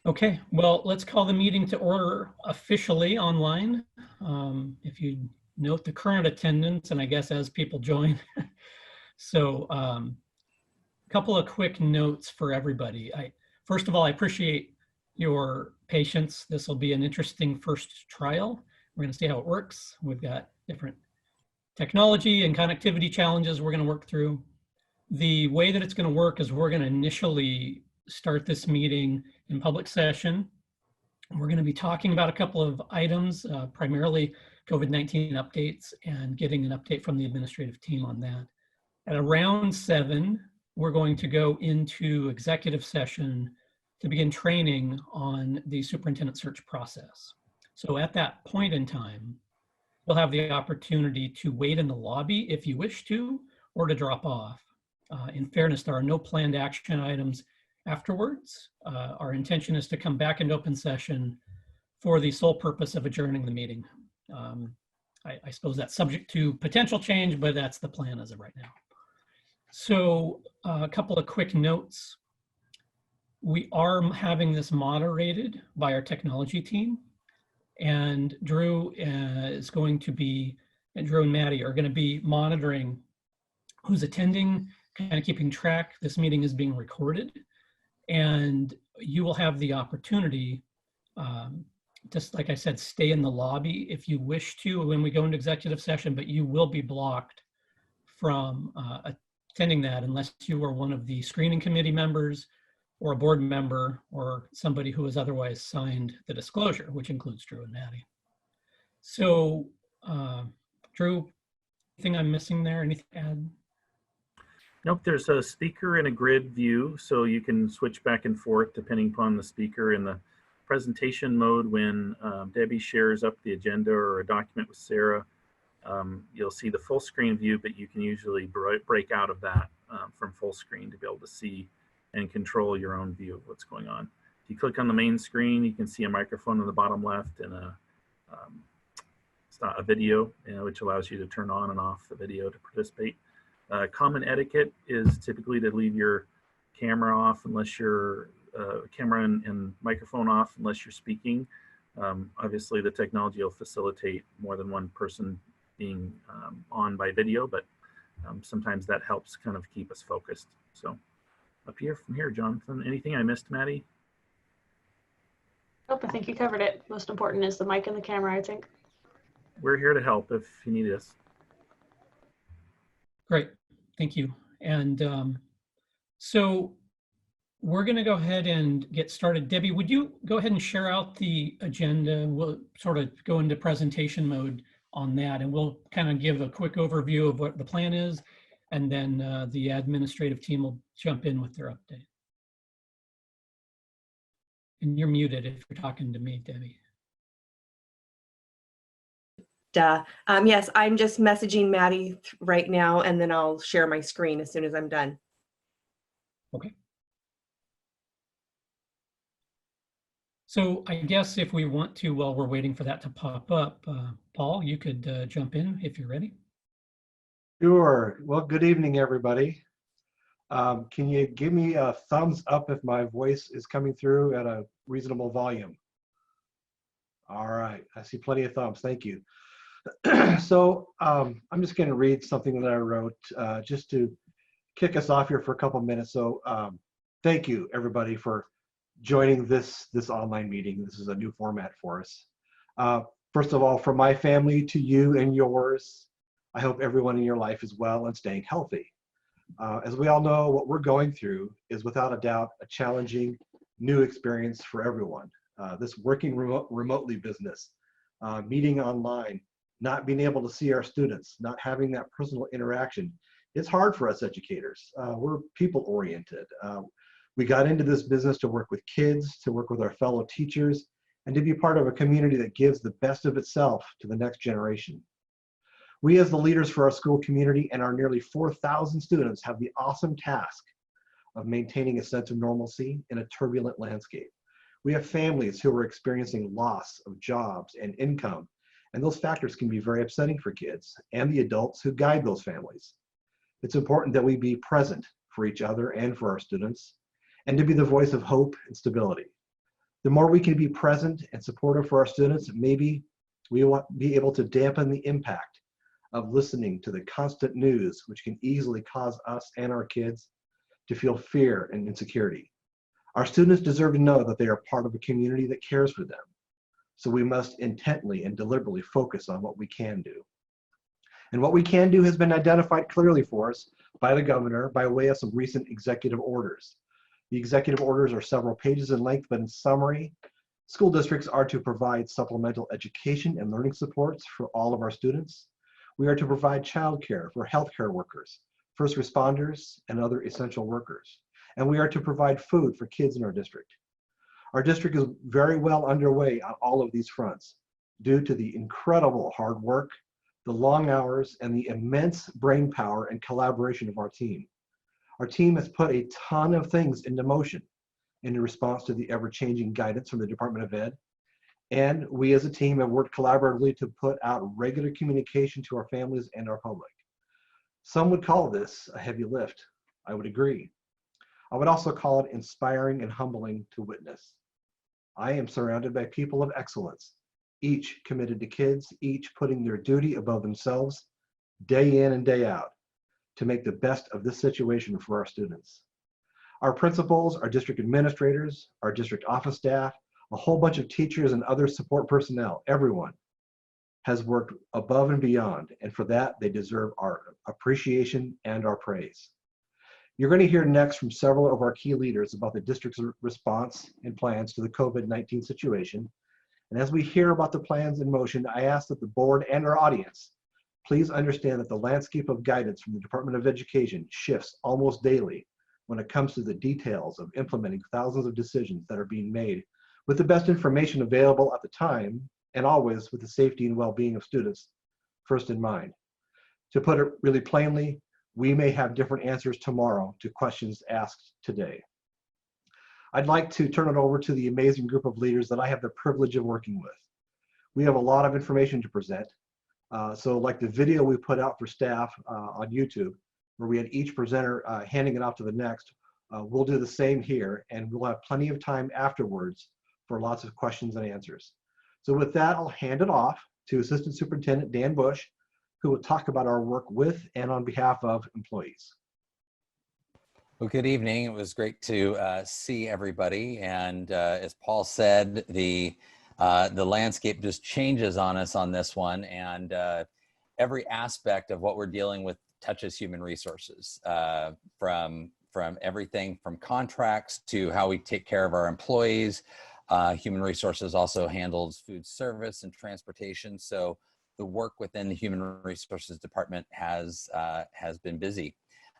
Okay, well, let's call the meeting to order officially online. If you note the current attendance, and I guess as people join. So a couple of quick notes for everybody. First of all, I appreciate your patience. This will be an interesting first trial. We're gonna see how it works. We've got different technology and connectivity challenges we're gonna work through. The way that it's gonna work is we're gonna initially start this meeting in public session. We're going to be talking about a couple of items, primarily COVID-19 updates and getting an update from the administrative team on that. At around 7, we're going to go into executive session to begin training on the superintendent search process. So at that point in time, you'll have the opportunity to wait in the lobby if you wish to, or to drop off. In fairness, there are no planned action items afterwards. Our intention is to come back into open session for the sole purpose of adjourning the meeting. I suppose that's subject to potential change, but that's the plan as of right now. So a couple of quick notes. We are having this moderated by our technology team, and Drew is going to be, and Drew and Maddie are going to be monitoring who's attending, kind of keeping track. This meeting is being recorded, and you will have the opportunity, just like I said, stay in the lobby if you wish to when we go into executive session, but you will be blocked from attending that unless you are one of the screening committee members or a board member or somebody who has otherwise signed the disclosure, which includes Drew and Maddie. So, Drew, anything I'm missing there? Anything to add? Nope, there's a speaker and a grid view, so you can switch back and forth depending upon the speaker. In the presentation mode, when Debbie shares up the agenda or a document with Sarah, you'll see the full screen view, but you can usually break out of that from full screen to be able to see and control your own view of what's going on. If you click on the main screen, you can see a microphone in the bottom left and a video, which allows you to turn on and off the video to participate. Common etiquette is typically to leave your camera off unless you're camera and microphone off unless you're speaking. Obviously, the technology will facilitate more than one person being on by video, but sometimes that helps kind of keep us focused. So up here from here, Jonathan, anything I missed, Maddie? Nope, I think you covered it. Most important is the mic and the camera, I think. We're here to help if you need us. Great, thank you. And so we're going to go ahead and get started. Debbie, would you go ahead and share out the agenda? We'll sort of go into presentation mode on that, and we'll kind of give a quick overview of what the plan is, and then the administrative team will jump in with their update. And you're muted if you're talking to me, Debbie. Yes, I'm just messaging Maddie right now, and then I'll share my screen as soon as I'm done. Okay. So I guess if we want to, while we're waiting for that to pop up, Paul, you could jump in if you're ready. Sure. Well, good evening, everybody. Can you give me a thumbs up if my voice is coming through at a reasonable volume? All right, I see plenty of thumbs. Thank you. So I'm just going to read something that I wrote just to kick us off here for a couple minutes. So thank you, everybody, for joining this online meeting. This is a new format for us. First of all, from my family to you and yours, I hope everyone in your life is well and staying healthy. As we all know, what we're going through is without a doubt a challenging new experience for everyone. This working remotely business, meeting online, not being able to see our students, not having that personal interaction. It's hard for us educators. We're people oriented. We got into this business to work with kids, to work with our fellow teachers, and to be part of a community that gives the best of itself to the next generation. We as the leaders for our school community and our nearly 4,000 students have the awesome task of maintaining a sense of normalcy in a turbulent landscape. We have families who are experiencing loss of jobs and income, and those factors can be very upsetting for kids and the adults who guide those families. It's important that we be present for each other and for our students, and to be the voice of hope and stability. The more we can be present and supportive for our students, maybe we will be able to dampen the impact of listening to the constant news, which can easily cause us and our kids to feel fear and insecurity. Our students deserve to know that they are part of a community that cares for them. So we must intently and deliberately focus on what we can do. And what we can do has been identified clearly for us by the governor by way of some recent executive orders. The executive orders are several pages in length, but in summary, school districts are to provide supplemental education and learning supports for all of our students. We are to provide childcare for healthcare workers, first responders, and other essential workers. And we are to provide food for kids in our district. Our district is very well underway on all of these fronts due to the incredible hard work, the long hours, and the immense brain power and collaboration of our team. Our team has put a ton of things into motion in response to the ever-changing guidance from the Department of Ed. And we as a team have worked collaboratively to put out regular communication to our families and our public. Some would call this a heavy lift. I would agree. I would also call it inspiring and humbling to witness. I am surrounded by people of excellence, each committed to kids, each putting their duty above themselves day in and day out to make the best of this situation for our students. Our principals, our district administrators, our district office staff, a whole bunch of teachers and other support personnel, everyone has worked above and beyond, and for that, they deserve our appreciation and our praise. You're going to hear next from several of our key leaders about the district's response and plans to the COVID-19 situation. And as we hear about the plans in motion, I ask that the board and our audience please understand that the landscape of guidance from the Department of Education shifts almost daily when it comes to the details of implementing thousands of decisions that are being made with the best information available at the time, and always with the safety and well-being of students first in mind. To put it really plainly, we may have different answers tomorrow to questions asked today. I'd like to turn it over to the amazing group of leaders that I have the privilege of working with. We have a lot of information to present. So like the video we put out for staff on YouTube, where we had each presenter handing it off to the next, we'll do the same here, and we'll have plenty of time afterwards for lots of questions and answers. So with that, I'll hand it off to Assistant Superintendent Dan Bush, who will talk about our work with and on behalf of employees. Well, good evening. It was great to see everybody. And as Paul said, the landscape just changes on us on this one. And every aspect of what we're dealing with touches human resources, from everything from contracts to how we take care of our employees. Human resources also handles food service and transportation. So the work within the Human Resources Department has been busy.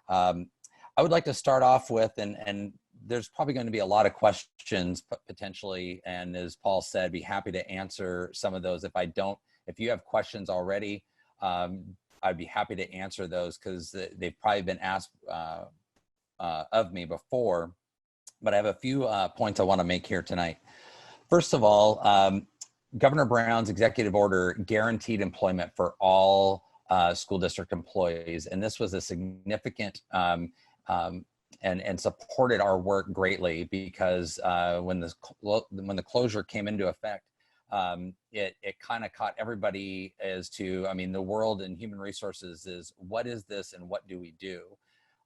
I would like to start off with, and there's probably going to be a lot of questions potentially, and as Paul said, be happy to answer some of those. If you have questions already, I'd be happy to answer those because they've probably been asked of me before, but I have a few points I want to make here tonight. First of all, Governor Brown's executive order guaranteed employment for all school district employees, and this was a significant and supported our work greatly because when the closure came into effect, it kind of caught everybody as to, I mean, the world in human resources is, what is this and what do we do?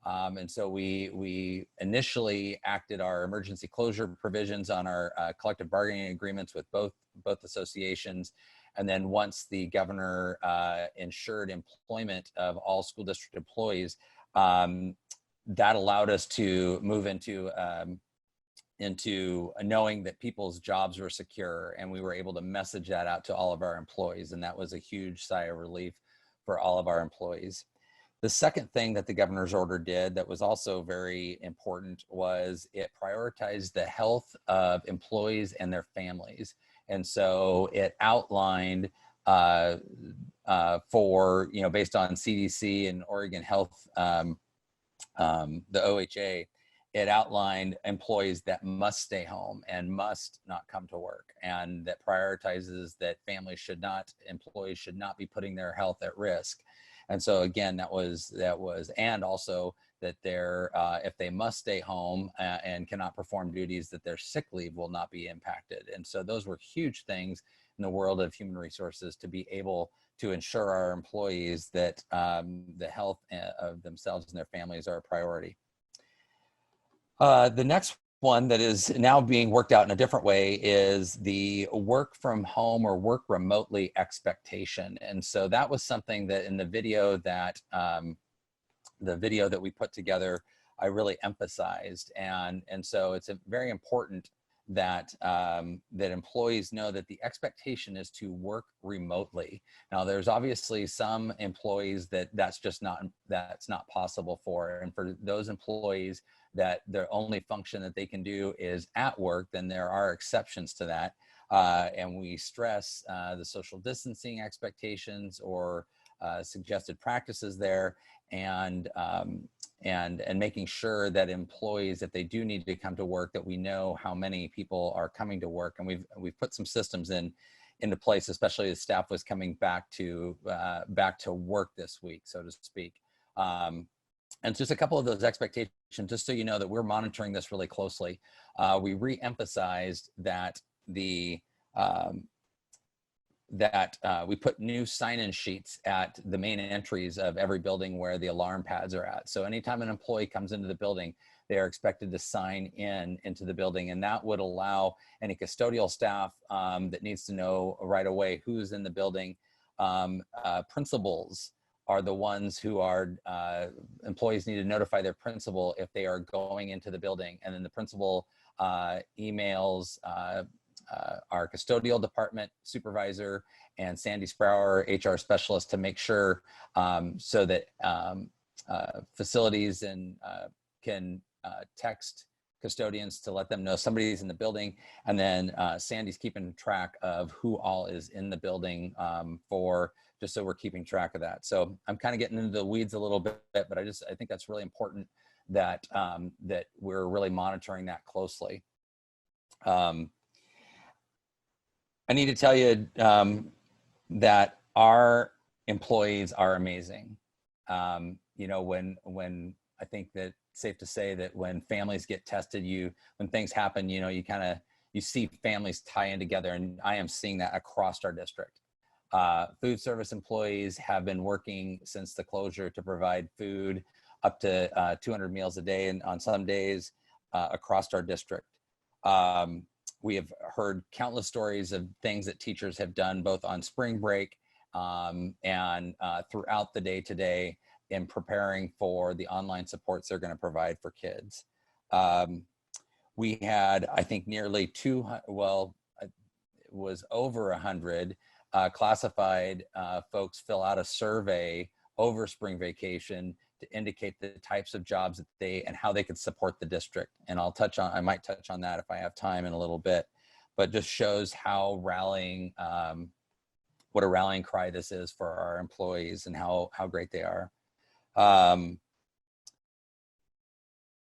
And so we initially acted our emergency closure provisions on our collective bargaining agreements with both associations. And then once the governor ensured employment of all school district employees, that allowed us to move into knowing that people's jobs were secure, and we were able to message that out to all of our employees. And that was a huge sigh of relief for all of our employees. The second thing that the governor's order did that was also very important was it prioritized the health of employees and their families. And so it outlined for, based on CDC and Oregon Health, the OHA, it outlined employees that must stay home and must not come to work, and that prioritizes that employees should not be putting their health at risk. And so again, that was, and also that if they must stay home and cannot perform duties, that their sick leave will not be impacted. And so those were huge things in the world of human resources, to be able to ensure our employees that the health of themselves and their families are a priority. The next one that is now being worked out in a different way is the work from home or work remotely expectation. And so that was something that in the video that we put together, I really emphasized. And so it's very important that that employees know that the expectation is to work remotely. Now, there's obviously some employees that's not possible for, and for those employees that their only function that they can do is at work, then there are exceptions to that. And we stress the social distancing expectations or suggested practices there, and making sure that employees, if they do need to come to work, that we know how many people are coming to work. And we've put some systems into place, especially as staff was coming back to work this week, so to speak. And just a couple of those expectations, just so you know that we're monitoring this really closely. We re-emphasized that we put new sign-in sheets at the main entries of every building where the alarm pads are at. So anytime an employee comes into the building, they are expected to sign into the building, and that would allow any custodial staff that needs to know right away who's in the building. Principals are the ones who are, employees need to notify their principal if they are going into the building, and then the principal emails our custodial department supervisor and Sandy Sprower, HR specialist, to make sure so that facilities can text custodians to let them know somebody's in the building. And then Sandy's keeping track of who all is in the building just so we're keeping track of that. So I'm kind of getting into the weeds a little bit, but I think that's really important that that we're really monitoring that closely. I need to tell you that our employees are amazing. You know, when I think that it's safe to say that when families get tested, when things happen, you know, you see families tie in together, and I am seeing that across our district. Food service employees have been working since the closure to provide food up to 200 meals a day, and on some days across our district. We have heard countless stories of things that teachers have done both on spring break and throughout the day today in preparing for the online supports they're going to provide for kids. We had, I think, nearly 200, well, it was over 100 classified folks fill out a survey over spring vacation to indicate the types of jobs that and how they could support the district. And I might touch on that if I have time in a little bit, but just shows how what a rallying cry this is for our employees and how great they are. I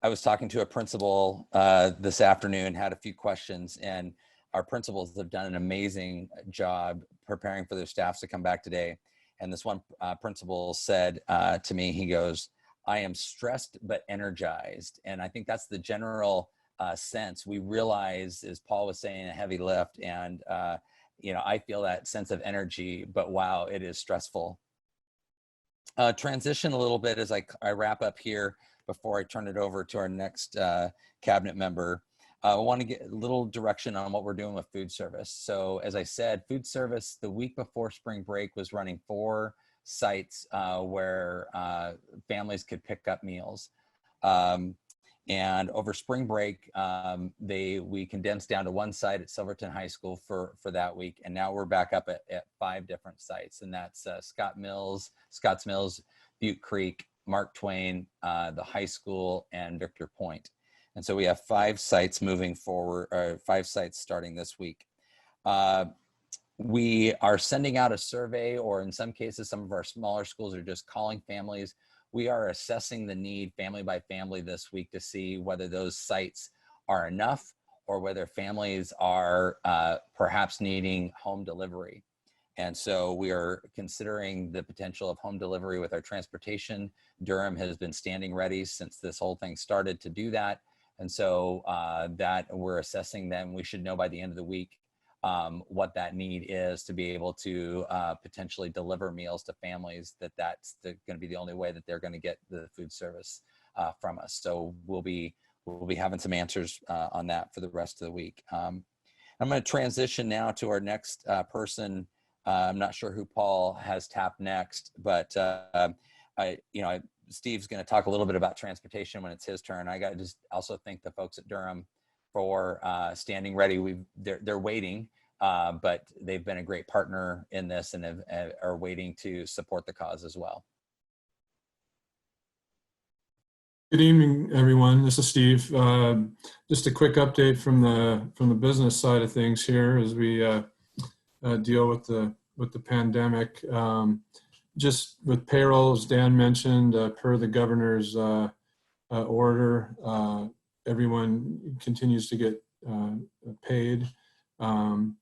was talking to a principal this afternoon, had a few questions, and our principals have done an amazing job preparing for their staffs to come back today. And this one principal said to me, he goes, "I am stressed but energized." And I think that's the general sense. We realize, as Paul was saying, a heavy lift. And, you know, I feel that sense of energy, but wow, it is stressful. Transition a little bit as I wrap up here before I turn it over to our next cabinet member. I want to get a little direction on what we're doing with food service. So as I said, food service the week before spring break was running 4 sites where families could pick up meals. And over spring break, we condensed down to 1 site at Silverton High School for that week. And now we're back up at 5 different sites. And that's Scotts Mills, Butte Creek, Mark Twain, the high school, and Victor Point. And so we have 5 sites moving forward, or 5 sites starting this week. We are sending out a survey, or in some cases, some of our smaller schools are just calling families. We are assessing the need family by family this week to see whether those sites are enough or whether families are perhaps needing home delivery. And so we are considering the potential of home delivery with our transportation. Durham has been standing ready since this whole thing started to do that. And so that we're assessing them. We should know by the end of the week what that need is to be able to potentially deliver meals to families, that's going to be the only way that they're going to get the food service from us. So we'll be having some answers on that for the rest of the week. I'm going to transition now to our next person. I'm not sure who Paul has tapped next, but Steve's going to talk a little bit about transportation when it's his turn. I got to just also thank the folks at Durham for standing ready. They're waiting, but they've been a great partner in this and are waiting to support the cause as well. Good evening, everyone. This is Steve. Just a quick update from the business side of things here as we deal with the pandemic. Just with payroll, as Dan mentioned, per the governor's order, everyone continues to get paid and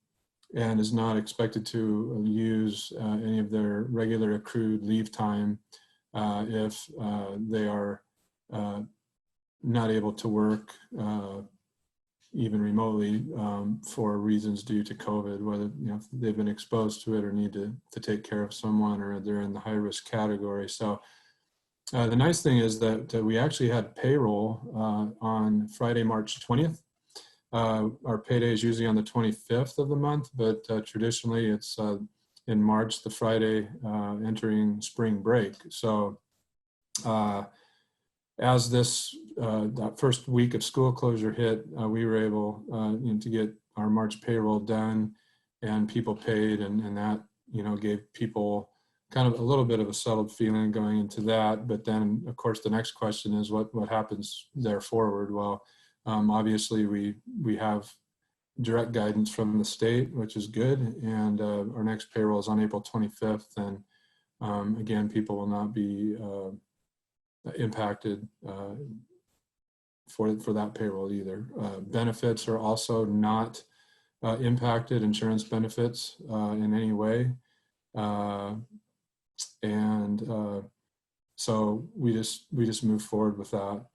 is not expected to use any of their regular accrued leave time if they are not able to work even remotely for reasons due to COVID, whether if they've been exposed to it or need to take care of someone or they're in the high risk category. So the nice thing is that we actually had payroll on Friday, March 20th. Our payday is usually on the 25th of the month, but traditionally it's in March, the Friday entering spring break. So as that first week of school closure hit, we were able to get our March payroll done and people paid, and that gave people kind of a little bit of a settled feeling going into that. But then, of course, the next question is what happens there forward? Well, obviously we have direct guidance from the state, which is good, and our next payroll is on April 25th, and again, people will not be impacted for that payroll either. Benefits are also not impacted, insurance benefits in any way, and so we just move forward with that.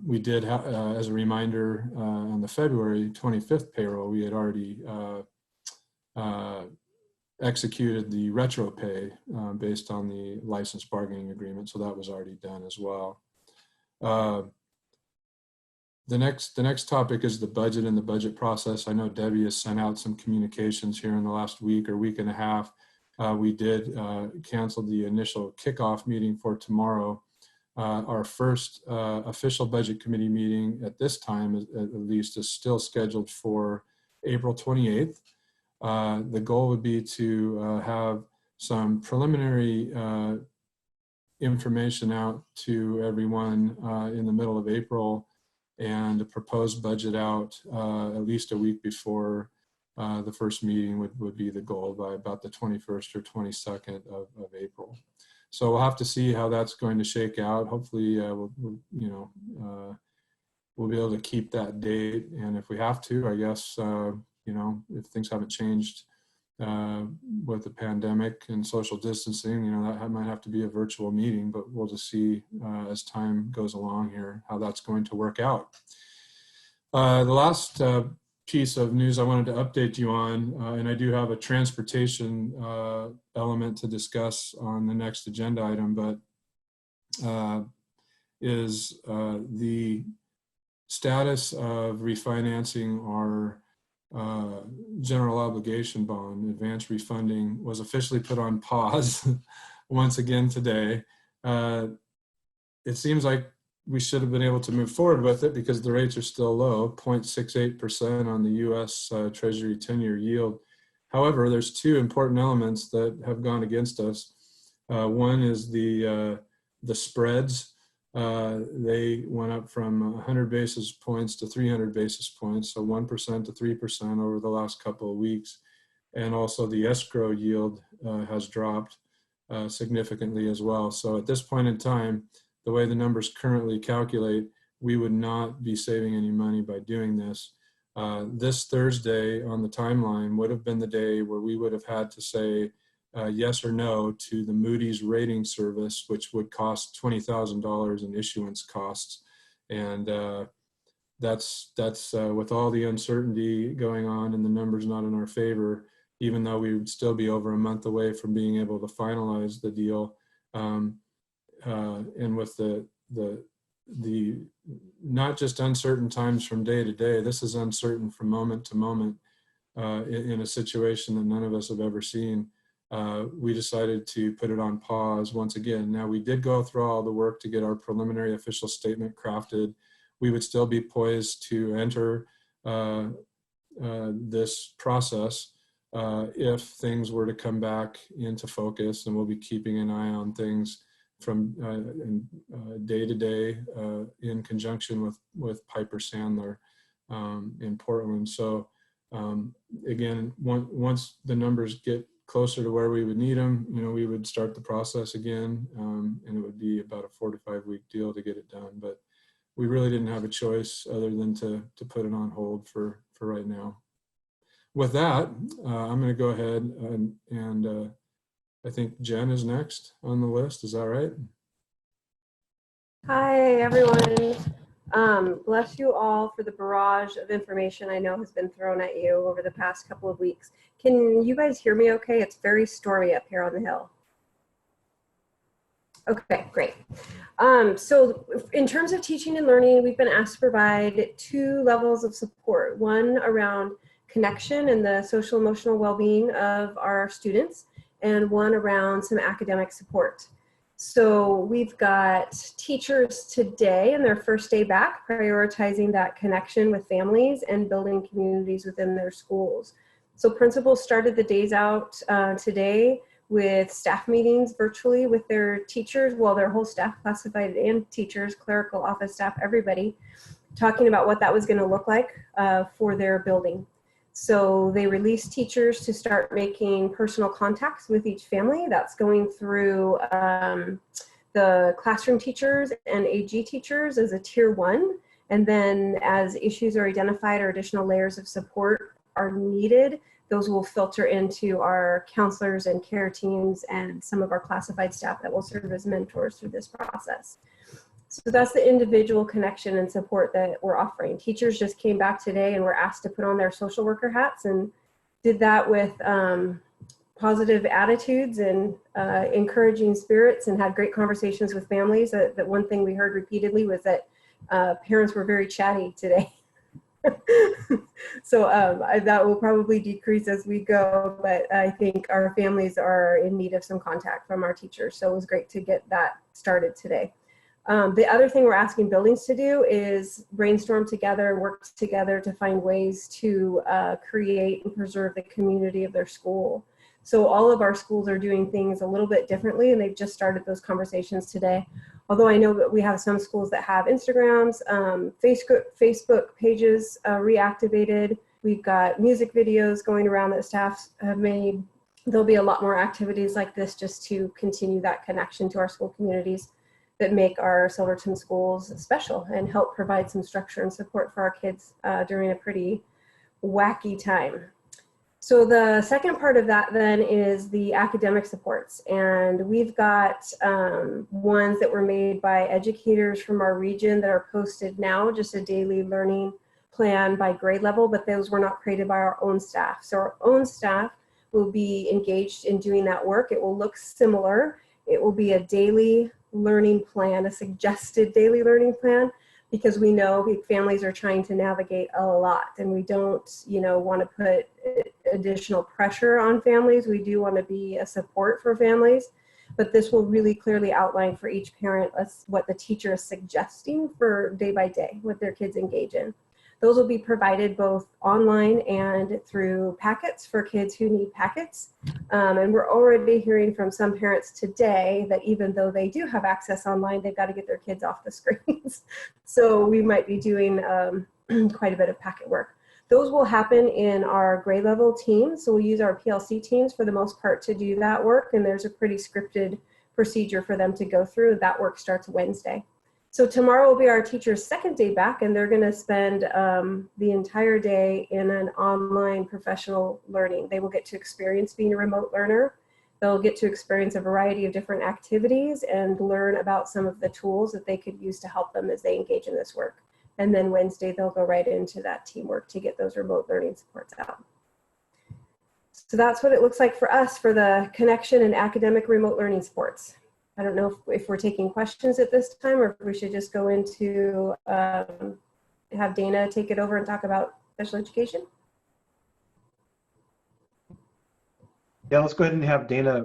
We did as a reminder, on the February 25th payroll, we had already executed the retro pay based on the license bargaining agreement, so that was already done as well. The next topic is the budget and the budget process. I know Debbie has sent out some communications here in the last week or week and a half. We did cancel the initial kickoff meeting for tomorrow. Our first official budget committee meeting at this time, at least, is still scheduled for April 28th. The goal would be to have some preliminary information out to everyone in the middle of April, and a proposed budget out at least a week before the first meeting would be the goal, by about the 21st or 22nd of April. So we'll have to see how that's going to shake out. Hopefully we'll be able to keep that date, and if we have to, I guess if things haven't changed with the pandemic and social distancing, that might have to be a virtual meeting, but we'll just see as time goes along here how that's going to work out. The last piece of news I wanted to update you on, and I do have a transportation element to discuss on the next agenda item, but is the status of refinancing our general obligation bond. Advance refunding was officially put on pause once again today. It seems like we should have been able to move forward with it because the rates are still low, 0.68% on the US Treasury 10-year yield. However, there's two important elements that have gone against us. One is the spreads. They went up from 100 basis points to 300 basis points, so 1% to 3% over the last couple of weeks. And also the escrow yield has dropped significantly as well. So at this point in time, the way the numbers currently calculate, we would not be saving any money by doing this. This Thursday on the timeline would have been the day where we would have had to say yes or no to the Moody's rating service, which would cost $20,000 in issuance costs. And that's with all the uncertainty going on and the numbers not in our favor, even though we would still be over a month away from being able to finalize the deal. And with the not just uncertain times from day to day, this is uncertain from moment to moment in a situation that none of us have ever seen. We decided to put it on pause once again. Now, we did go through all the work to get our preliminary official statement crafted. We would still be poised to enter this process if things were to come back into focus, and we'll be keeping an eye on things from day to day in conjunction with Piper Sandler in Portland. So again, once the numbers get closer to where we would need them, we would start the process again, and it would be about a 4 to 5 week deal to get it done. But we really didn't have a choice other than to put it on hold for right now. With that, I'm going to go ahead and I think Jen is next on the list. Is that right? Hi, everyone. Bless you all for the barrage of information I know has been thrown at you over the past couple of weeks. Can you guys hear me okay? It's very stormy up here on the hill. Okay, great. So in terms of teaching and learning, we've been asked to provide 2 levels of support. One around connection and the social emotional well-being of our students, and one around some academic support. So we've got teachers today in their first day back, prioritizing that connection with families and building communities within their schools. So principals started the days out today with staff meetings virtually with their teachers, well, their whole staff, classified and teachers, clerical, office staff, everybody, talking about what that was going to look like for their building. So they released teachers to start making personal contacts with each family. That's going through the classroom teachers and AG teachers as a tier 1. And then as issues are identified or additional layers of support are needed, those will filter into our counselors and care teams and some of our classified staff that will serve as mentors through this process. So that's the individual connection and support that we're offering. Teachers just came back today and were asked to put on their social worker hats and did that with positive attitudes and encouraging spirits, and had great conversations with families. That one thing we heard repeatedly was that parents were very chatty today. So that will probably decrease as we go, but I think our families are in need of some contact from our teachers. So it was great to get that started today. The other thing we're asking buildings to do is brainstorm together, work together to find ways to create and preserve the community of their school. So all of our schools are doing things a little bit differently, and they've just started those conversations today. Although I know that we have some schools that have Instagrams, Facebook pages reactivated. We've got music videos going around that staff have made. There'll be a lot more activities like this just to continue that connection to our school communities that make our Silverton schools special and help provide some structure and support for our kids during a pretty wacky time. So the second part of that then is the academic supports. And we've got ones that were made by educators from our region that are posted now, just a daily learning plan by grade level, but those were not created by our own staff. So our own staff will be engaged in doing that work. It will look similar. It will be a daily learning plan, a suggested daily learning plan, because we know families are trying to navigate a lot, and we don't, want to put additional pressure on families. We do want to be a support for families, but this will really clearly outline for each parent what the teacher is suggesting for day by day, what their kids engage in. Those will be provided both online and through packets for kids who need packets. And we're already hearing from some parents today that even though they do have access online, they've got to get their kids off the screens. So we might be doing quite a bit of packet work. Those will happen in our grade level teams. So we'll use our PLC teams for the most part to do that work. And there's a pretty scripted procedure for them to go through. That work starts Wednesday. So tomorrow will be our teacher's second day back, and they're going to spend the entire day in an online professional learning. They will get to experience being a remote learner. They'll get to experience a variety of different activities and learn about some of the tools that they could use to help them as they engage in this work. And then Wednesday, they'll go right into that teamwork to get those remote learning supports out. So that's what it looks like for us for the connection and academic remote learning supports. I don't know if we're taking questions at this time, or if we should just go into have Dana take it over and talk about special education. Yeah, let's go ahead and have Dana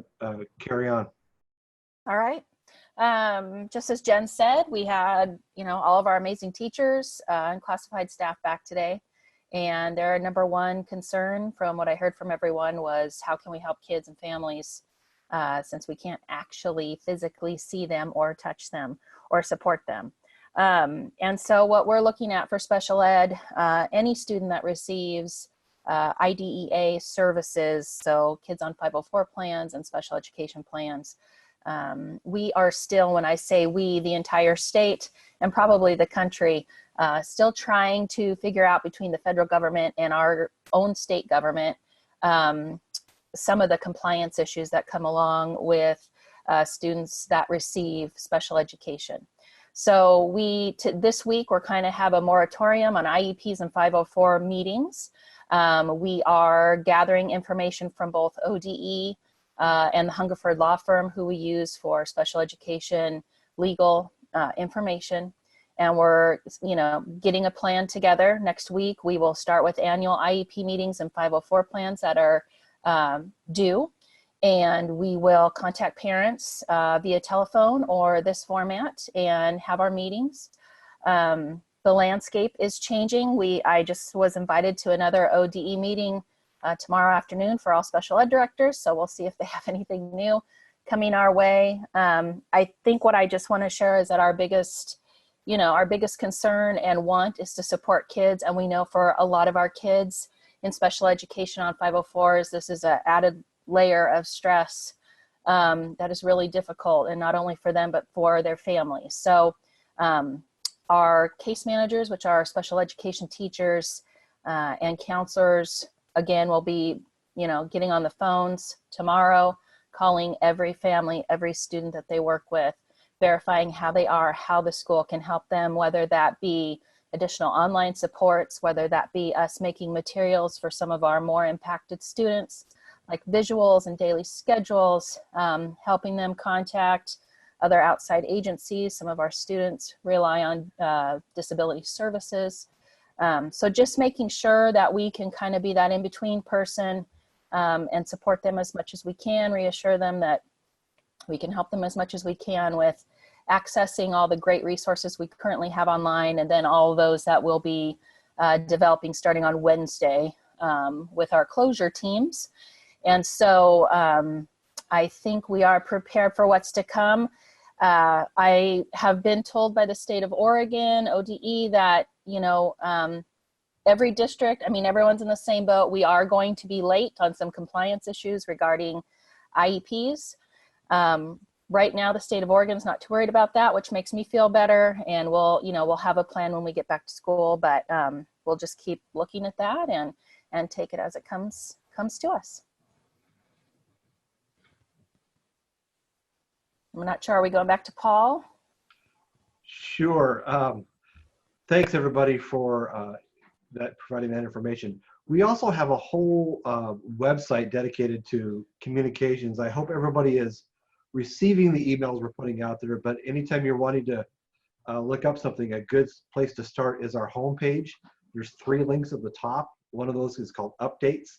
carry on. All right. Just as Jen said, we had, all of our amazing teachers and classified staff back today. And their number one concern from what I heard from everyone was, how can we help kids and families since we can't actually physically see them or touch them or support them. And so what we're looking at for special ed, any student that receives IDEA services, so kids on 504 plans and special education plans, we are still, when I say we, the entire state and probably the country, still trying to figure out between the federal government and our own state government some of the compliance issues that come along with students that receive special education. So this week, we're kind of have a moratorium on IEPs and 504 meetings. We are gathering information from both ODE and the Hungerford Law Firm, who we use for special education legal information. And we're, getting a plan together. Next week, we will start with annual IEP meetings and 504 plans that are due. And we will contact parents via telephone or this format and have our meetings. The landscape is changing. I just was invited to another ODE meeting tomorrow afternoon for all special ed directors. So we'll see if they have anything new coming our way. I think what I just want to share is that our biggest concern and want is to support kids. And we know for a lot of our kids in special education on 504s, this is an added layer of stress that is really difficult, and not only for them, but for their families. So our case managers, which are special education teachers and counselors, again, will be, getting on the phones tomorrow, calling every family, every student that they work with, verifying how they are, how the school can help them, whether that be additional online supports, whether that be us making materials for some of our more impacted students, like visuals and daily schedules, helping them contact other outside agencies. Some of our students rely on disability services. So just making sure that we can kind of be that in-between person and support them as much as we can, reassure them that we can help them as much as we can with accessing all the great resources we currently have online, and then all those that we'll be developing starting on Wednesday with our closure teams. And so I think we are prepared for what's to come. I have been told by the state of Oregon, ODE, that, every district, everyone's in the same boat. We are going to be late on some compliance issues regarding IEPs. Right now, the state of Oregon is not too worried about that, which makes me feel better. And we'll have a plan when we get back to school, but we'll just keep looking at that and take it as it comes to us. I'm not sure. Are we going back to Paul? Sure. Thanks everybody for providing that information. We also have a whole website dedicated to communications. I hope everybody is receiving the emails we're putting out there, but anytime you're wanting to look up something, a good place to start is our homepage. There's 3 links at the top. One of those is called Updates.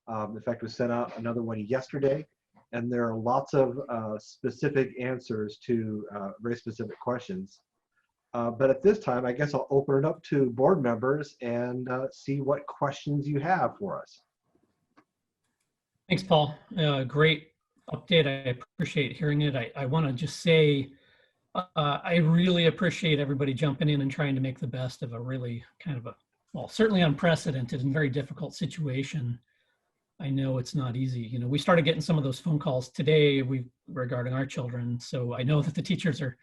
In fact, we sent out another one yesterday, and there are lots of specific answers to very specific questions. But at this time, I guess I'll open it up to board members and see what questions you have for us. Thanks, Paul. Great update. I appreciate hearing it. I want to just say I really appreciate everybody jumping in and trying to make the best of a really kind of certainly unprecedented and very difficult situation. I know it's not easy. We started getting some of those phone calls today regarding our children. So I know that the teachers are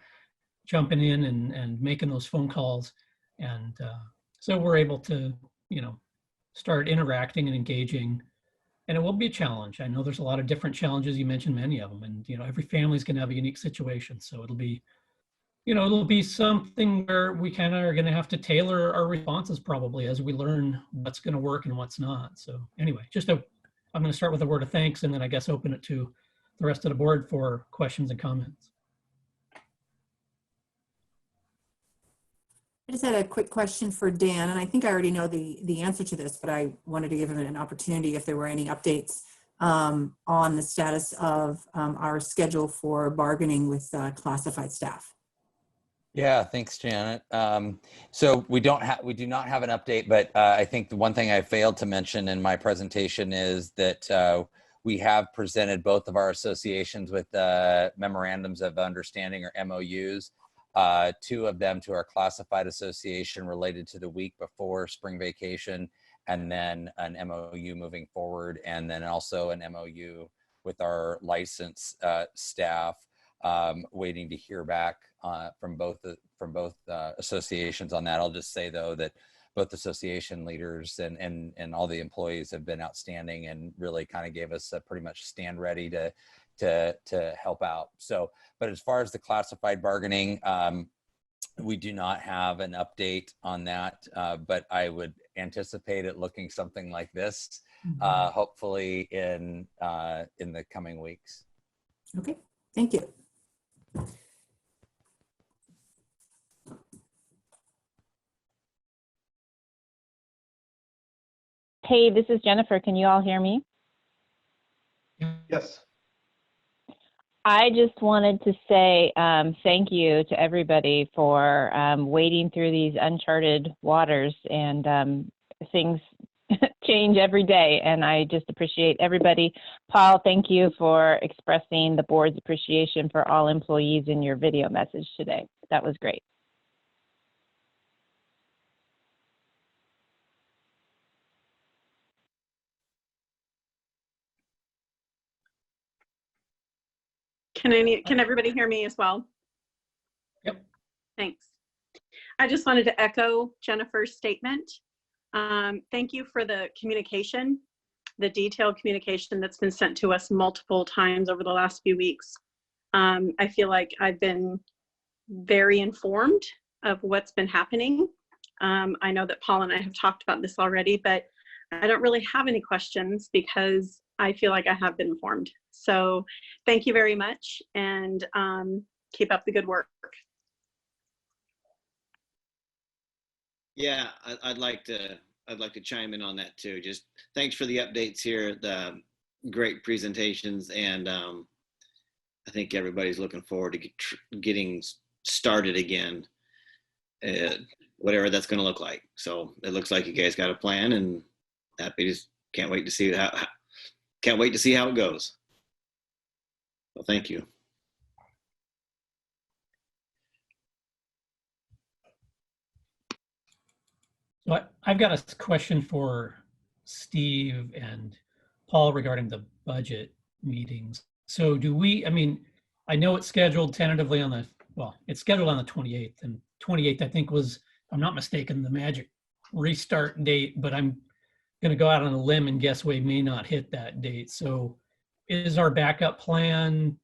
jumping in and making those phone calls. And so we're able to, start interacting and engaging. And it will be a challenge. I know there's a lot of different challenges. You mentioned many of them. And, every family's going to have a unique situation. So it'll be, it'll be something where we kind of are going to have to tailor our responses probably as we learn what's going to work and what's not. So anyway, I'm going to start with a word of thanks and then I guess open it to the rest of the board for questions and comments. I just had a quick question for Dan, and I think I already know the answer to this, but I wanted to give him an opportunity if there were any updates on the status of our schedule for bargaining with classified staff. Yeah, thanks, Janet. So we do not have an update, but I think the one thing I failed to mention in my presentation is that we have presented both of our associations with memorandums of understanding, or MOUs. 2 of them to our classified association related to the week before spring vacation, and then an MOU moving forward, and then also an MOU with our licensed staff, waiting to hear back from both associations on that. I'll just say though that both association leaders and all the employees have been outstanding and really kind of gave us a pretty much stand ready to help out. So, but as far as the classified bargaining, we do not have an update on that, but I would anticipate it looking something like this, hopefully in the coming weeks. Okay, thank you. Hey, this is Jennifer. Can you all hear me? Yes. I just wanted to say thank you to everybody for wading through these uncharted waters, and things change every day, and I just appreciate everybody. Paul, thank you for expressing the board's appreciation for all employees in your video message today. That was great. Can everybody hear me as well? Yep. Thanks. I just wanted to echo Jennifer's statement. Thank you for the communication, the detailed communication that's been sent to us multiple times over the last few weeks. I feel like I've been very informed of what's been happening. I know that Paul and I have talked about this already, but I don't really have any questions because I feel like I have been informed. So thank you very much, and keep up the good work. Yeah, I'd like to chime in on that too. Just thanks for the updates here, the great presentations, and I think everybody's looking forward to getting started again, whatever that's going to look like. So it looks like you guys got a plan, and can't wait to see how it goes. Well, thank you. So I've got a question for Steve and Paul regarding the budget meetings. So I know it's scheduled tentatively it's scheduled on the 28th, and 28th I think was, if I'm not mistaken, the magic restart date, but I'm going to go out on a limb and guess we may not hit that date. So is our backup plan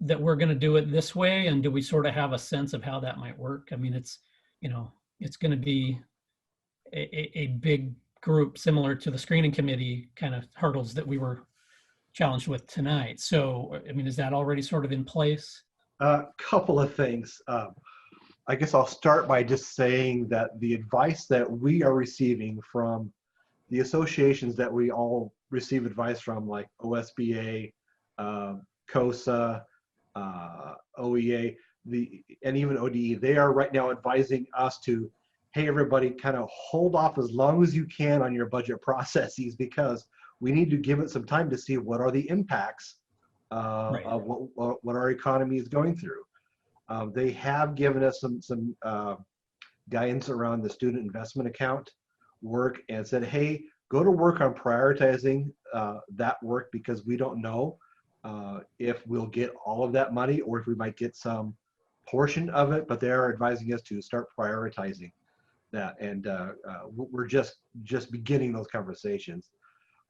that we're going to do it this way, and do we sort of have a sense of how that might work? I mean, it's going to be a big group similar to the screening committee kind of hurdles that we were challenged with tonight. So, I mean, is that already sort of in place? Couple of things. I guess I'll start by just saying that the advice that we are receiving from the associations that we all receive advice from, like OSBA, COSA, OEA, and even ODE, they are right now advising us to, hey, everybody, kind of hold off as long as you can on your budget processes, because we need to give it some time to see what are the impacts of what our economy is going through. They have given us some guidance around the student investment account work and said, hey, go to work on prioritizing that work, because we don't know if we'll get all of that money or if we might get some portion of it, but they are advising us to start prioritizing that. And we're just beginning those conversations.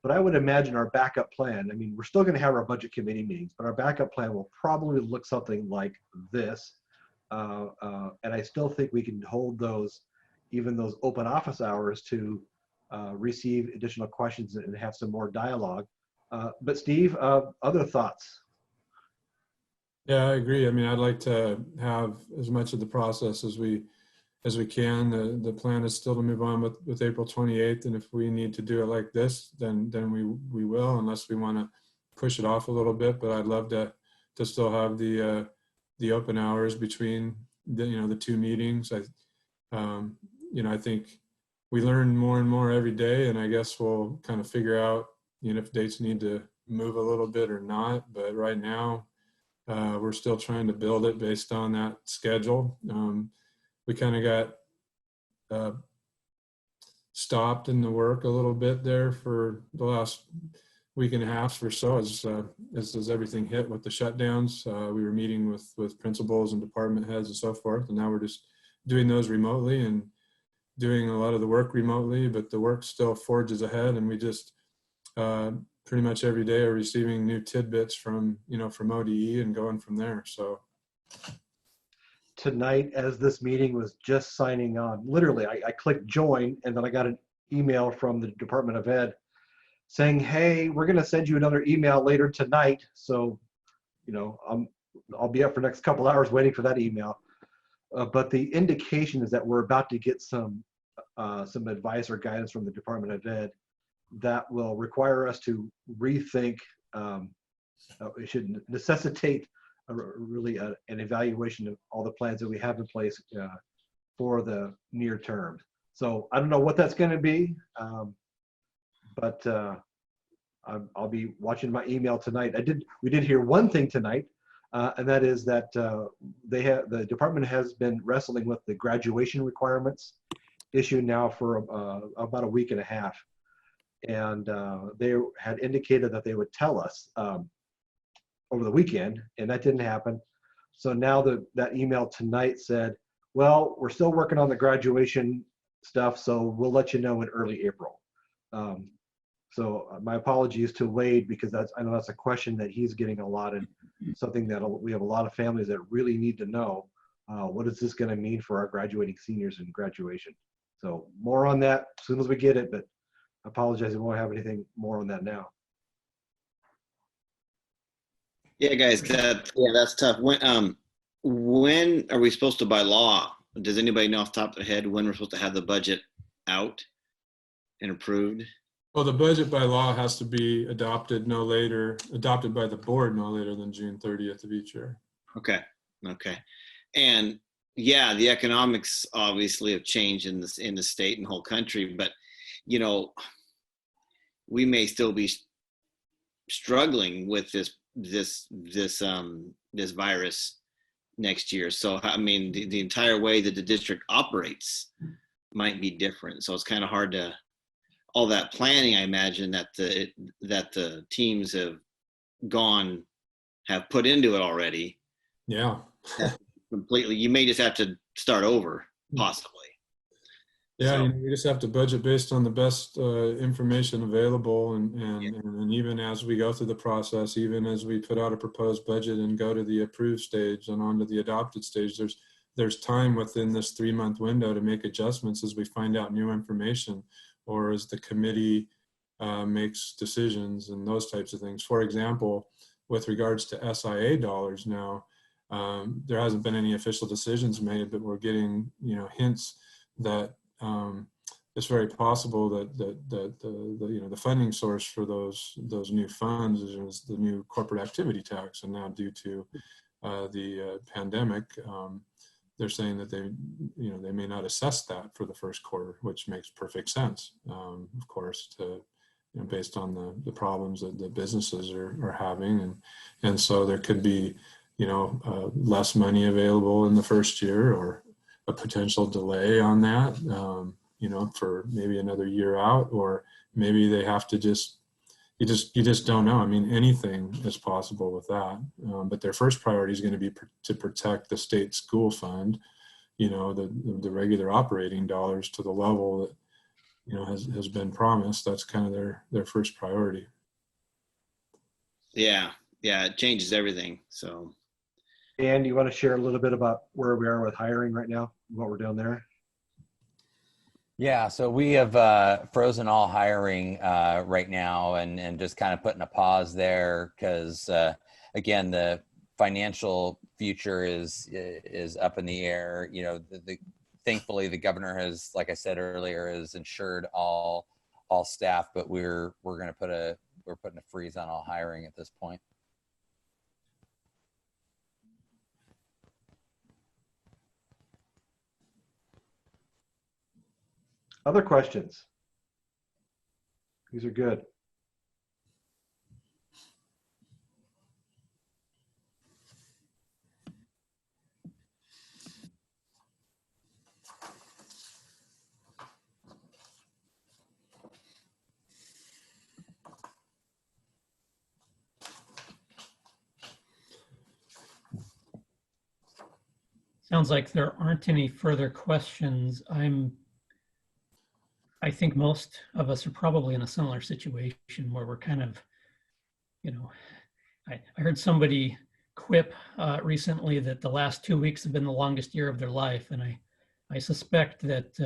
But I would imagine our backup plan, I mean, we're still going to have our budget committee meetings, but our backup plan will probably look something like this. And I still think we can hold those, even those open office hours, to receive additional questions and have some more dialogue. But Steve, other thoughts? Yeah, I agree. I mean, I'd like to have as much of the process as we can. The plan is still to move on with April 28th, and if we need to do it like this, then we will, unless we want to push it off a little bit. But I'd love to still have the open hours between the two meetings. I think we learn more and more every day, and I guess we'll kind of figure out if dates need to move a little bit or not. But right now, we're still trying to build it based on that schedule. We kind of got stopped in the work a little bit there for the last week and a half or so as everything hit with the shutdowns. We were meeting with principals and department heads and so forth, and now we're just doing those remotely and doing a lot of the work remotely, but the work still forges ahead, and we just pretty much every day are receiving new tidbits from ODE and going from there. So tonight, as this meeting was just signing on, literally I clicked join, and then I got an email from the Department of Ed saying, hey, we're going to send you another email later tonight. So I'll be up for the next couple hours waiting for that email. But the indication is that we're about to get some advice or guidance from the Department of Ed that will require us to rethink. It should necessitate really an evaluation of all the plans that we have in place for the near term. So I don't know what that's going to be, but I'll be watching my email tonight. We did hear one thing tonight, and that is that the department has been wrestling with the graduation requirements issue now for about a week and a half, and they had indicated that they would tell us over the weekend, and that didn't happen. So now that email tonight said, well, we're still working on the graduation stuff, so we'll let you know in early April. So my apologies to Wade, because I know that's a question that he's getting a lot, and something that we have a lot of families that really need to know. What is this going to mean for our graduating seniors in graduation? So more on that as soon as we get it, but I apologize, I won't have anything more on that now. Yeah, guys, that's tough. When are we supposed to, by law? Does anybody know off the top of their head when we're supposed to have the budget out and approved? Well, the budget by law has to be adopted by the board no later than June 30th of each year. Okay. And yeah, the economics obviously have changed in the state and whole country, but we may still be struggling with this virus next year. So I mean, the entire way that the district operates might be different. So it's kind of hard to, all that planning, I imagine that the teams have put into it already. Yeah. Completely. You may just have to start over, possibly. Yeah, So, we just have to budget based on the best information available, and even as we go through the process, even as we put out a proposed budget and go to the approved stage and on to the adopted stage, there's time within this 3-month window to make adjustments as we find out new information, or as the committee makes decisions and those types of things. For example, with regards to SIA dollars now, there hasn't been any official decisions made, but we're getting hints that it's very possible that the funding source for those new funds is the new corporate activity tax, and now due to the pandemic, they're saying that they may not assess that for the first quarter, which makes perfect sense, of course, based on the problems that the businesses are having, and so there could be less money available in the first year, or a potential delay on that, for maybe another year out, or maybe they have to just you just don't know. I mean, anything is possible with that. But their first priority is going to be to protect the state school fund, you know, the regular operating dollars to the level that, you know, has been promised. That's kind of their first priority. Yeah, it changes everything. So, Dan, do you want to share a little bit about where we are with hiring right now, what we're doing there? Yeah, so we have frozen all hiring right now, and just kind of putting a pause there because again, the financial future is up in the air. You know, thankfully the governor has, like I said earlier, has insured all staff, but we're going to putting a freeze on all hiring at this point. Other questions? These are good. Sounds like there aren't any further questions. I think most of us are probably in a similar situation where we're kind of, you know, I heard somebody quip recently that the last 2 weeks have been the longest year of their life. And I suspect that,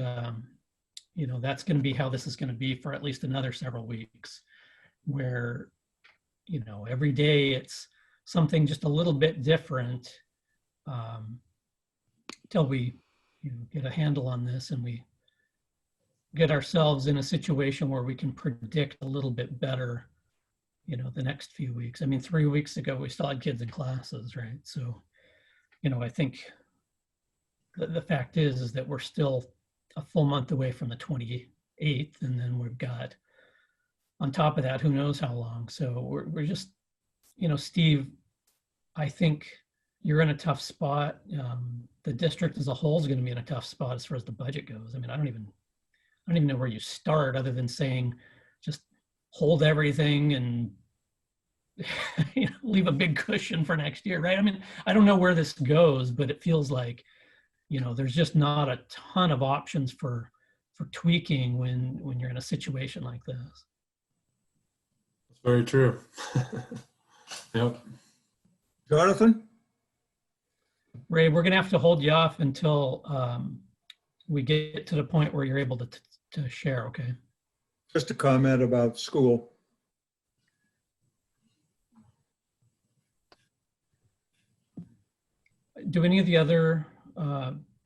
you know, that's going to be how this is going to be for at least another several weeks, where, you know, every day it's something just a little bit different till we, you know, get a handle on this and we get ourselves in a situation where we can predict a little bit better, you know, the next few weeks. I mean, 3 weeks ago, we still had kids in classes, right? So, you know, I think the fact is that we're still a full month away from the 28th. And then we've got, on top of that, who knows how long. So we're just, you know, Steve, I think you're in a tough spot. The district as a whole is going to be in a tough spot as far as the budget goes. I mean, I don't even know where you start other than saying just hold everything and you know, leave a big cushion for next year, right? I mean, I don't know where this goes, but it feels like, you know, there's just not a ton of options for tweaking when you're in a situation like this. That's very true. Yep. Jonathan? Ray, we're going to have to hold you off until we get to the point where you're able to share, okay? Just a comment about school. Do any of the other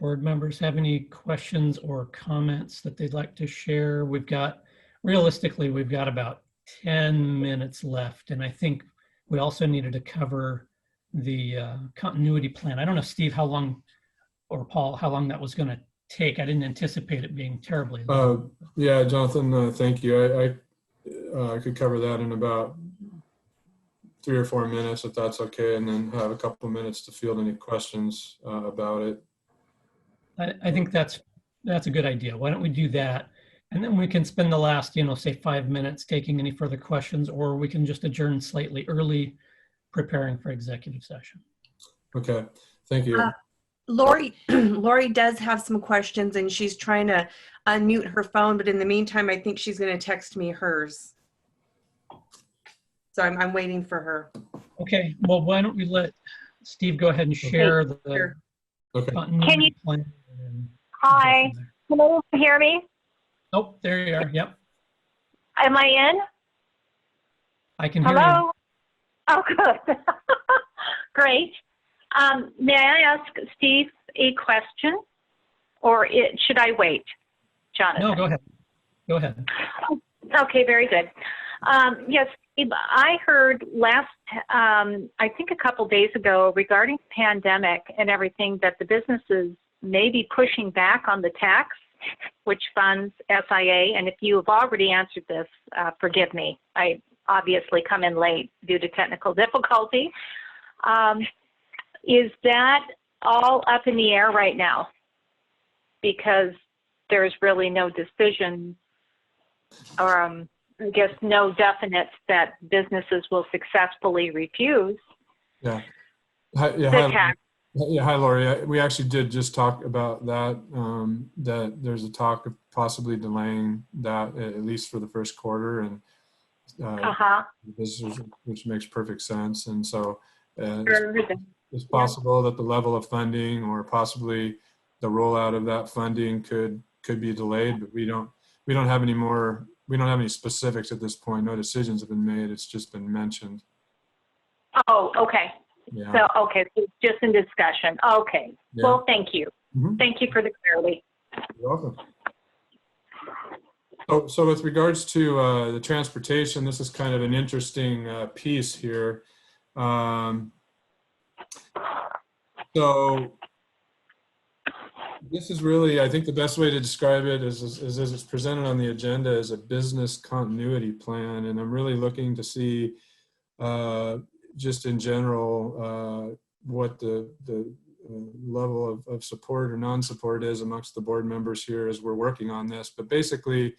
board members have any questions or comments that they'd like to share? Realistically, we've got about 10 minutes left, and I think we also needed to cover the continuity plan. I don't know, Steve, how long, or Paul, how long that was going to take. I didn't anticipate it being terribly long. Yeah, Jonathan, thank you. I could cover that in about 3 or 4 minutes, if that's okay, and then have a couple minutes to field any questions about it. I think that's a good idea. Why don't we do that? And then we can spend the last, you know, say 5 minutes taking any further questions, or we can just adjourn slightly early, preparing for executive session. Okay, thank you. Lori does have some questions and she's trying to unmute her phone, but in the meantime, I think she's going to text me hers. So I'm waiting for her. Okay, well, why don't we let Steve go ahead and share the Can you? plan. Hi, can you hear me? Oh, there you are. Yep, Am I in? I can hear Hello? you. Oh, good. Great. May I ask Steve a question, or should I wait, Jonathan? No, go ahead. Go ahead. Okay, very good. Yes, Steve, I heard I think a couple days ago regarding the pandemic and everything that the businesses may be pushing back on the tax, which funds SIA. And if you have already answered this, forgive me. I obviously come in late due to technical difficulty. Is that all up in the air right now? Because there's really no decision I guess, no definites that businesses will successfully refuse Yeah. the tax. Hi, Lori. We actually did just talk about that, that there's a talk of possibly delaying that at least for the first quarter, and businesses, which makes perfect sense. And so it's possible that the level of funding or possibly the rollout of that funding could be delayed, but we don't have any more, we don't have any specifics at this point. No decisions have been made. It's just been mentioned. Oh, okay. Yeah. So, okay, so it's just in discussion. Okay. Yeah. Well, thank you. Thank you for the clarity. You're welcome. So with regards to the transportation, this is kind of an interesting piece here. So this is really, I think the best way to describe it is as it's presented on the agenda as a business continuity plan. And I'm really looking to see just in general what the level of support or non-support is amongst the board members here as we're working on this. But basically,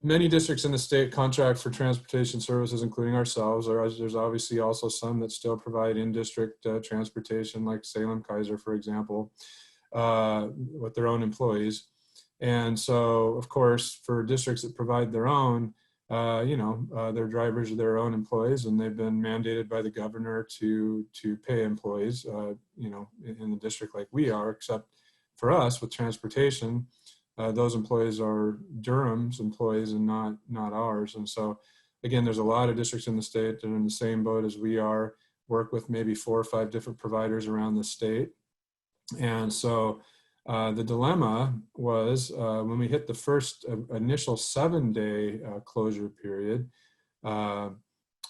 many districts in the state contract for transportation services, including ourselves. There's obviously also some that still provide in-district transportation, like Salem Kaiser, for example, with their own employees. And so, of course, for districts that provide their own, their drivers are their own employees, and they've been mandated by the governor to pay employees, in the district like we are, except for us with transportation. Those employees are Durham's employees and not ours. And so, again, there's a lot of districts in the state that are in the same boat as we are, work with maybe 4 or 5 different providers around the state. And so the dilemma was when we hit the first initial 7-day closure period,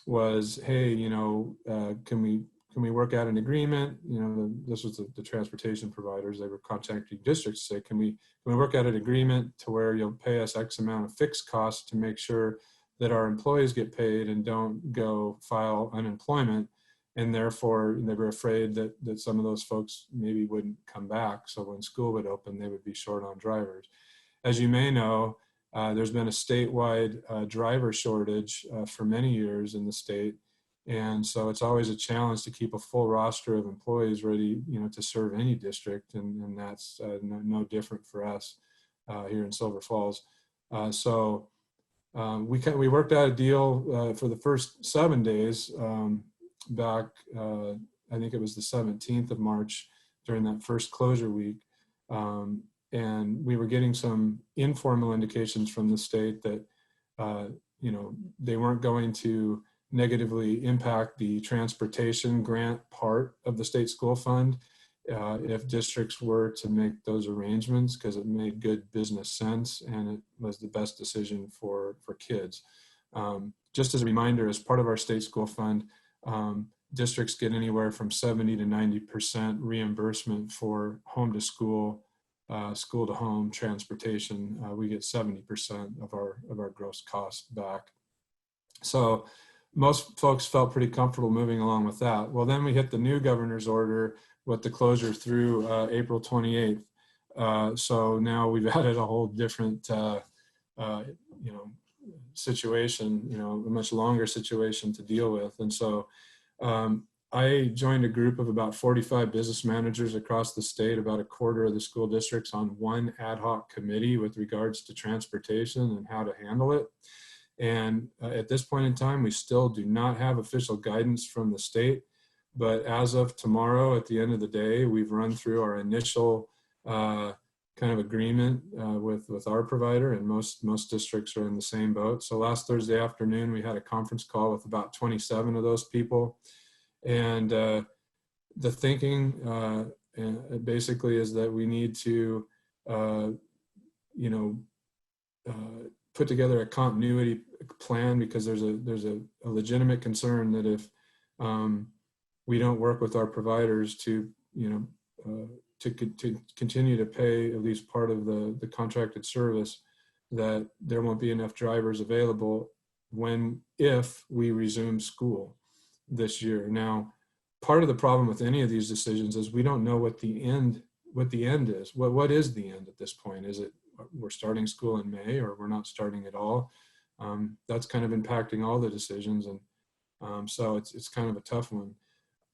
was, hey, can we work out an agreement? This was the transportation providers. They were contacting districts to say, can we work out an agreement to where you'll pay us X amount of fixed costs to make sure that our employees get paid and don't go file unemployment. And therefore, they were afraid that some of those folks maybe wouldn't come back. So when school would open, they would be short on drivers. As you may know, there's been a statewide driver shortage for many years in the state. And so it's always a challenge to keep a full roster of employees ready, to serve any district. And that's no different for us here in Silver Falls. So we worked out a deal for the first 7 days back, I think it was the 17th of March during that first closure week. And we were getting some informal indications from the state that, they weren't going to negatively impact the transportation grant part of the state school fund if districts were to make those arrangements, because it made good business sense and it was the best decision for kids. Just as a reminder, as part of our state school fund, districts get anywhere from 70 to 90% reimbursement for home to school, school to home transportation. We get 70% of our gross costs back. So most folks felt pretty comfortable moving along with that. Well, then we hit the new governor's order with the closure through April 28th. So now we've added a whole different, situation, a much longer situation to deal with. And so I joined a group of about 45 business managers across the state, about a quarter of the school districts, on one ad hoc committee with regards to transportation and how to handle it. And at this point in time, we still do not have official guidance from the state. But as of tomorrow, at the end of the day, we've run through our initial kind of agreement with our provider, and most districts are in the same boat. So last Thursday afternoon, we had a conference call with about 27 of those people. And the thinking basically is that we need to, put together a continuity plan, because there's a legitimate concern that if we don't work with our providers to continue to pay at least part of the contracted service, that there won't be enough drivers available if we resume school this year. Now, part of the problem with any of these decisions is we don't know what the end is. What is the end at this point? Is it we're starting school in May or we're not starting at all. That's kind of impacting all the decisions. And so it's kind of a tough one.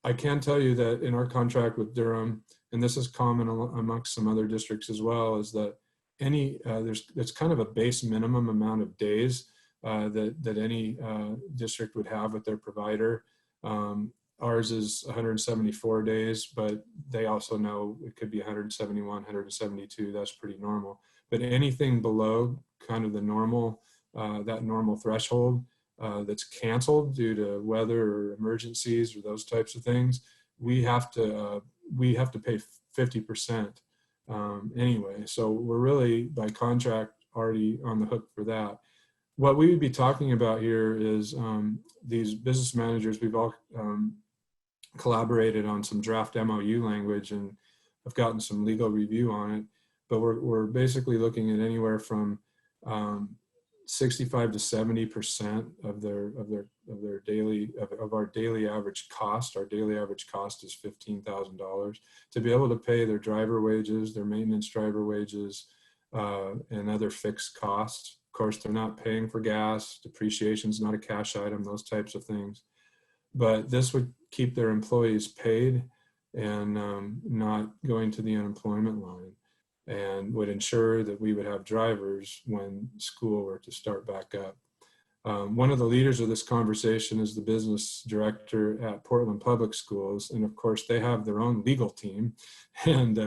I can tell you that in our contract with Durham, and this is common amongst some other districts as well, is that there's kind of a base minimum amount of days that any district would have with their provider. Ours is 174 days, but they also know it could be 171, 172. That's pretty normal. But anything below kind of the normal, that normal threshold that's canceled due to weather or emergencies or those types of things, we have to pay 50% anyway. So we're really by contract already on the hook for that. What we would be talking about here is these business managers, we've all collaborated on some draft MOU language and have gotten some legal review on it, but we're basically looking at anywhere from 65 to 70% of our daily average cost. Our daily average cost is $15,000 to be able to pay their driver wages, their maintenance driver wages, and other fixed costs. Of course, they're not paying for gas, depreciation is not a cash item, those types of things. But this would keep their employees paid and not going to the unemployment line, and would ensure that we would have drivers when school were to start back up. One of the leaders of this conversation is the business director at Portland Public Schools. And of course, they have their own legal team, and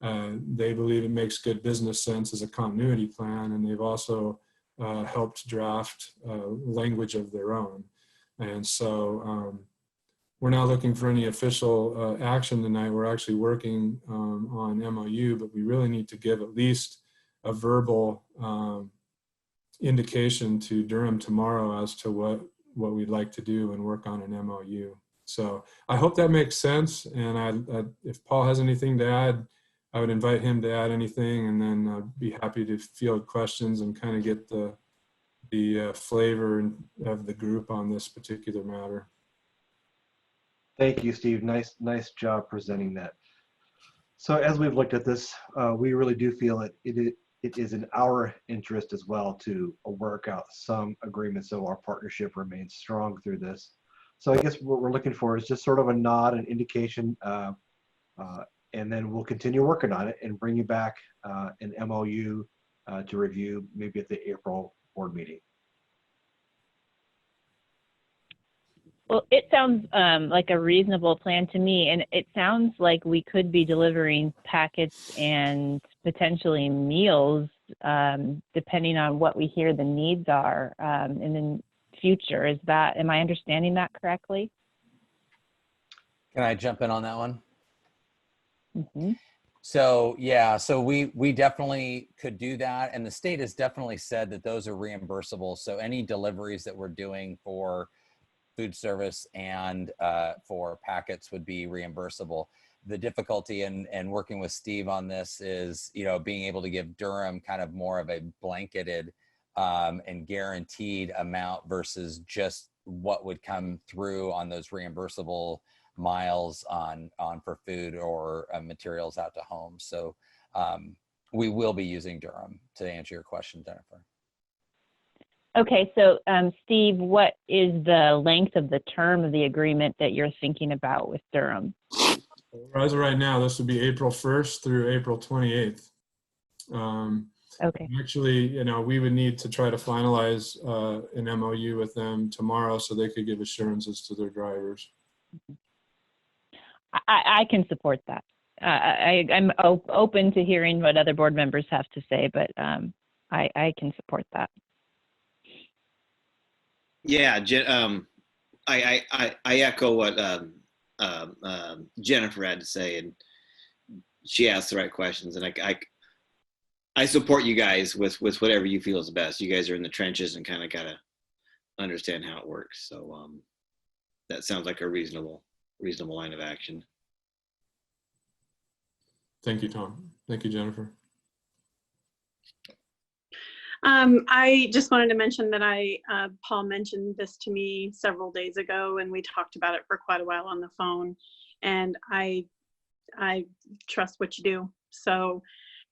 they believe it makes good business sense as a continuity plan. And they've also helped draft language of their own. And so we're not looking for any official action tonight. We're actually working on MOU, but we really need to give at least a verbal indication to Durham tomorrow as to what we'd like to do and work on an MOU. So I hope that makes sense. And if Paul has anything to add, I would invite him to add anything, and then I'd be happy to field questions and kind of get the flavor of the group on this particular matter. Thank you, Steve. Nice job presenting that. So as we've looked at this, we really do feel it is in our interest as well to work out some agreement so our partnership remains strong through this. So I guess what we're looking for is just sort of a nod, an indication, and then we'll continue working on it and bring you back an MOU to review maybe at the April board meeting. Well, it sounds like a reasonable plan to me, and it sounds like we could be delivering packets and potentially meals, depending on what we hear the needs are in the future. Am I understanding that correctly? Can I jump in on that one? Mm-hmm. So yeah, so we definitely could do that, and the state has definitely said that those are reimbursable. So any deliveries that we're doing for food service and for packets would be reimbursable. The difficulty in working with Steve on this is, being able to give Durham kind of more of a blanketed and guaranteed amount versus just what would come through on those reimbursable miles on for food or materials out to homes. So we will be using Durham to answer your question, Jennifer. Okay, so Steve, what is the length of the term of the agreement that you're thinking about with Durham? As of right now, this would be April 1st through April 28th. Okay. Actually, we would need to try to finalize an MOU with them tomorrow so they could give assurances to their drivers. I can support that. I'm open to hearing what other board members have to say, but I can support that. Yeah, I echo what Jennifer had to say, and she asked the right questions, and I support you guys with whatever you feel is best. You guys are in the trenches and kind of gotta understand how it works. So that sounds like a reasonable line of action. Thank you, Tom. Thank you, Jennifer. I just wanted to mention that Paul mentioned this to me several days ago, and we talked about it for quite a while on the phone, and I trust what you do. So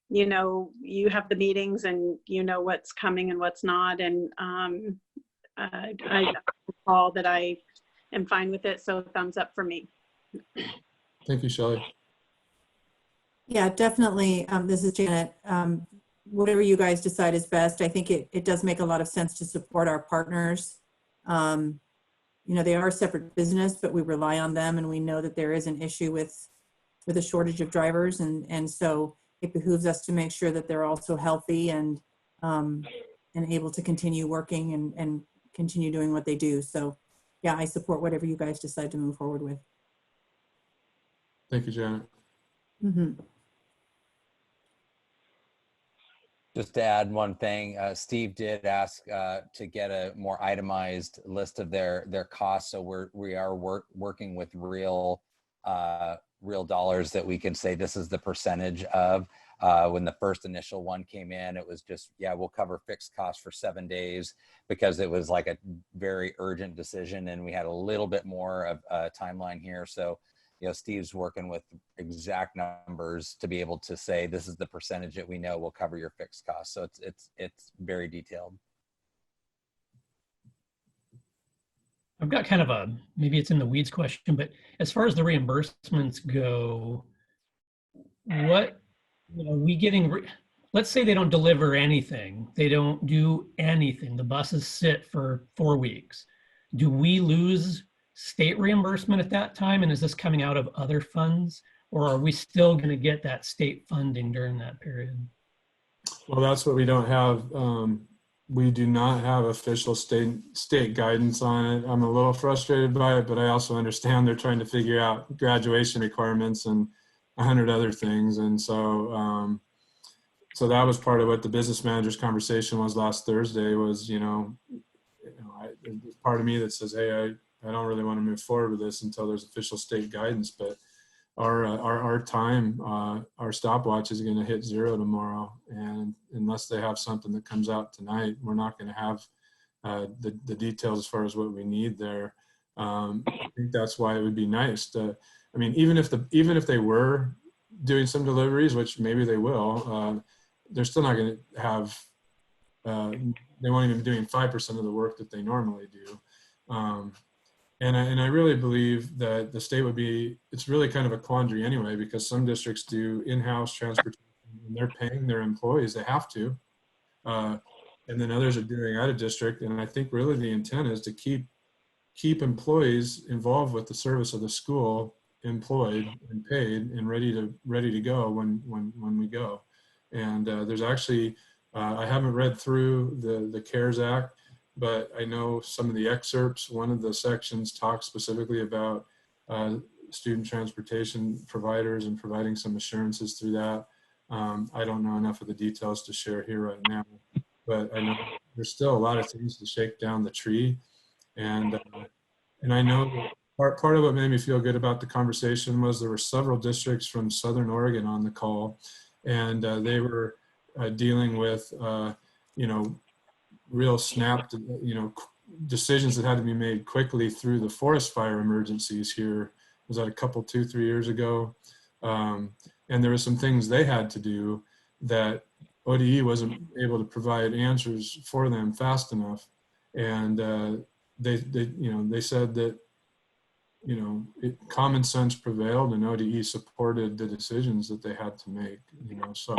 you know, you have the meetings and you know what's coming and what's not. And I recall that I am fine with it. So thumbs up for me. Thank you, Shelley. Yeah, definitely. This is Janet. Whatever you guys decide is best. I think it does make a lot of sense to support our partners. You know, they are a separate business, but we rely on them, and we know that there is an issue with a shortage of drivers, and so it behooves us to make sure that they're also healthy and able to continue working and continue doing what they do. So yeah, I support whatever you guys decide to move forward with. Thank you, Janet. Mm-hmm. Just to add one thing, Steve did ask to get a more itemized list of their costs. So we are working with real dollars that we can say this is the percentage of. When the first initial one came in, it was just, yeah, we'll cover fixed costs for 7 days because it was like a very urgent decision, and we had a little bit more of a timeline here. So, you know, Steve's working with exact numbers to be able to say this is the percentage that we know will cover your fixed costs. So it's very detailed. I've got kind of a, maybe it's in the weeds question, but as far as the reimbursements go, what, you know, we getting, let's say they don't deliver anything. They don't do anything. The buses sit for 4 weeks. Do we lose state reimbursement at that time? And is this coming out of other funds, or are we still going to get that state funding during that period? Well, that's what we don't have. We do not have official state guidance on it. I'm a little frustrated by it, but I also understand they're trying to figure out graduation requirements and 100 other things. And so, so that was part of what the business manager's conversation was last Thursday was, there's part of me that says, hey, I don't really want to move forward with this until there's official state guidance, but our time, our stopwatch is going to hit 0 tomorrow. And unless they have something that comes out tonight, we're not going to have the details as far as what we need there. I think that's why it would be nice to, I mean, even if they were doing some deliveries, which maybe they will, they're still not going to have, they won't even be doing 5% of the work that they normally do. And I really believe that the state would be, it's really kind of a quandary anyway, because some districts do in-house transportation and they're paying their employees, they have to. And then others are doing out of district. And I think really the intent is to keep employees involved with the service of the school, employed and paid and ready to go when we go. And there's actually, I haven't read through the CARES Act, but I know some of the excerpts, one of the sections talks specifically about student transportation providers and providing some assurances through that. I don't know enough of the details to share here right now, but I know there's still a lot of things to shake down the tree. And I know part of what made me feel good about the conversation was there were several districts from Southern Oregon on the call, and they were dealing with, real decisions that had to be made quickly through the forest fire emergencies here. Was that a couple, 2-3 years ago? And there were some things they had to do that ODE wasn't able to provide answers for them fast enough. And they said that, common sense prevailed and ODE supported the decisions that they had to make, so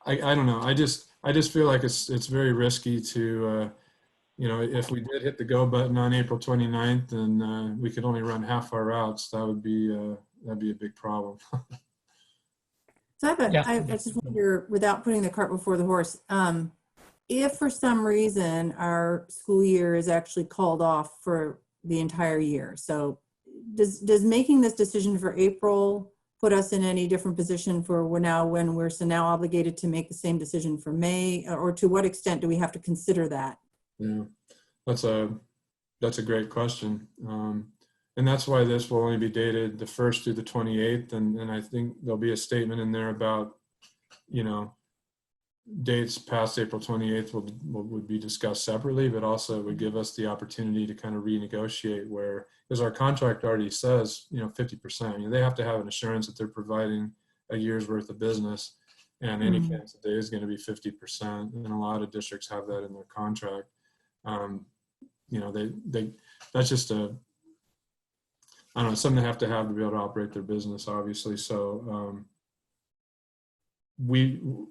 I don't know. I just feel like it's very risky to, if we did hit the go button on April 29th and we could only run half our routes, that'd be a big problem. So I just wonder, without putting the cart before the horse, if for some reason our school year is actually called off for the entire year, so does making this decision for April put us in any different position for when we're so now obligated to make the same decision for May, or to what extent do we have to consider that? Yeah, that's a great question. And that's why this will only be dated the 1st through the 28th. And I think there'll be a statement in there about, dates past April 28th would be discussed separately, but also it would give us the opportunity to kind of renegotiate where, because our contract already says, 50%, they have to have an assurance that they're providing a year's worth of business, and any cancel day is going to be 50%. And a lot of districts have that in their contract. You know, that's just I don't know, something they have to be able to operate their business, obviously. So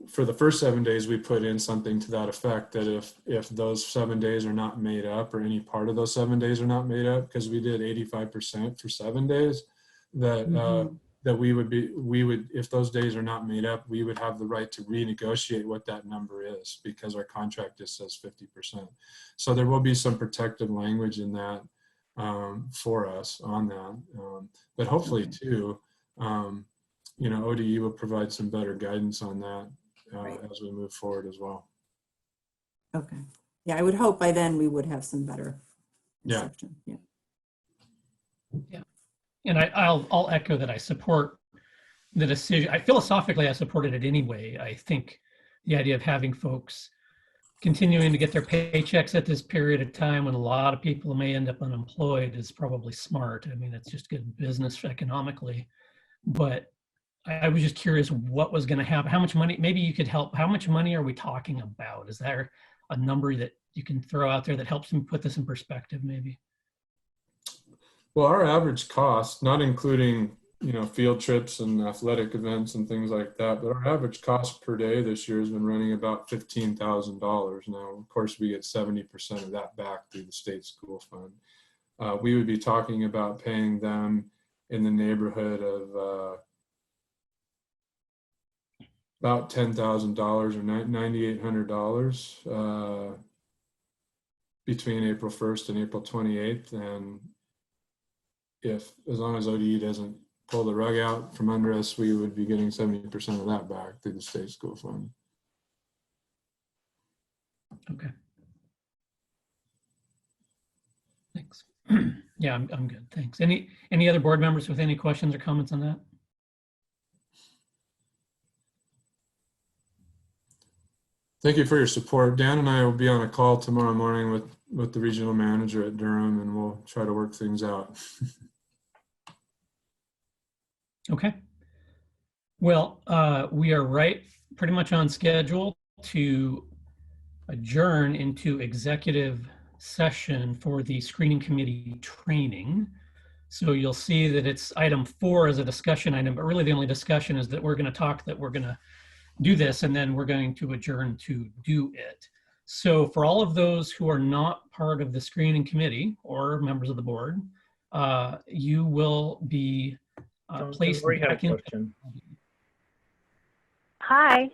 for the first 7 days, we put in something to that effect, that if those 7 days are not made up, or any part of those 7 days are not made up, because we did 85% for 7 days, that we would, if those days are not made up, we would have the right to renegotiate what that number is, because our contract just says 50%. So there will be some protective language in that for us on that. But hopefully too, you know, ODE will provide some better guidance on that as we move forward as well. Okay. Yeah, I would hope by then we would have some better perception. Yeah. And I'll echo that. I support the decision. Philosophically, I supported it anyway. I think the idea of having folks continuing to get their paychecks at this period of time when a lot of people may end up unemployed is probably smart. I mean, it's just good business economically. But I was just curious what was going to happen. How much money, maybe you could help. How much money are we talking about? Is there a number that you can throw out there that helps me put this in perspective maybe? Well, our average cost, not including, you know, field trips and athletic events and things like that, but our average cost per day this year has been running about $15,000. Now, of course, we get 70% of that back through the state school fund. We would be talking about paying them in the neighborhood of about $10,000 or $9,800 between April 1st and April 28th. And as long as ODE doesn't pull the rug out from under us, we would be getting 70% of that back through the state school fund. Okay. Thanks. Yeah, I'm good. Thanks. Any other board members with any questions or comments on that? Thank you for your support. Dan and I will be on a call tomorrow morning with the regional manager at Durham, and we'll try to work things out. Okay. Well, we are pretty much on schedule to adjourn into executive session for the screening committee training. So you'll see that it's item 4 as a discussion item, but really the only discussion is that we're going to do this, and then we're going to adjourn to do it. So for all of those who are not part of the screening committee or members of the board, you will be placed back in. Hi.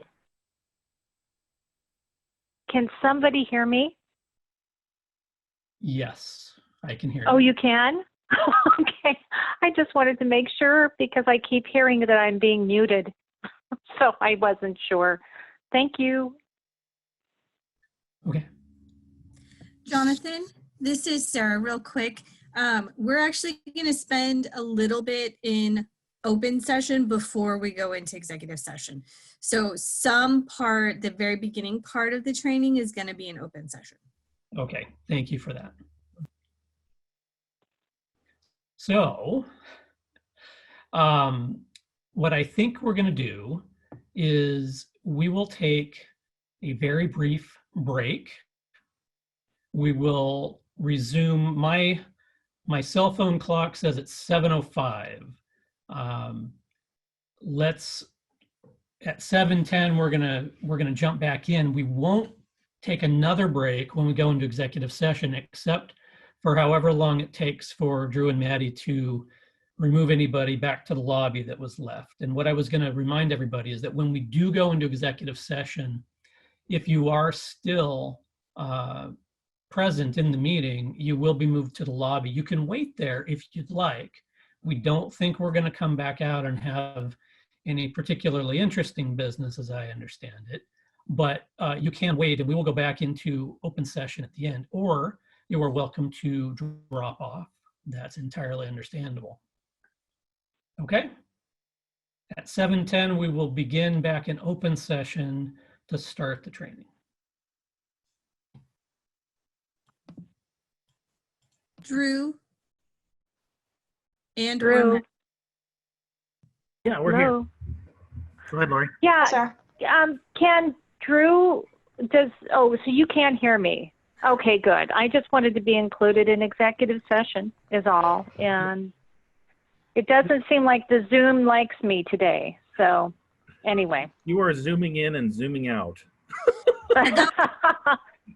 Can somebody hear me? Yes, I can hear you. Oh, you can? Okay. I just wanted to make sure because I keep hearing that I'm being muted. So I wasn't sure. Thank you. Okay. Jonathan, this is Sarah, real quick. We're actually going to spend a little bit in open session before we go into executive session. So the very beginning part of the training is going to be an open session. Okay, thank you for that. So, what I think we're going to do is we will take a very brief break. We will resume. My cell phone clock says it's 7:05. At 7:10 we're gonna jump back in. We won't take another break when we go into executive session, except for however long it takes for Drew and Maddie to remove anybody back to the lobby that was left. And what I was going to remind everybody is that when we do go into executive session, if you are still present in the meeting, you will be moved to the lobby. You can wait there if you'd like. We don't think we're going to come back out and have any particularly interesting business, as I understand it. But you can wait, and we will go back into open session at the end, or you are welcome to drop off. That's entirely understandable. Okay? At 7:10, we will begin back in open session to start the training. Drew? And Drew. Yeah, we're here. Go ahead, Lori. Yeah. Sarah. Can Drew so you can't hear me. Okay, good. I just wanted to be included in executive session is all. And it doesn't seem like the Zoom likes me today. So anyway. You are zooming in and zooming out. True.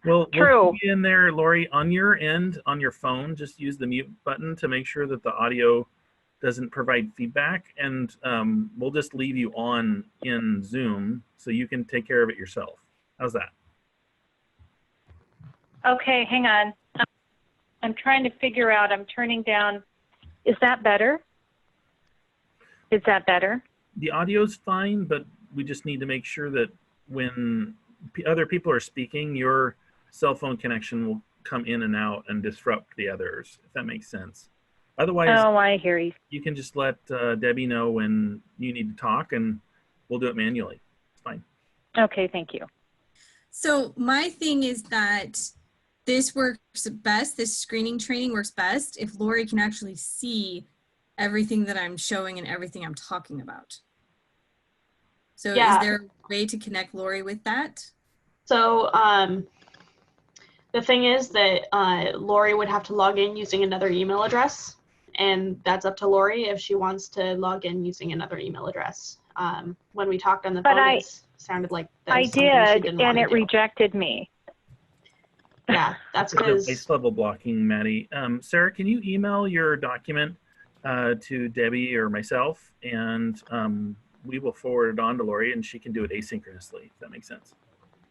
We'll be in there, Lori, on your end, on your phone, just use the mute button to make sure that the audio doesn't provide feedback. And we'll just leave you on in Zoom so you can take care of it yourself. How's that? Okay, hang on. I'm trying to figure out, I'm turning down. Is that better? Is that better? The audio's fine, but we just need to make sure that when other people are speaking, your cell phone connection will come in and out and disrupt the others, if that makes sense. Otherwise, oh, I hear you. You can just let Debbie know when you need to talk, and we'll do it manually. It's fine. Okay, thank you. So my thing is that this works best, this screening training works best if Lori can actually see everything that I'm showing and everything I'm talking about. So Yeah. is there a way to connect Lori with that? So the thing is that Lori would have to log in using another email address, and that's up to Lori if she wants to log in using another email address. When we talked on the phone, it sounded like that was something she didn't and want to it do. rejected me. Yeah, that's because base level blocking, Maddie. Sarah, can you email your document to Debbie or myself, and we will forward it on to Lori, and she can do it asynchronously, if that makes sense.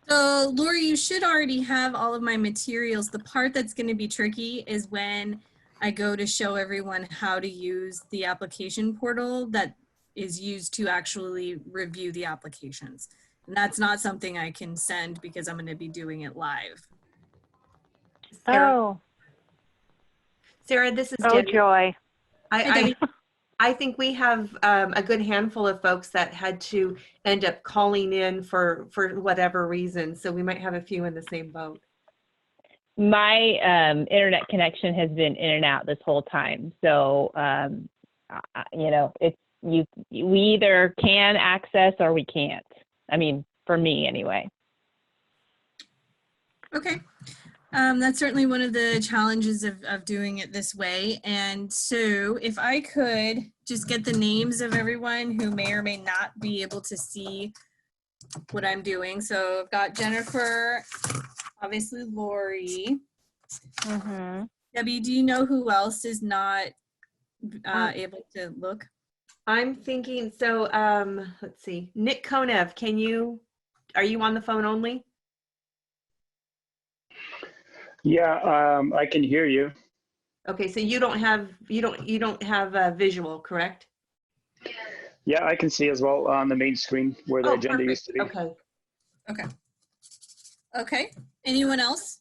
So Lori, you should already have all of my materials. The part that's going to be tricky is when I go to show everyone how to use the application portal that is used to actually review the applications. And that's not something I can send because I'm going to be doing it live. Sarah, Sarah, this is Oh, Debbie. joy. I think we have a good handful of folks that had to end up calling in for whatever reason. So we might have a few in the same boat. My internet connection has been in and out this whole time. So, you know, we either can access or we can't. I mean, for me anyway. Okay. That's certainly one of the challenges of doing it this way. And so if I could just get the names of everyone who may or may not be able to see what I'm doing. So I've got Jennifer, obviously Lori. Mm-hmm. Debbie, do you know who else is not able to look? I'm thinking, so let's see. Nick Konev, are you on the phone only? Yeah, I can hear you. Okay, so you don't have a visual, correct? Yeah, I can see as well on the main screen where the agenda used to be. Okay. Okay. Okay. Anyone else?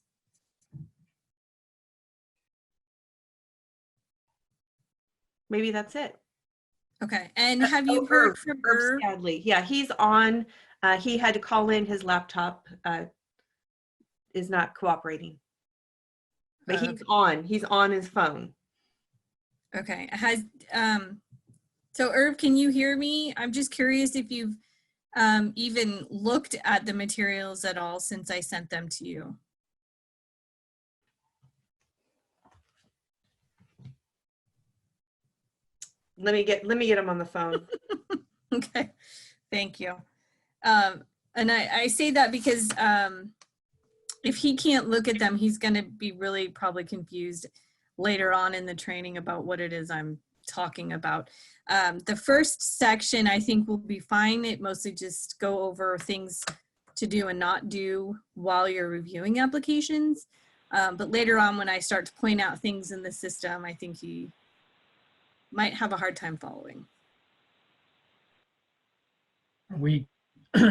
Maybe that's it. Okay. And have you heard from Irv Scadley? Yeah, he's on. He had to call in. His laptop is not cooperating. But he's on. He's on his phone. Okay. So Irv, can you hear me? I'm just curious if you've even looked at the materials at all since I sent them to you. Let me get him on the phone. Okay. Thank you. And I say that because if he can't look at them, he's going to be really probably confused later on in the training about what it is I'm talking about. The first section I think will be fine. It mostly just go over things to do and not do while you're reviewing applications. But later on when I start to point out things in the system, I think he might have a hard time following.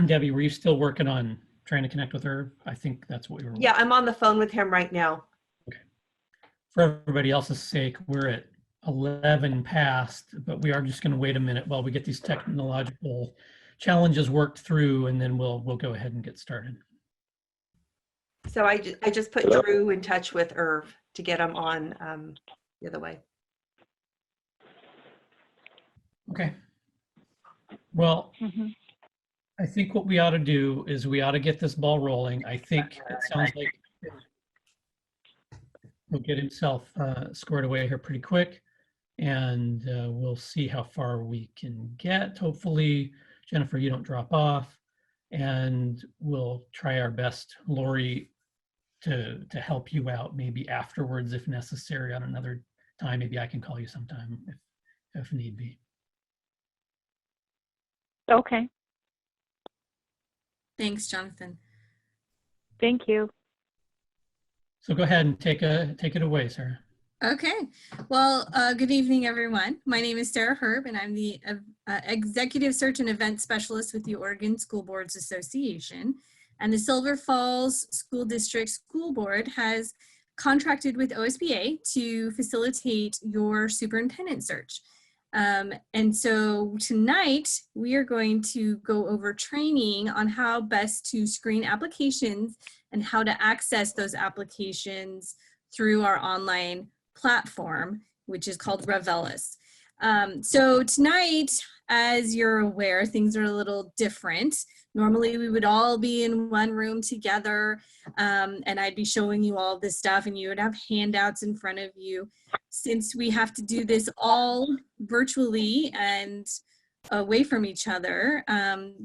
Debbie, were you still working on trying to connect with her? I think that's what we were. Yeah, I'm on the phone with him right now. Okay. For everybody else's sake, we're at 11 past, but we are just going to wait a minute while we get these technological challenges worked through, and then we'll go ahead and get started. So I just put Drew in touch with Irv to get him on the other way. Okay. Well, I think what we ought to do is we ought to get this ball rolling. I think it sounds like he'll get himself squared away here pretty quick, and we'll see how far we can get. Hopefully, Jennifer, you don't drop off, and we'll try our best, Lori, to help you out maybe afterwards if necessary on another time. Maybe I can call you sometime if need be. Okay. Thanks, Jonathan. Thank you. So go ahead and take it away, Sarah. Okay. Well, good evening, everyone. My name is Sarah Herb, and I'm the Executive Search and Event Specialist with the Oregon School Boards Association. And the Silver Falls School District School Board has contracted with OSBA to facilitate your superintendent search. And so tonight we are going to go over training on how best to screen applications and how to access those applications through our online platform, which is called Revelis. So tonight, as you're aware, things are a little different. Normally we would all be in one room together, and I'd be showing you all this stuff and you would have handouts in front of you. Since we have to do this all virtually and away from each other,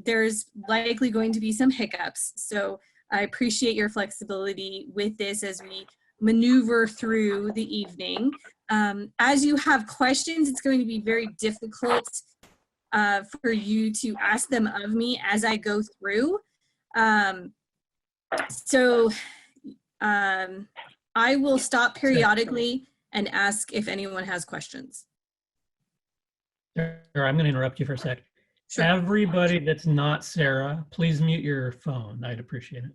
there's likely going to be some hiccups. So I appreciate your flexibility with this as we maneuver through the evening. As you have questions, it's going to be very difficult for you to ask them of me as I go through. I will stop periodically and ask if anyone has questions. Sure, I'm going to interrupt you for a sec. Sure. Everybody that's not Sarah, please mute your phone. I'd appreciate it.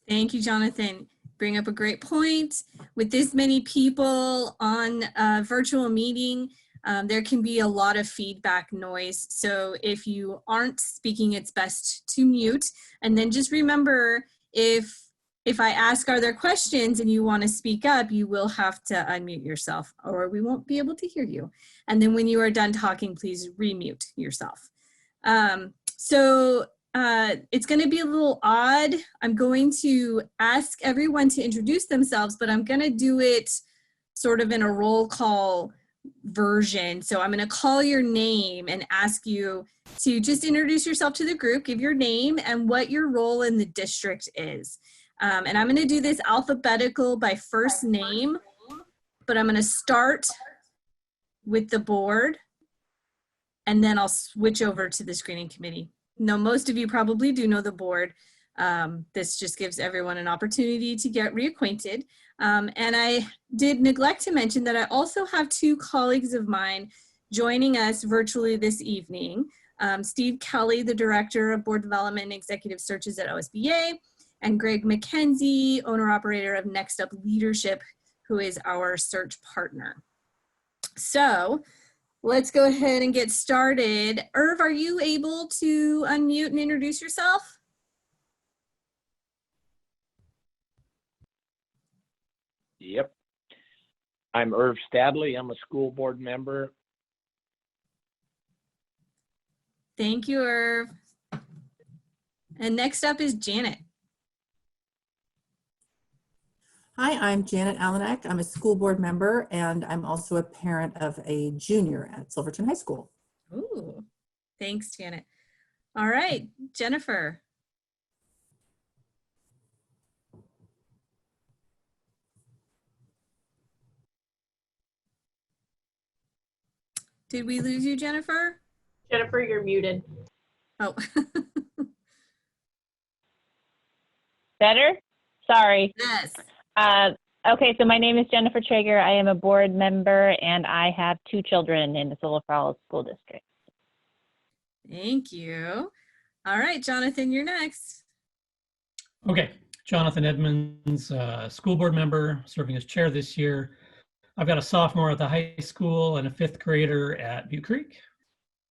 Thank you, Jonathan. Bring up a great point. With this many people on a virtual meeting, there can be a lot of feedback noise. So if you aren't speaking, it's best to mute. And then just remember, if I ask, are there questions, and you want to speak up, you will have to unmute yourself or we won't be able to hear you. And then when you are done talking, please remute yourself. It's going to be a little odd. I'm going to ask everyone to introduce themselves, but I'm going to do it sort of in a roll call version. So I'm going to call your name and ask you to just introduce yourself to the group, give your name and what your role in the district is. And I'm going to do this alphabetical by first name, but I'm going to start with the board and then I'll switch over to the screening committee. Now, most of you probably do know the board. This just gives everyone an opportunity to get reacquainted. And I did neglect to mention that I also have two colleagues of mine joining us virtually this evening. Steve Kelly, the Director of Board Development and Executive Searches at OSBA, and Greg McKenzie, owner-operator of Next Up Leadership, who is our search partner. So let's go ahead and get started. Irv, are you able to unmute and introduce yourself? Yep. I'm Irv Stadley. I'm a school board member. Thank you, Irv. And next up is Janet. Hi, I'm Janet Allenak. I'm a school board member and I'm also a parent of a junior at Silverton High School. Ooh, thanks, Janet. All right, Jennifer. Did we lose you, Jennifer? Jennifer, you're muted. Oh. Better? Sorry. Yes. Okay, so my name is Jennifer Traeger. I am a board member and I have 2 children in the Silver Falls School District. Thank you. All right, Jonathan, you're next. Okay, Jonathan Edmonds, school board member, serving as chair this year. I've got a sophomore at the high school and a 5th grader at Butte Creek.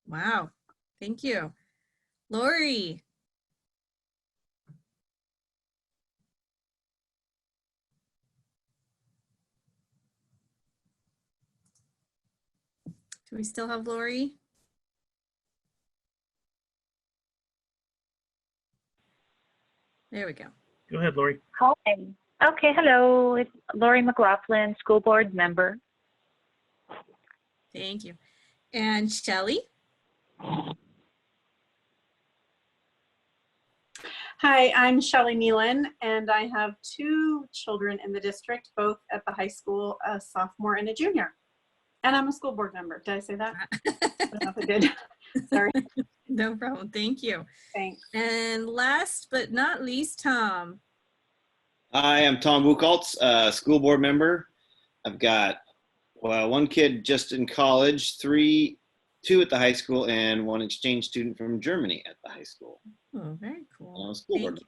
Wow, thank you. Lori. Do we still have Lori? There we go. Go ahead, Lori. Hi. Okay, hello. It's Lori McLaughlin, school board member. Thank you. And Shelley? Hi, I'm Shelley Nealon, and I have 2 children in the district, both at the high school, a sophomore and a junior. And I'm a school board member. Did I say that? I don't know if I did. Sorry. No problem. Thank you. Thanks. And last but not least, Tom. Hi, I'm Tom Buchholz, school board member. I've got, well, 1 kid just in college, 2 at the high school, and 1 exchange student from Germany at the high school. Oh, very cool. School board. Thank you.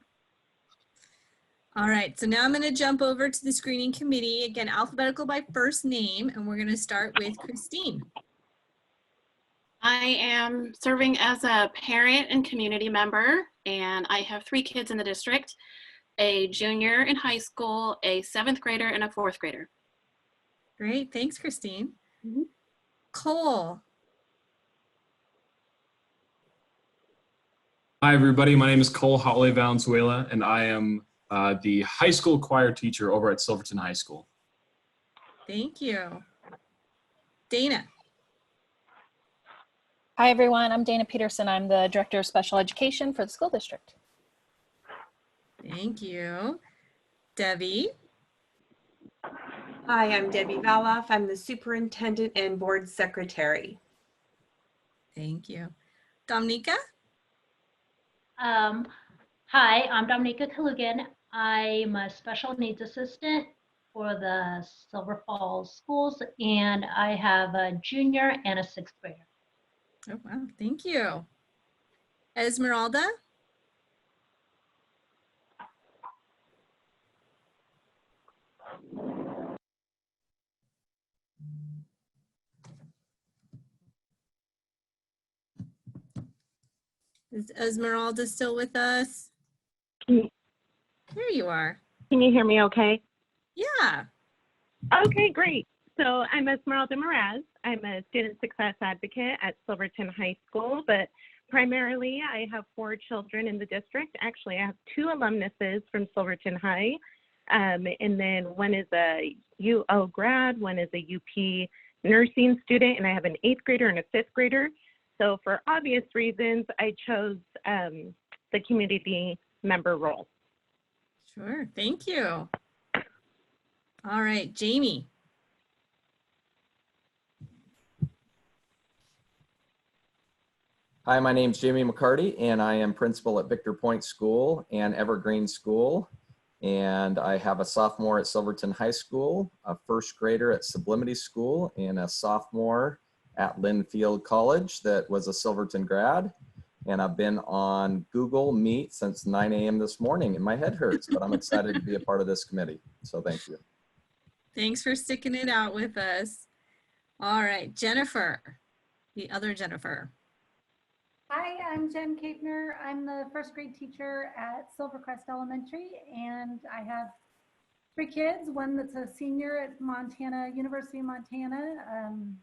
All right, so now I'm going to jump over to the screening committee, again, alphabetical by first name, and we're going to start with Christine. I am serving as a parent and community member, and I have 3 kids in the district, a junior in high school, a 7th grader, and a 4th grader. Great, thanks, Christine. Cole. Hi, everybody. My name is Cole Hotley Valenzuela, and I am the high school choir teacher over at Silverton High School. Thank you. Dana. Hi, everyone. I'm Dana Peterson. I'm the Director of Special Education for the school district. Thank you. Debbie. Hi, I'm Debbie Valoff. I'm the superintendent and board secretary. Thank you. Dominica? Hi, I'm Dominica Kalugan. I'm a special needs assistant for the Silver Falls schools, and I have a junior and a 6th grader. Oh, wow. Thank you. Esmeralda? Is Esmeralda still with us? There you are. Can you hear me okay? Yeah. Okay, great. So I'm Esmeralda Mraz. I'm a student success advocate at Silverton High School, but primarily I have 4 children in the district. Actually, I have 2 alumnuses from Silverton High, and then 1 is a UO grad, 1 is a UP nursing student, and I have an 8th grader and a 5th grader. So for obvious reasons, I chose the community member role. Sure, thank you. All right, Jamie. Hi, my name's Jamie McCarty, and I am principal at Victor Point School and Evergreen School. And I have a sophomore at Silverton High School, a 1st grader at Sublimity School, and a sophomore at Linfield College that was a Silverton grad. And I've been on Google Meet since 9 a.m. this morning, and my head hurts, but I'm excited to be a part of this committee. So thank you. Thanks for sticking it out with us. All right, Jennifer, the other Jennifer. Hi, I'm Jen Kapner. I'm the 1st grade teacher at Silvercrest Elementary, and I have 3 kids, 1 that's a senior at Montana, University of Montana,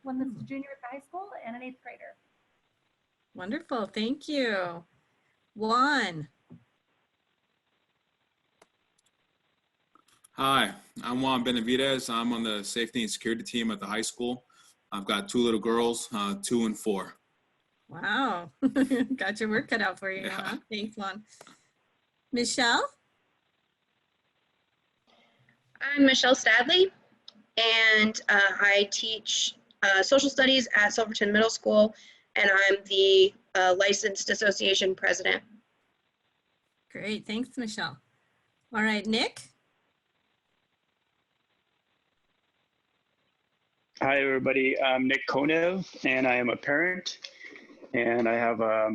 1 that's a junior at the high school, and an 8th grader. Wonderful, thank you. Juan. Hi, I'm Juan Benavidez. I'm on the safety and security team at the high school. I've got 2 little girls, 2 and 4. Wow, got your work cut out for you. Yeah. Huh? Thanks, Juan. Michelle? I'm Michelle Stadley, and I teach social studies at Silverton Middle School, and I'm the licensed association president. Great, thanks, Michelle. All right, Nick? Hi, everybody. I'm Nick Konev, and I am a parent. And I have a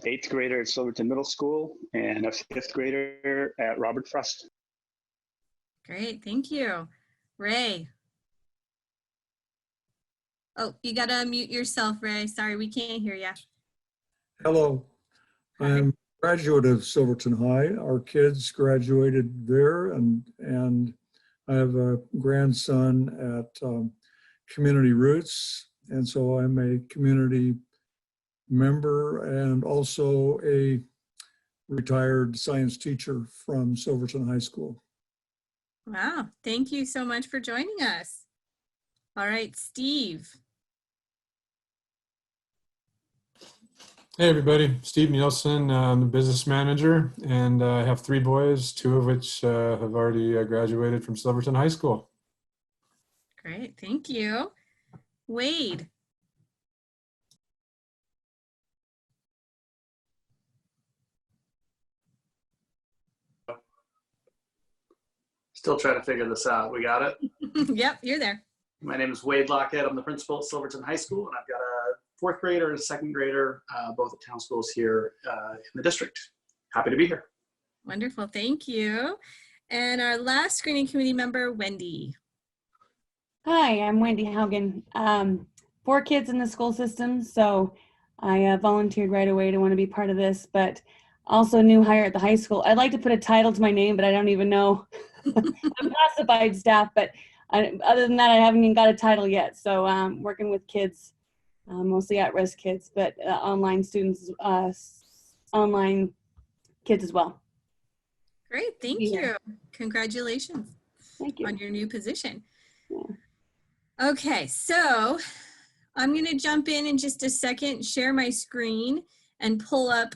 8th grader at Silverton Middle School and a 5th grader at Robert Frost. Great, thank you. Ray? Oh, you gotta unmute yourself, Ray. Sorry, we can't hear you. Hello, I'm a graduate of Silverton High. Our kids graduated there, and I have a grandson at Community Roots, and so I'm a community member and also a retired science teacher from Silverton High School. Wow, thank you so much for joining us. All right, Steve. Hey everybody, Steve Nielsen. I'm the business manager, and I have 3 boys, 2 of which have already graduated from Silverton High School. Great, thank you. Wade. Still trying to figure this out. We got it? Yep, you're there. My name is Wade Lockett. I'm the principal at Silverton High School, and I've got a 4th grader and a 2nd grader, both at town schools here in the district. Happy to be here. Wonderful, thank you. And our last screening committee member, Wendy. Hi, I'm Wendy Haugen. 4 kids in the school system, so I volunteered right away to want to be part of this, but also new hire at the high school. I'd like to put a title to my name, but I don't even know. I'm classified staff, but other than that, I haven't even got a title yet. So working with kids, mostly at-risk kids, but online students, online kids as well. Great, thank you. Congratulations. Thank you. On your new position. Yeah. Okay, so I'm going to jump in just a second, share my screen, and pull up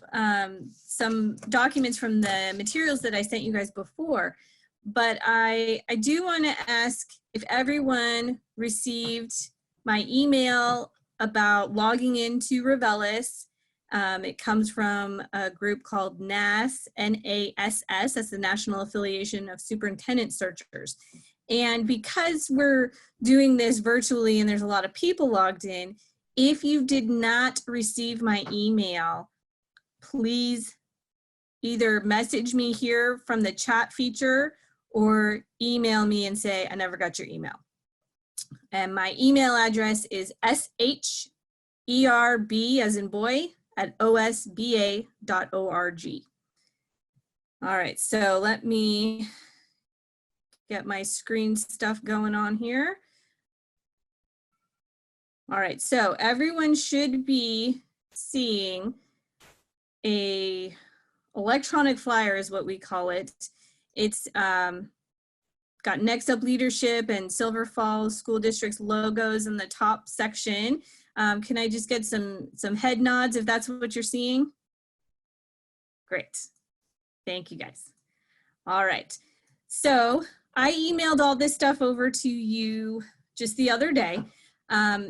some documents from the materials that I sent you guys before. But I do want to ask if everyone received my email about logging into Revelis. It comes from a group called NASS, N-A-S-S, that's the National Affiliation of Superintendent Searchers. And because we're doing this virtually and there's a lot of people logged in, if you did not receive my email, please either message me here from the chat feature or email me and say, I never got your email. And my email address is sherb, as in boy, @osba.org. All right, so let me get my screen stuff going on here. All right, so everyone should be seeing a electronic flyer is what we call it. It's got Next Up Leadership and Silver Falls School District's logos in the top section. Can I just get some head nods if that's what you're seeing? Great. Thank you guys. All right. So I emailed all this stuff over to you just the other day.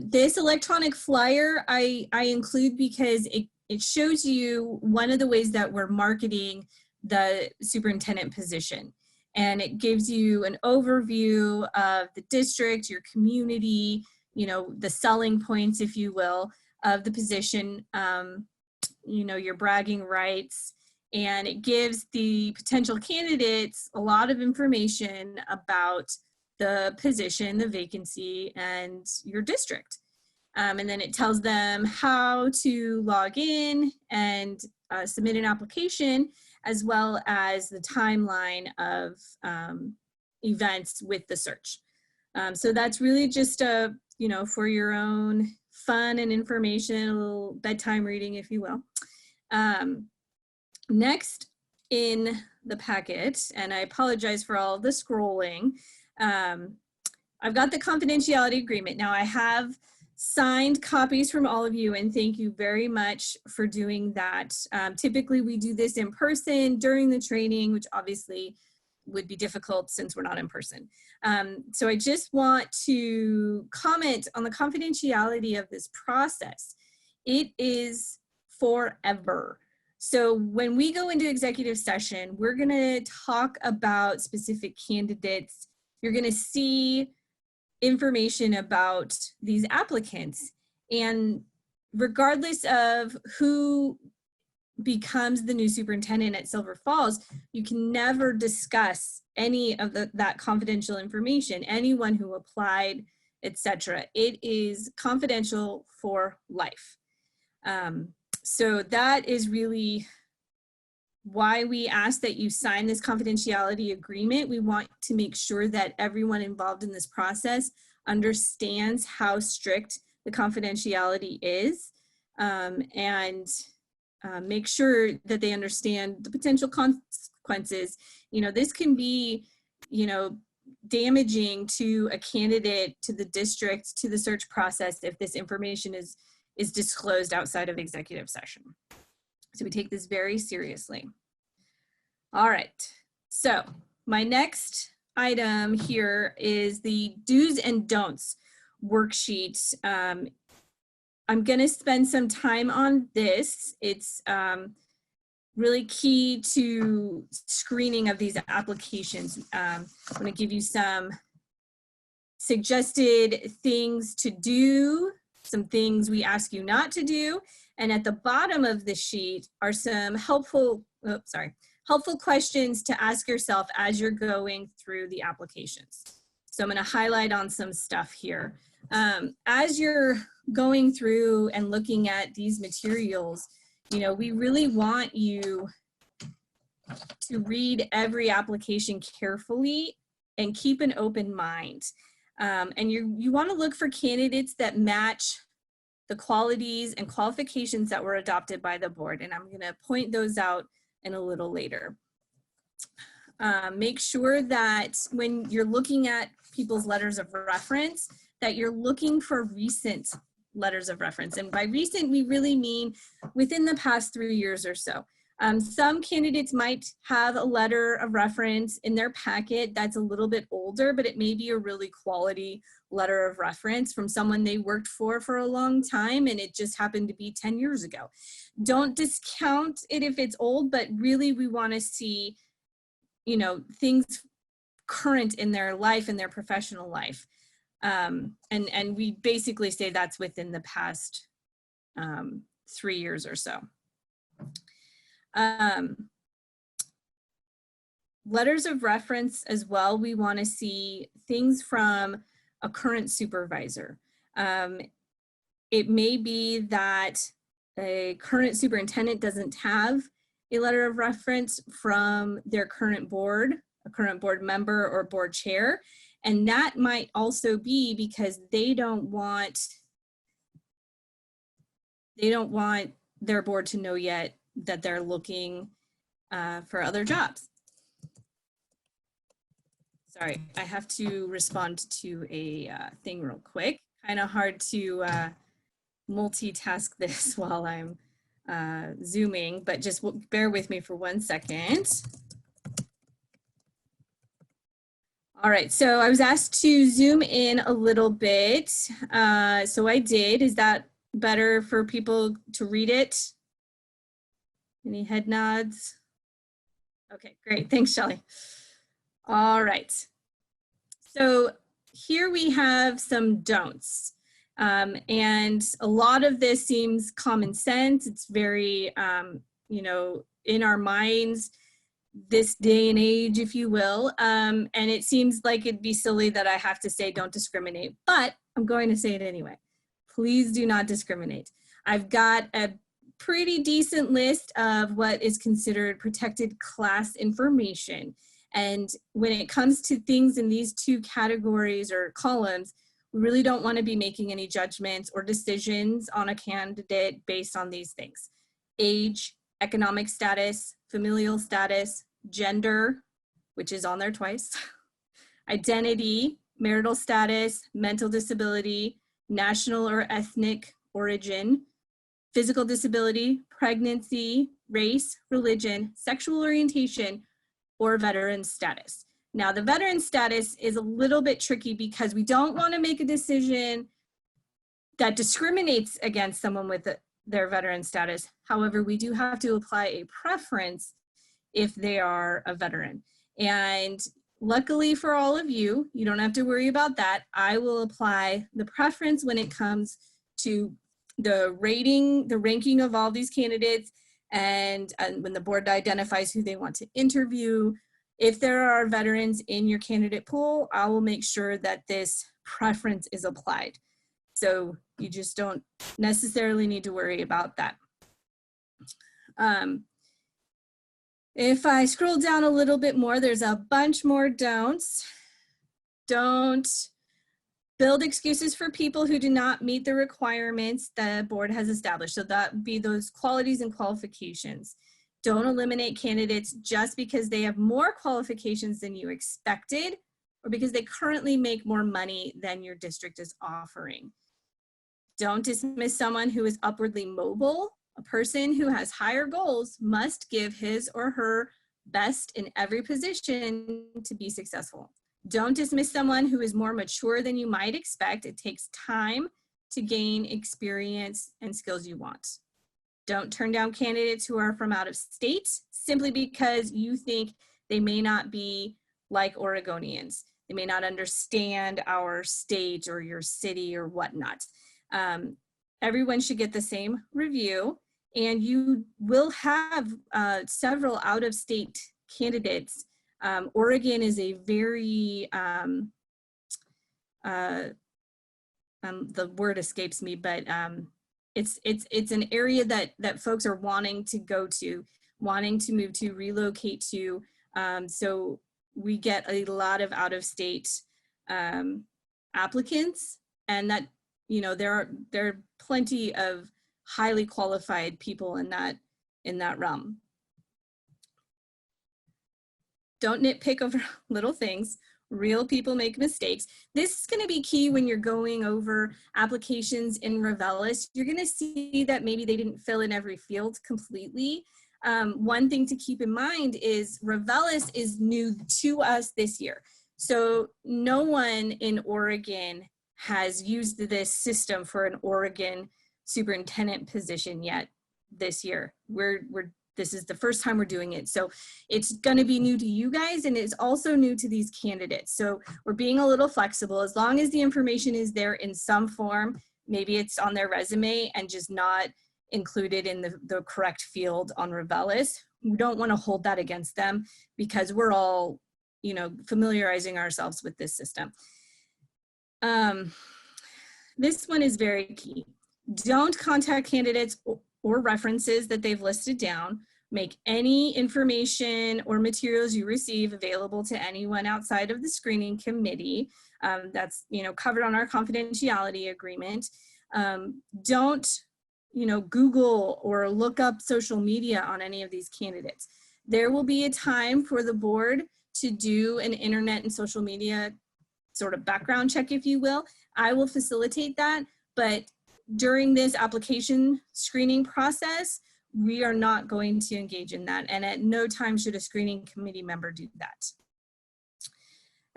This electronic flyer I include because it shows you one of the ways that we're marketing the superintendent position. And it gives you an overview of the district, your community, you know, the selling points, if you will, of the position, you know, your bragging rights. And it gives the potential candidates a lot of information about the position, the vacancy, and your district. And then it tells them how to log in and submit an application, as well as the timeline of events with the search. So that's really just you know, for your own fun and information, a little bedtime reading, if you will. Next in the packet, and I apologize for all the scrolling, I've got the confidentiality agreement. Now I have signed copies from all of you, and thank you very much for doing that. Typically we do this in person during the training, which obviously would be difficult since we're not in person. So I just want to comment on the confidentiality of this process. It is forever. So when we go into executive session, we're gonna talk about specific candidates. You're gonna see information about these applicants. And regardless of who becomes the new superintendent at Silver Falls, you can never discuss any of that confidential information, anyone who applied, etc. It is confidential for life. So that is really why we ask that you sign this confidentiality agreement. We want to make sure that everyone involved in this process understands how strict the confidentiality is. And make sure that they understand the potential consequences. You know, this can be, you know, damaging to a candidate, to the district, to the search process if this information is disclosed outside of executive session. So we take this very seriously. All right, so my next item here is the do's and don'ts worksheet. I'm gonna spend some time on this. It's really key to screening of these applications. I'm gonna give you some suggested things to do, some things we ask you not to do, and at the bottom of the sheet are some helpful questions to ask yourself as you're going through the applications. So I'm gonna highlight on some stuff here. As you're going through and looking at these materials, you know, we really want you to read every application carefully and keep an open mind. And you want to look for candidates that match the qualities and qualifications that were adopted by the board. And I'm going to point those out in a little later. Make sure that when you're looking at people's letters of reference, that you're looking for recent letters of reference. And by recent, we really mean within the past 3 years or so. Some candidates might have a letter of reference in their packet that's a little bit older, but it may be a really quality letter of reference from someone they worked for a long time, and it just happened to be 10 years ago. Don't discount it if it's old, but really we want to see, you know, things current in their life, in their professional life. And we basically say that's within the past 3 years or so. Letters of reference as well, we want to see things from a current supervisor. It may be that a current superintendent doesn't have a letter of reference from their current board, a current board member or board chair. And that might also be because they don't want their board to know yet that they're looking for other jobs. Sorry, I have to respond to a thing real quick. Kind of hard to multitask this while I'm Zooming, but just bear with me for 1 second. All right, so I was asked to zoom in a little bit. So I did. Is that better for people to read it? Any head nods? Okay, great. Thanks, Shelley. All right. So here we have some don'ts. And a lot of this seems common sense. It's very, you know, in our minds, this day and age, if you will. And it seems like it'd be silly that I have to say don't discriminate, but I'm going to say it anyway. Please do not discriminate. I've got a pretty decent list of what is considered protected class information. And when it comes to things in these two categories or columns, we really don't want to be making any judgments or decisions on a candidate based on these things: age, economic status, familial status, gender, which is on there twice, identity, marital status, mental disability, national or ethnic origin, physical disability, pregnancy, race, religion, sexual orientation, or veteran status. Now, the veteran status is a little bit tricky because we don't want to make a decision that discriminates against someone with their veteran status. However, we do have to apply a preference if they are a veteran. And luckily for all of you, you don't have to worry about that. I will apply the preference when it comes to the rating, the ranking of all these candidates, and when the board identifies who they want to interview. If there are veterans in your candidate pool, I will make sure that this preference is applied. So you just don't necessarily need to worry about that. If I scroll down a little bit more, there's a bunch more don'ts. Don't build excuses for people who do not meet the requirements the board has established. So that would be those qualities and qualifications. Don't eliminate candidates just because they have more qualifications than you expected or because they currently make more money than your district is offering. Don't dismiss someone who is upwardly mobile. A person who has higher goals must give his or her best in every position to be successful. Don't dismiss someone who is more mature than you might expect. It takes time to gain experience and skills you want. Don't turn down candidates who are from out of state simply because you think they may not be like Oregonians. They may not understand our state or your city or whatnot. Everyone should get the same review, and you will have several out-of-state candidates. Oregon is a very, the word escapes me, but it's an area that folks are wanting to go to, wanting to move to, relocate to. So we get a lot of out-of-state applicants, and that, you know, there are plenty of highly qualified people in that realm. Don't nitpick over little things. Real people make mistakes. This is going to be key when you're going over applications in Revelis. You're going to see that maybe they didn't fill in every field completely. One thing to keep in mind is Revelis is new to us this year. So no one in Oregon has used this system for an Oregon superintendent position yet this year. This is the first time we're doing it. So it's going to be new to you guys, and it's also new to these candidates. So we're being a little flexible. As long as the information is there in some form, maybe it's on their resume and just not included in the correct field on Revelis. We don't want to hold that against them because we're all, you know, familiarizing ourselves with this system. This one is very key. Don't contact candidates or references that they've listed down. Make any information or materials you receive available to anyone outside of the screening committee. That's, you know, covered on our confidentiality agreement. Don't, you know, Google or look up social media on any of these candidates. There will be a time for the board to do an internet and social media sort of background check, if you will. I will facilitate that, but during this application screening process, we are not going to engage in that, and at no time should a screening committee member do that.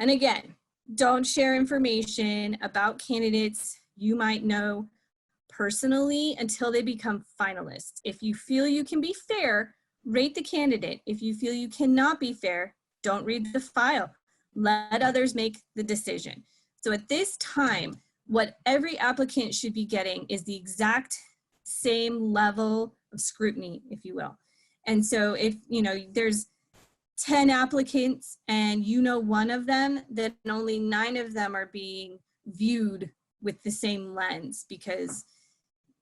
And again, don't share information about candidates you might know personally until they become finalists. If you feel you can be fair, rate the candidate. If you feel you cannot be fair, don't read the file. Let others make the decision. So at this time, what every applicant should be getting is the exact same level of scrutiny, if you will. And so if, you know, there's 10 applicants and you know one of them, then only 9 of them are being viewed with the same lens because,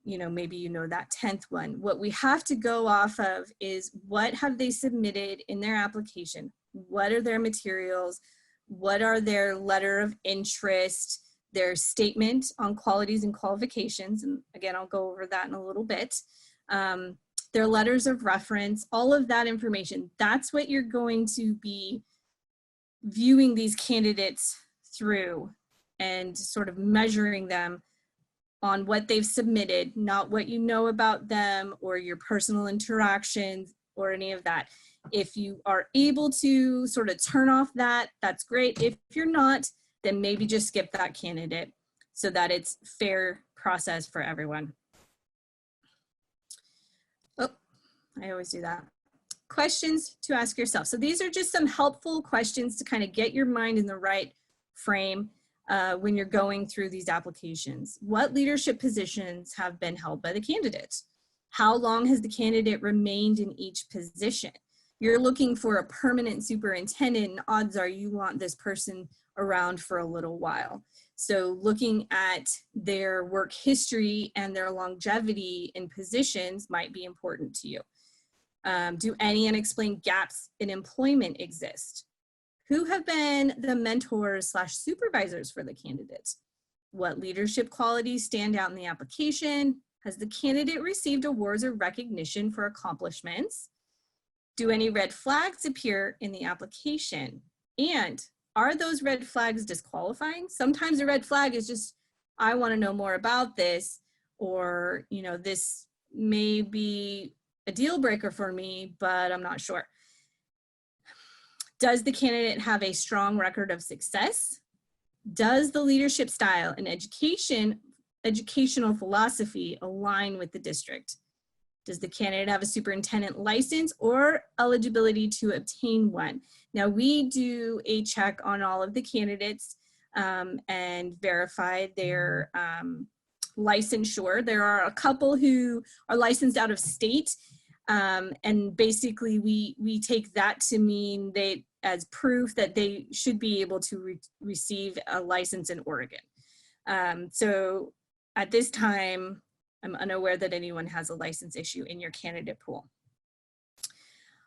you know, maybe you know that 10th one. What we have to go off of is what have they submitted in their application? What are their materials? What are their letter of interest? Their statement on qualities and qualifications, and again, I'll go over that in a little bit. Their letters of reference, all of that information, that's what you're going to be viewing these candidates through and sort of measuring them on what they've submitted, not what you know about them or your personal interactions or any of that. If you are able to sort of turn off that, that's great. If you're not, then maybe just skip that candidate so that it's fair process for everyone. Oh, I always do that. Questions to ask yourself. So these are just some helpful questions to kind of get your mind in the right frame when you're going through these applications. What leadership positions have been held by the candidate? How long has the candidate remained in each position? You're looking for a permanent superintendent, and odds are you want this person around for a little while. So looking at their work history and their longevity in positions might be important to you. Do any unexplained gaps in employment exist? Who have been the mentors / supervisors for the candidates? What leadership qualities stand out in the application? Has the candidate received awards or recognition for accomplishments? Do any red flags appear in the application? And are those red flags disqualifying? Sometimes a red flag is just, I want to know more about this, or, you know, this may be a deal breaker for me, but I'm not sure. Does the candidate have a strong record of success? Does the leadership style and educational philosophy align with the district? Does the candidate have a superintendent license or eligibility to obtain one? Now, we do a check on all of the candidates and verify their licensure. There are a couple who are licensed out of state, and basically we take that to mean they as proof that they should be able to receive a license in Oregon. So at this time, I'm unaware that anyone has a license issue in your candidate pool.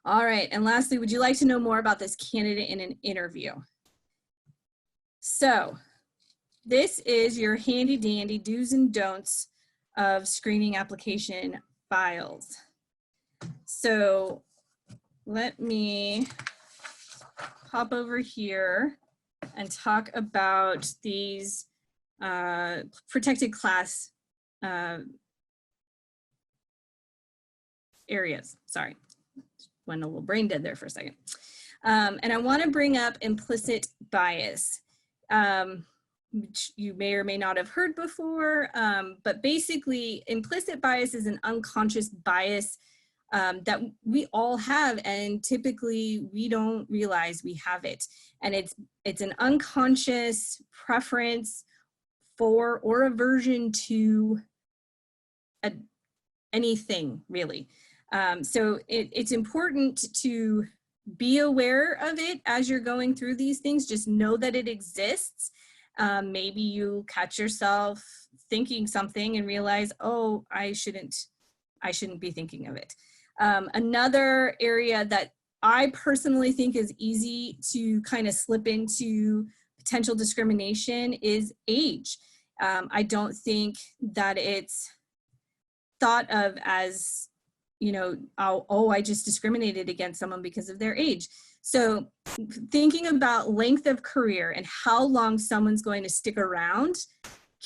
All right, and lastly, would you like to know more about this candidate in an interview? So this is your handy dandy do's and don'ts of screening application files. So let me hop over here and talk about these protected class areas. Sorry, went a little brain dead there for a second. And I want to bring up implicit bias, which you may or may not have heard before, but basically implicit bias is an unconscious bias that we all have, and typically we don't realize we have it. And it's an unconscious preference for or aversion to anything, really. So it's important to be aware of it as you're going through these things. Just know that it exists. Maybe you catch yourself thinking something and realize, oh, I shouldn't be thinking of it. Another area that I personally think is easy to kind of slip into potential discrimination is age. I don't think that it's thought of as, you know, oh, I just discriminated against someone because of their age. So thinking about length of career and how long someone's going to stick around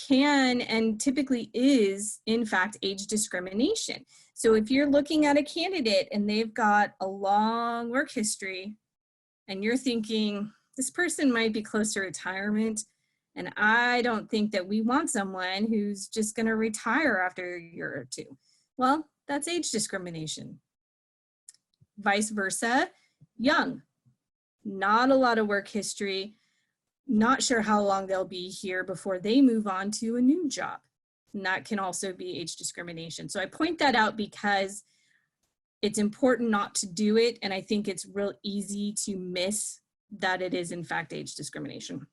can and typically is, in fact, age discrimination. So if you're looking at a candidate and they've got a long work history and you're thinking, this person might be close to retirement, and I don't think that we want someone who's just going to retire after a year or two. Well, that's age discrimination. Vice versa, young, not a lot of work history, not sure how long they'll be here before they move on to a new job. And that can also be age discrimination. So I point that out because it's important not to do it. And I think it's real easy to miss that it is in fact age discrimination.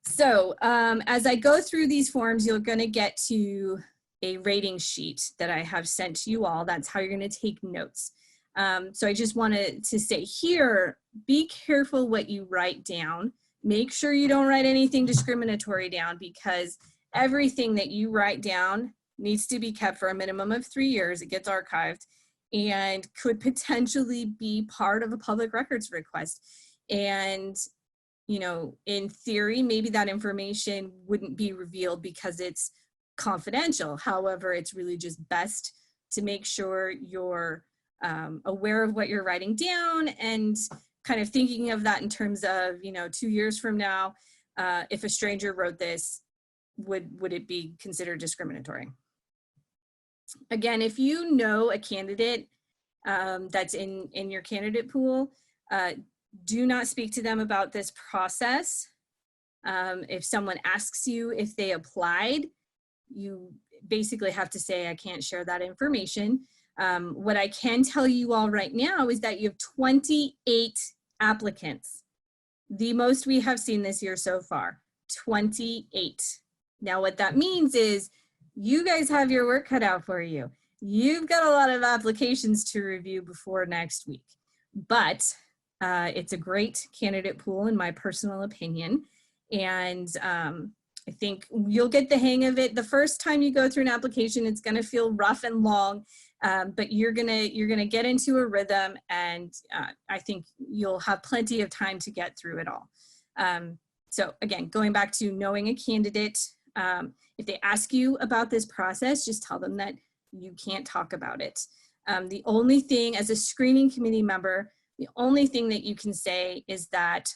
So as I go through these forms, you're going to get to a rating sheet that I have sent to you all. That's how you're going to take notes. So I just wanted to say here, be careful what you write down. Make sure you don't write anything discriminatory down, because everything that you write down needs to be kept for a minimum of 3 years. It gets archived and could potentially be part of a public records request. And, you know, in theory, maybe that information wouldn't be revealed because it's confidential. However, it's really just best to make sure you're aware of what you're writing down and kind of thinking of that in terms of, you know, 2 years from now, if a stranger wrote this, would it be considered discriminatory? Again, if you know a candidate that's in your candidate pool, do not speak to them about this process. If someone asks you if they applied, you basically have to say, I can't share that information. What I can tell you all right now is that you have 28 applicants. The most we have seen this year so far, 28. Now what that means is you guys have your work cut out for you. You've got a lot of applications to review before next week, but it's a great candidate pool in my personal opinion. And I think you'll get the hang of it. The first time you go through an application, it's going to feel rough and long, but you're gonna get into a rhythm, and I think you'll have plenty of time to get through it all. So again, going back to knowing a candidate, if they ask you about this process, just tell them that you can't talk about it. The only thing, as a screening committee member, the only thing that you can say is that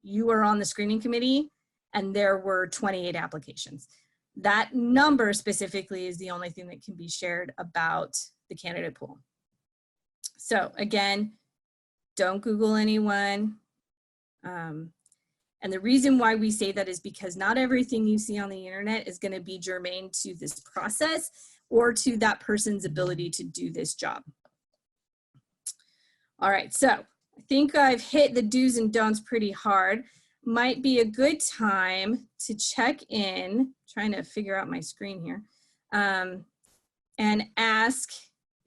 you are on the screening committee and there were 28 applications. That number specifically is the only thing that can be shared about the candidate pool. So again, don't Google anyone. And the reason why we say that is because not everything you see on the internet is going to be germane to this process or to that person's ability to do this job. All right, so I think I've hit the do's and don'ts pretty hard. Might be a good time to check in, trying to figure out my screen here, and ask,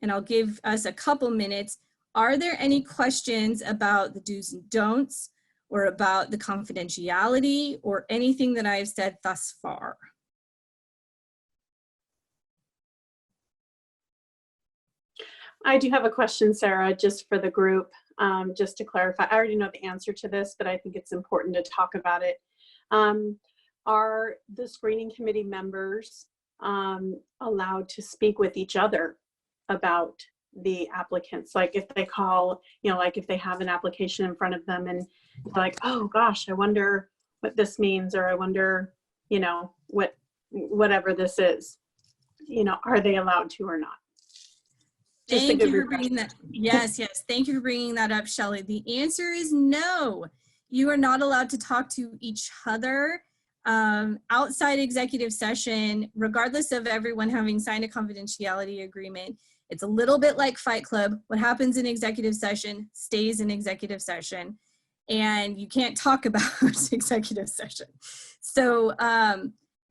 and I'll give us a couple minutes, are there any questions about the do's and don'ts or about the confidentiality or anything that I've said thus far? I do have a question, Sarah, just for the group, just to clarify. I already know the answer to this, but I think it's important to talk about it. Are the screening committee members allowed to speak with each other about the applicants? Like if they call, you know, like if they have an application in front of them and they're like, oh gosh, I wonder what this means, or I wonder, you know, whatever this is, you know, are they allowed to or not? Thank you for bringing that. Yes, yes. Thank you for bringing that up, Shelley. The answer is no. You are not allowed to talk to each other outside executive session, regardless of everyone having signed a confidentiality agreement. It's a little bit like Fight Club. What happens in executive session stays in executive session, and you can't talk about executive session. So,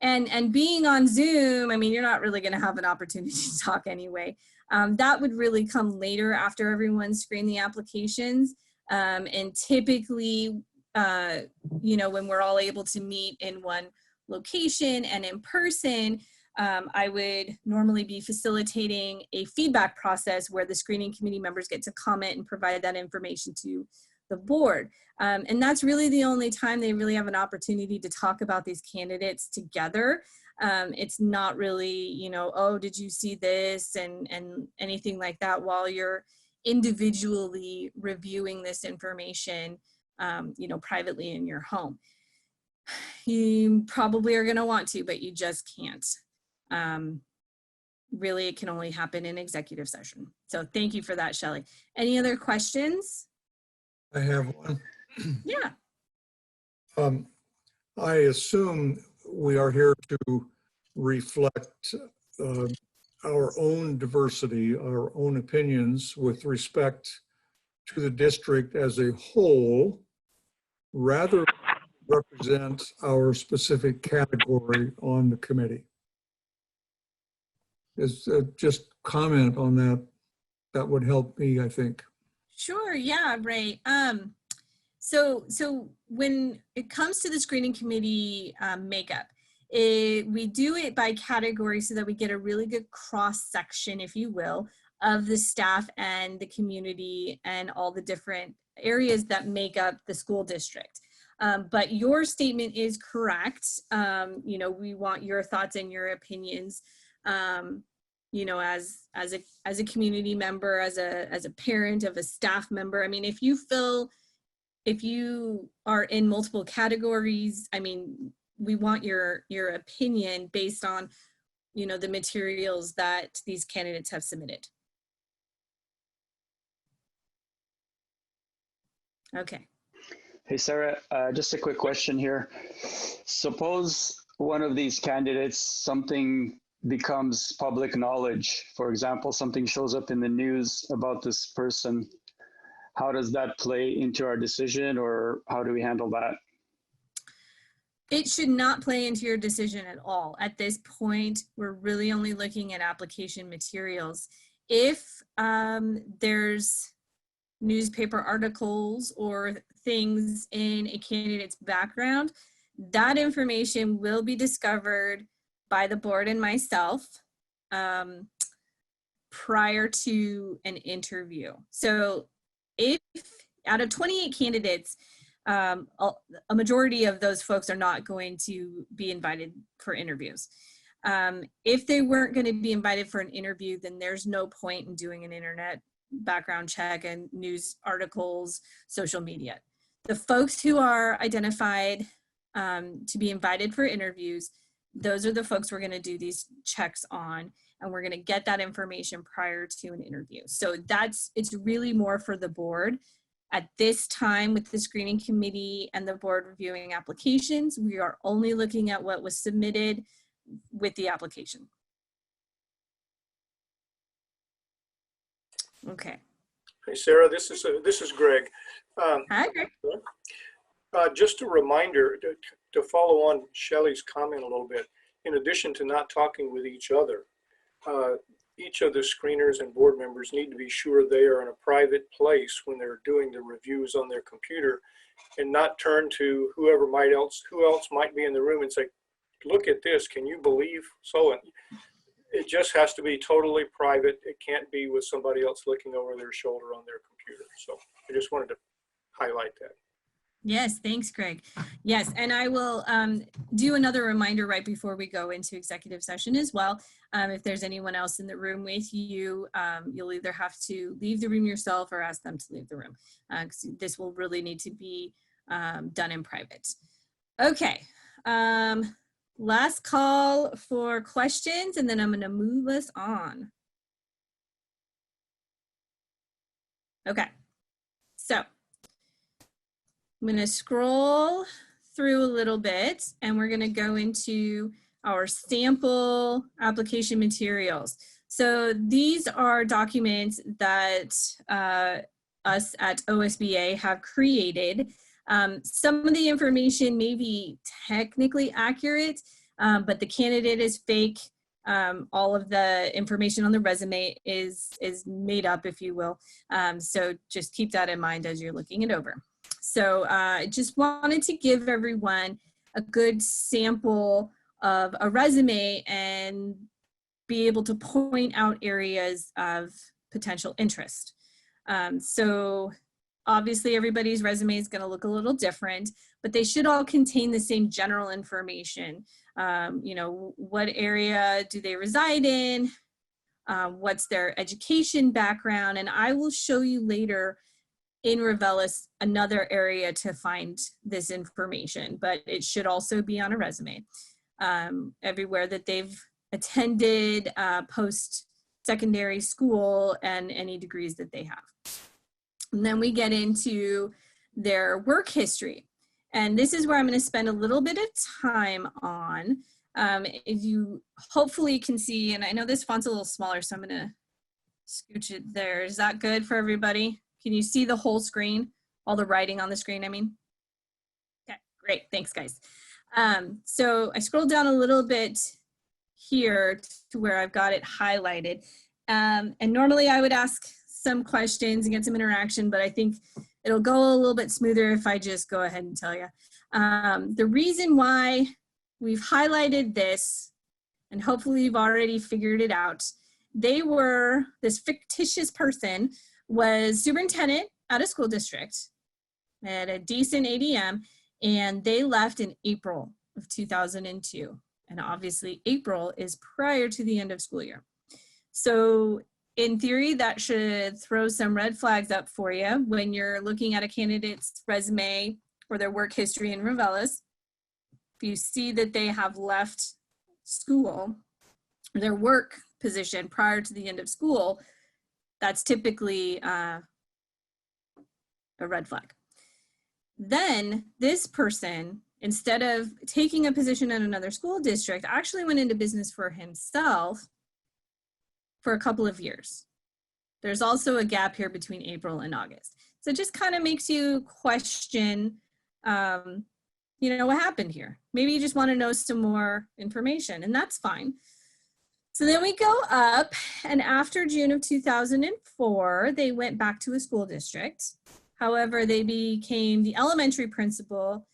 and being on Zoom, I mean, you're not really going to have an opportunity to talk anyway. That would really come later after everyone's screened the applications. And typically, you know, when we're all able to meet in one location and in person, I would normally be facilitating a feedback process where the screening committee members get to comment and provide that information to the board. And that's really the only time they really have an opportunity to talk about these candidates together. It's not really, you know, oh, did you see this and anything like that while you're individually reviewing this information, you know, privately in your home. You probably are going to want to, but you just can't. Really, it can only happen in executive session. So thank you for that, Shelley. Any other questions? I have one. Yeah. I assume we are here to reflect our own diversity, our own opinions with respect to the district as a whole, rather than represent our specific category on the committee. Is just comment on that. That would help me, I think. Sure, yeah, right. So when it comes to the screening committee makeup, we do it by category so that we get a really good cross-section, if you will, of the staff and the community and all the different areas that make up the school district. But your statement is correct. You know, we want your thoughts and your opinions. You know, as a community member, as a parent, of a staff member. I mean, if you are in multiple categories, I mean, we want your opinion based on, you know, the materials that these candidates have submitted. Okay. Hey, Sarah, just a quick question here. Suppose one of these candidates, something becomes public knowledge. For example, something shows up in the news about this person. How does that play into our decision, or how do we handle that? It should not play into your decision at all. At this point, we're really only looking at application materials. If there's newspaper articles or things in a candidate's background That information will be discovered by the board and myself prior to an interview. So if out of 28 candidates, a majority of those folks are not going to be invited for interviews. If they weren't going to be invited for an interview, then there's no point in doing an internet background check and news articles, social media. The folks who are identified to be invited for interviews, those are the folks we're going to do these checks on, and we're going to get that information prior to an interview. So it's really more for the board. At this time, with the screening committee and the board reviewing applications, we are only looking at what was submitted with the application. Okay. Hey, Sarah, this is Greg. Hi, Greg. Just a reminder to follow on Shelley's comment a little bit. In addition to not talking with each other, each of the screeners and board members need to be sure they are in a private place when they're doing the reviews on their computer, and not turn to who else might be in the room and say, look at this, can you believe so? And it just has to be totally private. It can't be with somebody else looking over their shoulder on their computer. So I just wanted to highlight that. Yes, thanks, Greg. Yes, and I will do another reminder right before we go into executive session as well. If there's anyone else in the room with you, you'll either have to leave the room yourself or ask them to leave the room. This will really need to be done in private. Okay, last call for questions, and then I'm going to move us on. Okay, so I'm going to scroll through a little bit, and we're going to go into our sample application materials. So these are documents that us at OSBA have created. Some of the information may be technically accurate, but the candidate is fake. All of the information on the resume is made up, if you will. So just keep that in mind as you're looking it over. So I just wanted to give everyone a good sample of a resume and be able to point out areas of potential interest. So obviously everybody's resume is going to look a little different, but they should all contain the same general information. You know, what area do they reside in? What's their education background? And I will show you later in Revelis another area to find this information, but it should also be on a resume. Everywhere that they've attended post-secondary school and any degrees that they have. And then we get into their work history. And this is where I'm going to spend a little bit of time on. If you hopefully can see, and I know this font's a little smaller, so I'm going to scooch it there. Is that good for everybody? Can you see the whole screen? All the writing on the screen, I mean? Okay, great. Thanks, guys. So I scrolled down a little bit here to where I've got it highlighted. And normally I would ask some questions and get some interaction, but I think it'll go a little bit smoother if I just go ahead and tell you. The reason why we've highlighted this, and hopefully you've already figured it out, this fictitious person was superintendent at a school district at a decent ADM, and they left in April of 2002. And obviously April is prior to the end of school year. So in theory, that should throw some red flags up for you when you're looking at a candidate's resume or their work history in Revelis. If you see that they have left school, their work position prior to the end of school, that's typically a red flag. Then this person, instead of taking a position in another school district, actually went into business for himself for a couple of years. There's also a gap here between April and August. So it just kind of makes you question, you know, what happened here? Maybe you just want to know some more information, and that's fine. So then we go up, and after June of 2004, they went back to a school district. However, they became the elementary principal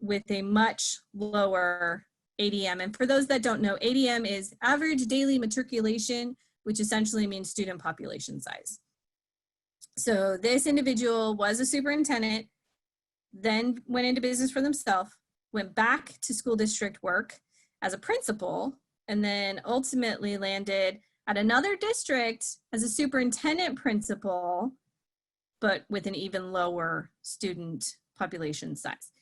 with a much lower ADM. And for those that don't know, ADM is average daily matriculation, which essentially means student population size. So this individual was a superintendent, then went into business for themselves, went back to school district work as a principal, and then ultimately landed at another district as a superintendent principal, but with an even lower student population size.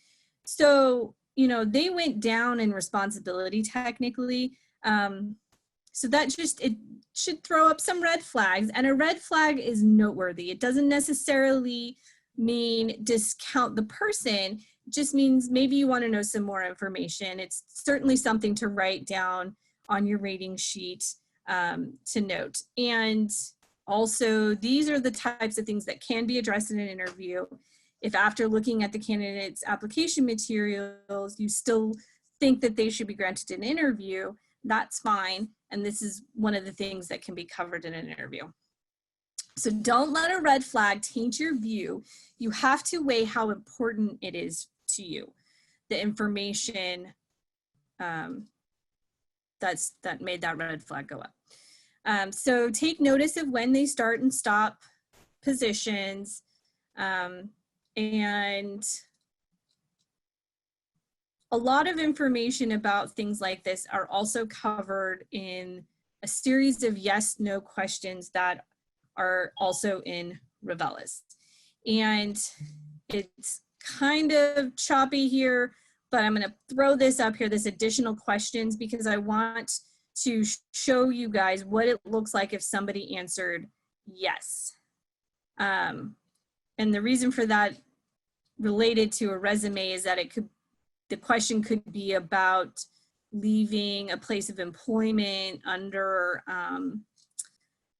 So, you know, they went down in responsibility technically. So that just, it should throw up some red flags, and a red flag is noteworthy. It doesn't necessarily mean discount the person, it just means maybe you want to know some more information. It's certainly something to write down on your rating sheet to note. And also, these are the types of things that can be addressed in an interview. If after looking at the candidate's application materials, you still think that they should be granted an interview, that's fine. And this is one of the things that can be covered in an interview. So don't let a red flag taint your view. You have to weigh how important it is to you, the information that made that red flag go up. So take notice of when they start and stop positions, and a lot of information about things like this are also covered in a series of yes/no questions that are also in Revelis. And it's kind of choppy here, but I'm gonna throw this up here, this additional questions, because I want to show you guys what it looks like if somebody answered yes. And the reason for that related to a resume is that the question could be about leaving a place of employment under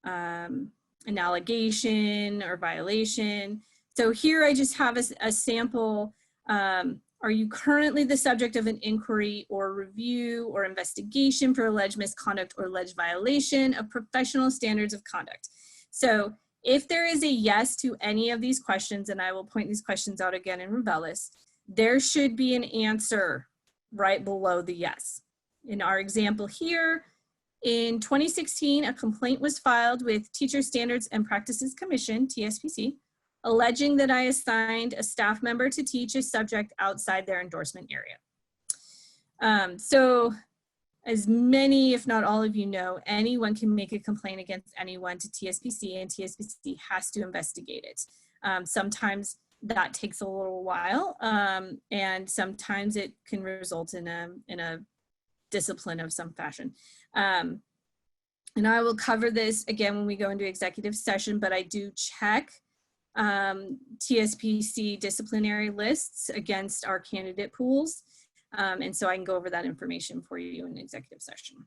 an allegation or violation. So here I just have a sample. Are you currently the subject of an inquiry or review or investigation for alleged misconduct or alleged violation of professional standards of conduct? So if there is a yes to any of these questions, and I will point these questions out again in Revelis, there should be an answer right below the yes. In our example here, in 2016, a complaint was filed with Teacher Standards and Practices Commission, TSPC, alleging that I assigned a staff member to teach a subject outside their endorsement area. So as many, if not all of you know, anyone can make a complaint against anyone to TSPC, and TSPC has to investigate it. Sometimes that takes a little while, and sometimes it can result in a discipline of some fashion. And I will cover this again when we go into executive session, but I do check TSPC disciplinary lists against our candidate pools. And so I can go over that information for you in executive session.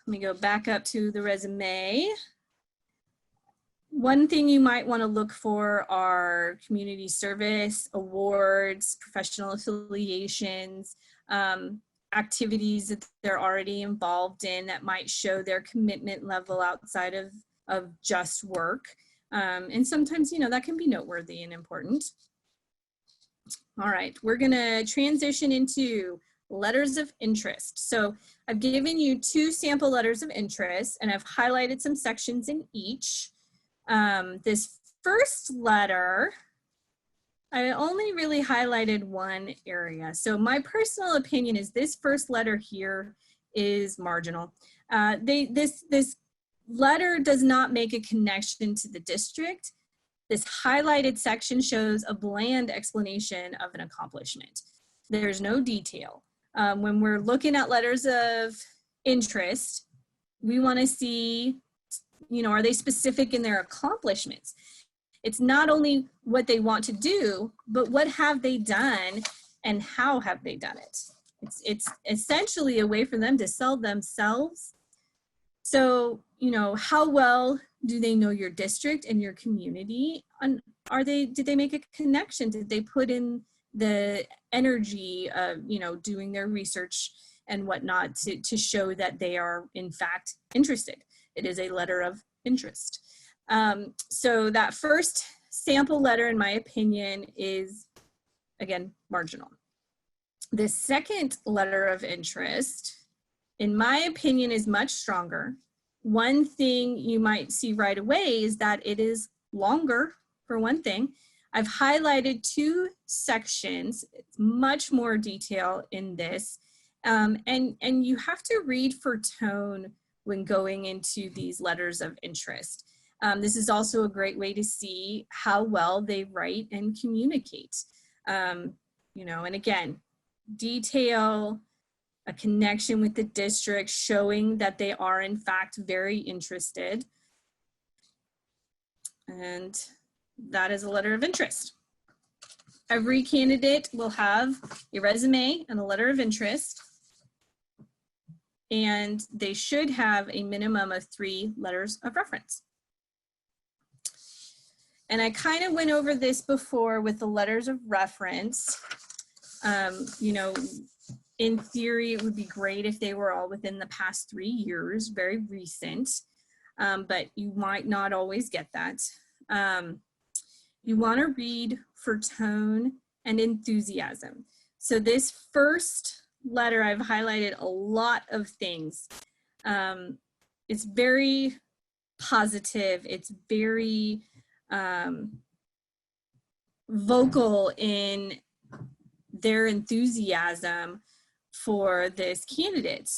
Let me go back up to the resume. One thing you might want to look for are community service, awards, professional affiliations, activities that they're already involved in that might show their commitment level outside of just work. And sometimes, you know, that can be noteworthy and important. All right, we're gonna transition into letters of interest. So I've given you 2 sample letters of interest, and I've highlighted some sections in each. This first letter, I only really highlighted one area. So my personal opinion is this first letter here is marginal. This letter does not make a connection to the district. This highlighted section shows a bland explanation of an accomplishment. There's no detail. When we're looking at letters of interest, we want to see, you know, are they specific in their accomplishments? It's not only what they want to do, but what have they done and how have they done it? It's essentially a way for them to sell themselves. So, you know, how well do they know your district and your community? And did they make a connection? Did they put in the energy of, you know, doing their research and whatnot to show that they are in fact interested? It is a letter of interest. So that first sample letter, in my opinion, is again, marginal. The second letter of interest, in my opinion, is much stronger. One thing you might see right away is that it is longer, for one thing. I've highlighted 2 sections. It's much more detail in this. And you have to read for tone when going into these letters of interest. This is also a great way to see how well they write and communicate. You know, and again, detail, a connection with the district, showing that they are in fact very interested. And that is a letter of interest. Every candidate will have a resume and a letter of interest, and they should have a minimum of 3 letters of reference. And I kind of went over this before with the letters of reference. You know, in theory, it would be great if they were all within the past 3 years, very recent, but you might not always get that. You want to read for tone and enthusiasm. So this first letter, I've highlighted a lot of things. It's very positive. It's very vocal in their enthusiasm for this candidate.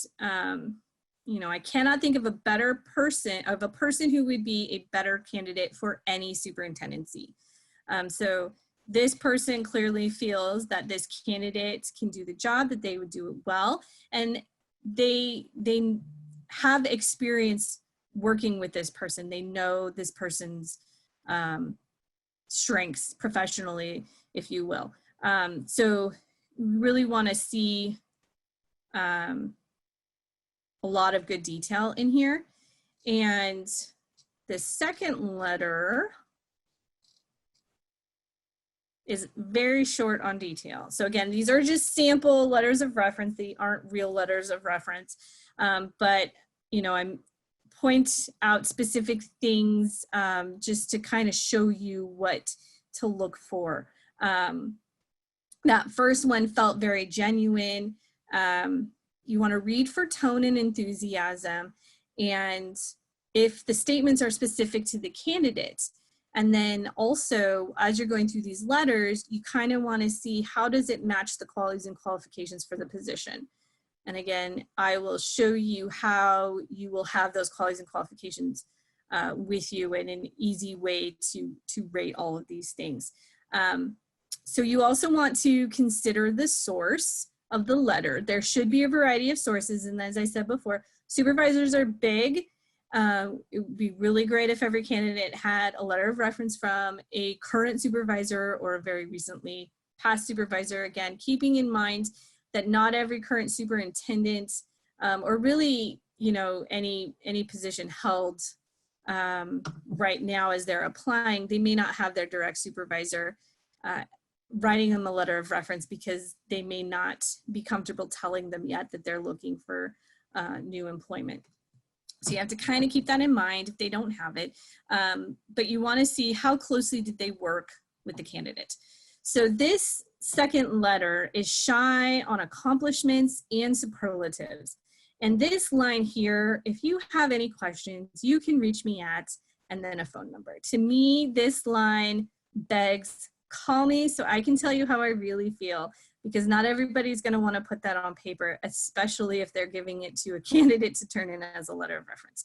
You know, I cannot think of a better person, of a person who would be a better candidate for any superintendency. So this person clearly feels that this candidate can do the job, that they would do it well, and they have experience working with this person. They know this person's strengths professionally, if you will. So we really want to see a lot of good detail in here. And the second letter is very short on detail. So again, these are just sample letters of reference. They aren't real letters of reference. But, you know, I'm point out specific things just to kind of show you what to look for. That first one felt very genuine. You want to read for tone and enthusiasm. And if the statements are specific to the candidate, and then also, as you're going through these letters, you kind of want to see how does it match the qualities and qualifications for the position. And again, I will show you how you will have those qualities and qualifications with you in an easy way to rate all of these things. So you also want to consider the source of the letter. There should be a variety of sources. And as I said before, supervisors are big. It would be really great if every candidate had a letter of reference from a current supervisor or a very recently past supervisor. Again, keeping in mind that not every current superintendent or really, you know, any position held right now as they're applying, they may not have their direct supervisor writing them a letter of reference because they may not be comfortable telling them yet that they're looking for new employment. So you have to kind of keep that in mind if they don't have it, but you want to see how closely did they work with the candidate. So this second letter is shy on accomplishments and superlatives. And this line here, if you have any questions, you can reach me at, and then a phone number. To me, this line begs, call me so I can tell you how I really feel, because not everybody's going to want to put that on paper, especially if they're giving it to a candidate to turn in as a letter of reference.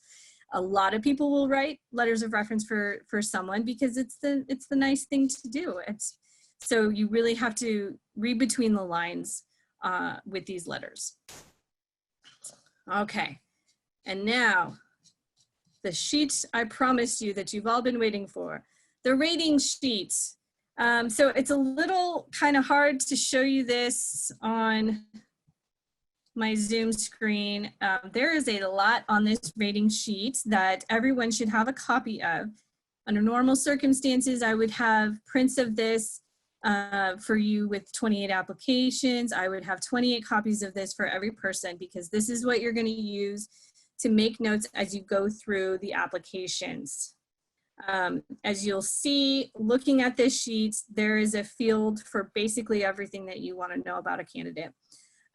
A lot of people will write letters of reference for someone because it's the nice thing to do. So you really have to read between the lines with these letters. Okay, and now the sheet I promised you that you've all been waiting for, the rating sheet. So it's a little kind of hard to show you this on my Zoom screen. There is a lot on this rating sheet that everyone should have a copy of. Under normal circumstances, I would have prints of this for you with 28 applications. I would have 28 copies of this for every person, because this is what you're going to use to make notes as you go through the applications. As you'll see, looking at this sheet, there is a field for basically everything that you want to know about a candidate.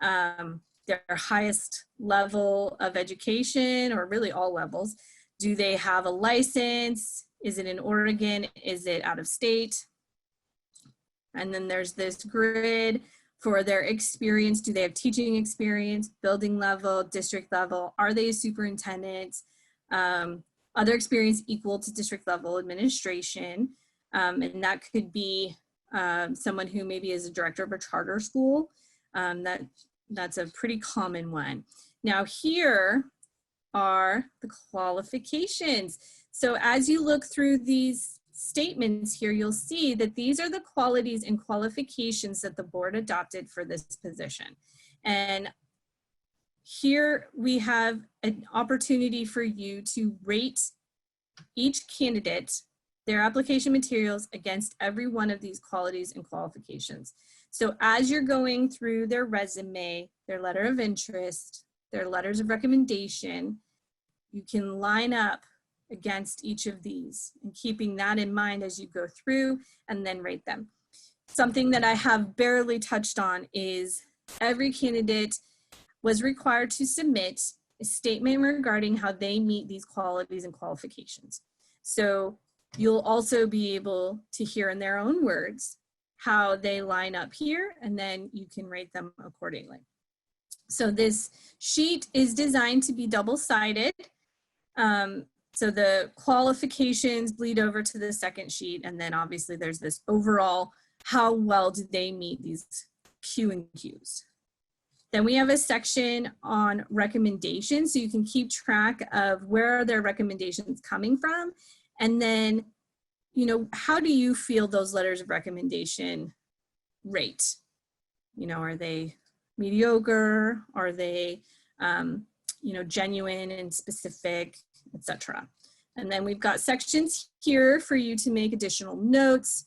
Their highest level of education, or really all levels. Do they have a license? Is it in Oregon? Is it out of state? And then there's this grid for their experience. Do they have teaching experience, building level, district level? Are they a superintendent? Other experience equal to district level administration. And that could be someone who maybe is a director of a charter school. That's a pretty common one. Now here are the qualifications. So as you look through these statements here, you'll see that these are the qualities and qualifications that the board adopted for this position. And here we have an opportunity for you to rate each candidate, their application materials, against every one of these qualities and qualifications. So as you're going through their resume, their letter of interest, their letters of recommendation, you can line up against each of these, and keeping that in mind as you go through and then rate them. Something that I have barely touched on is every candidate was required to submit a statement regarding how they meet these qualities and qualifications. So you'll also be able to hear in their own words how they line up here, and then you can rate them accordingly. So this sheet is designed to be double-sided. So the qualifications bleed over to the second sheet, and then obviously there's this overall, how well do they meet these Q and Qs. Then we have a section on recommendations, so you can keep track of where are their recommendations coming from, and then, you know, how do you feel those letters of recommendation rate? You know, are they mediocre? Are they, you know, genuine and specific, etc. And then we've got sections here for you to make additional notes,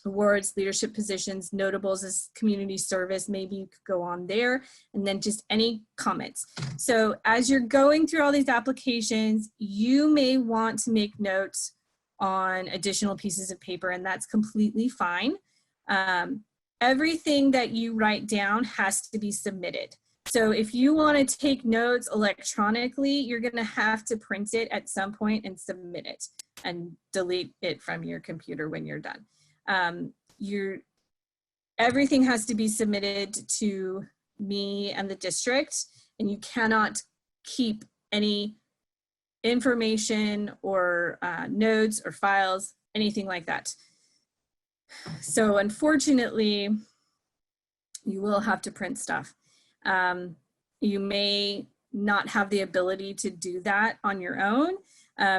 awards, leadership positions, notables as community service, maybe you could go on there, and then just any comments. So as you're going through all these applications, you may want to make notes on additional pieces of paper, and that's completely fine. Everything that you write down has to be submitted. So if you want to take notes electronically, you're going to have to print it at some point and submit it and delete it from your computer when you're done. Everything has to be submitted to me and the district, and you cannot keep any information or notes or files, anything like that. So unfortunately, you will have to print stuff. You may not have the ability to do that on your own.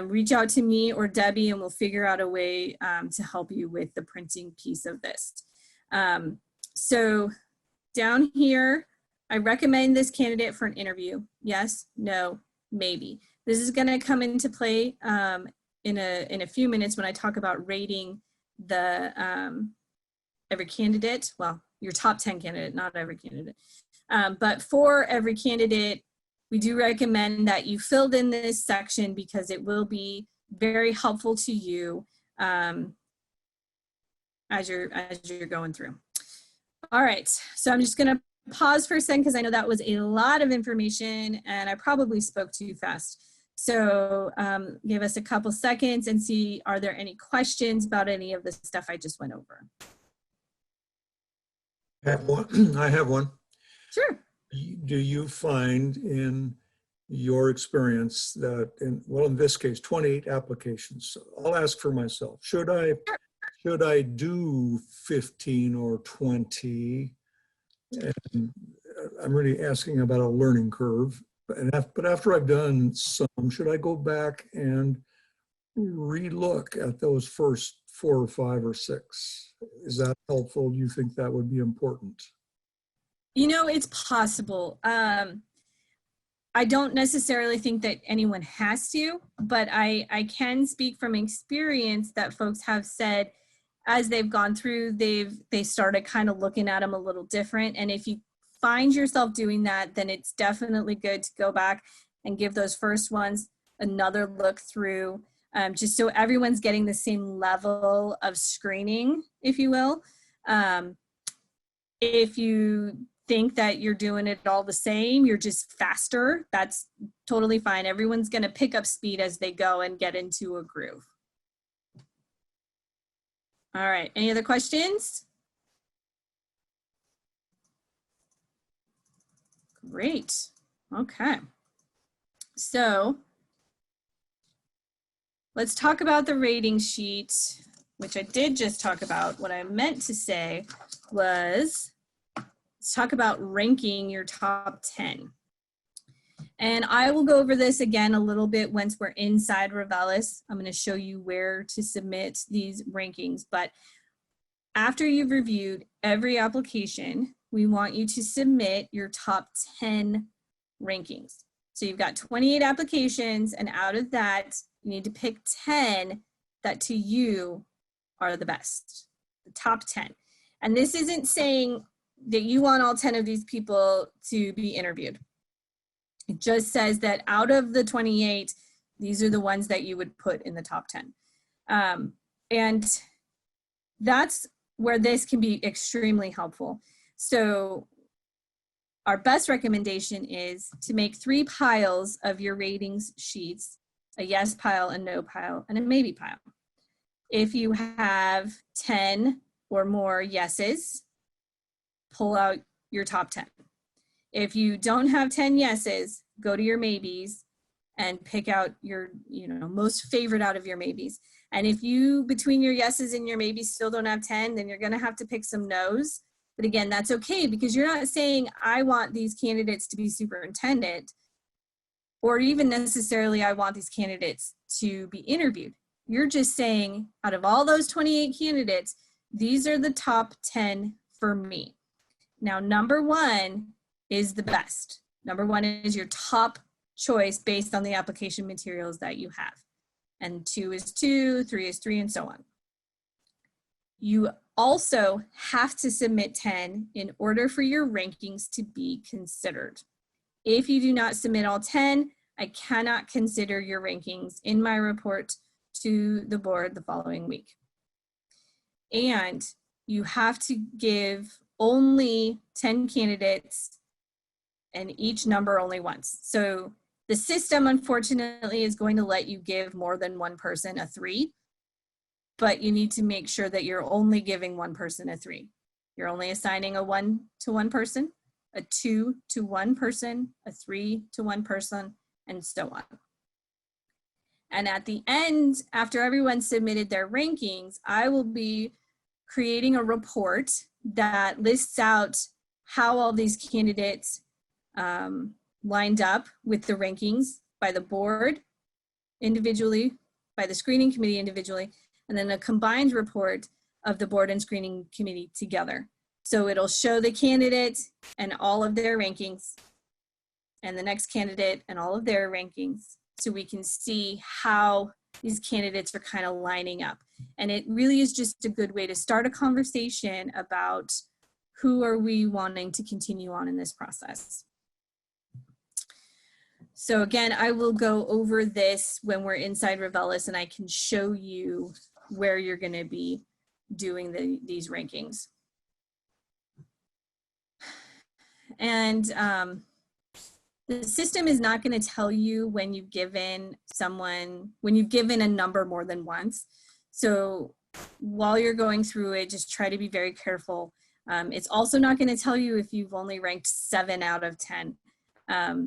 Reach out to me or Debbie and we'll figure out a way to help you with the printing piece of this. So down here, I recommend this candidate for an interview. Yes, no, maybe. This is going to come into play in a few minutes when I talk about rating the every candidate. Well, your top 10 candidate, not every candidate. But for every candidate, we do recommend that you filled in this section because it will be very helpful to you as you're going through. All right, so I'm just gonna pause for a second because I know that was a lot of information and I probably spoke too fast. So give us a couple seconds and see, are there any questions about any of the stuff I just went over? I have one. Sure. Do you find in your experience that, in this case, 28 applications, I'll ask for myself, should I do 15 or 20? And I'm really asking about a learning curve. But after I've done some, should I go back and relook at those first 4 or 5 or 6? Is that helpful? Do you think that would be important? You know, it's possible. I don't necessarily think that anyone has to, but I can speak from experience that folks have said as they've gone through, they started kind of looking at them a little different. And if you find yourself doing that, then it's definitely good to go back and give those first ones another look through. just so everyone's getting the same level of screening, if you will. If you think that you're doing it all the same, you're just faster, that's totally fine. Everyone's going to pick up speed as they go and get into a groove. All right, any other questions? Great. Okay. So let's talk about the rating sheet, which I did just talk about. What I meant to say was, let's talk about ranking your top 10. And I will go over this again a little bit once we're inside Revelis. I'm going to show you where to submit these rankings. But after you've reviewed every application, we want you to submit your top 10 rankings. So you've got 28 applications, and out of that, you need to pick 10 that to you are the best, the top 10. And this isn't saying that you want all 10 of these people to be interviewed. It just says that out of the 28, these are the ones that you would put in the top 10. And that's where this can be extremely helpful. So our best recommendation is to make 3 piles of your ratings sheets, a yes pile, a no pile, and a maybe pile. If you have 10 or more yeses, pull out your top 10. If you don't have 10 yeses, go to your maybes and pick out your, most favorite out of your maybes. And if you, between your yeses and your maybes, still don't have 10, then you're gonna have to pick some nos. But again, that's okay, because you're not saying, I want these candidates to be superintendent, or even necessarily, I want these candidates to be interviewed. You're just saying, out of all those 28 candidates, these are the top 10 for me. Now, number 1 is the best. Number 1 is your top choice based on the application materials that you have. And 2 is 2, 3 is 3, and so on. You also have to submit 10 in order for your rankings to be considered. If you do not submit all 10, I cannot consider your rankings in my report to the board the following week. And you have to give only 10 candidates and each number only once. So the system, unfortunately, is going to let you give more than one person a 3, but you need to make sure that you're only giving one person a 3. You're only assigning a 1 to one person, a 2 to one person, a 3 to one person, and so on. And at the end, after everyone submitted their rankings, I will be creating a report that lists out how all these candidates lined up with the rankings by the board individually, by the screening committee individually, and then a combined report of the board and screening committee together. So it'll show the candidate and all of their rankings, and the next candidate and all of their rankings, so we can see how these candidates are kind of lining up. And it really is just a good way to start a conversation about who are we wanting to continue on in this process. So again, I will go over this when we're inside Revelis, and I can show you where you're going to be doing these rankings. And the system is not going to tell you when you've given a number more than once. So while you're going through it, just try to be very careful. It's also not going to tell you if you've only ranked 7 out of 10.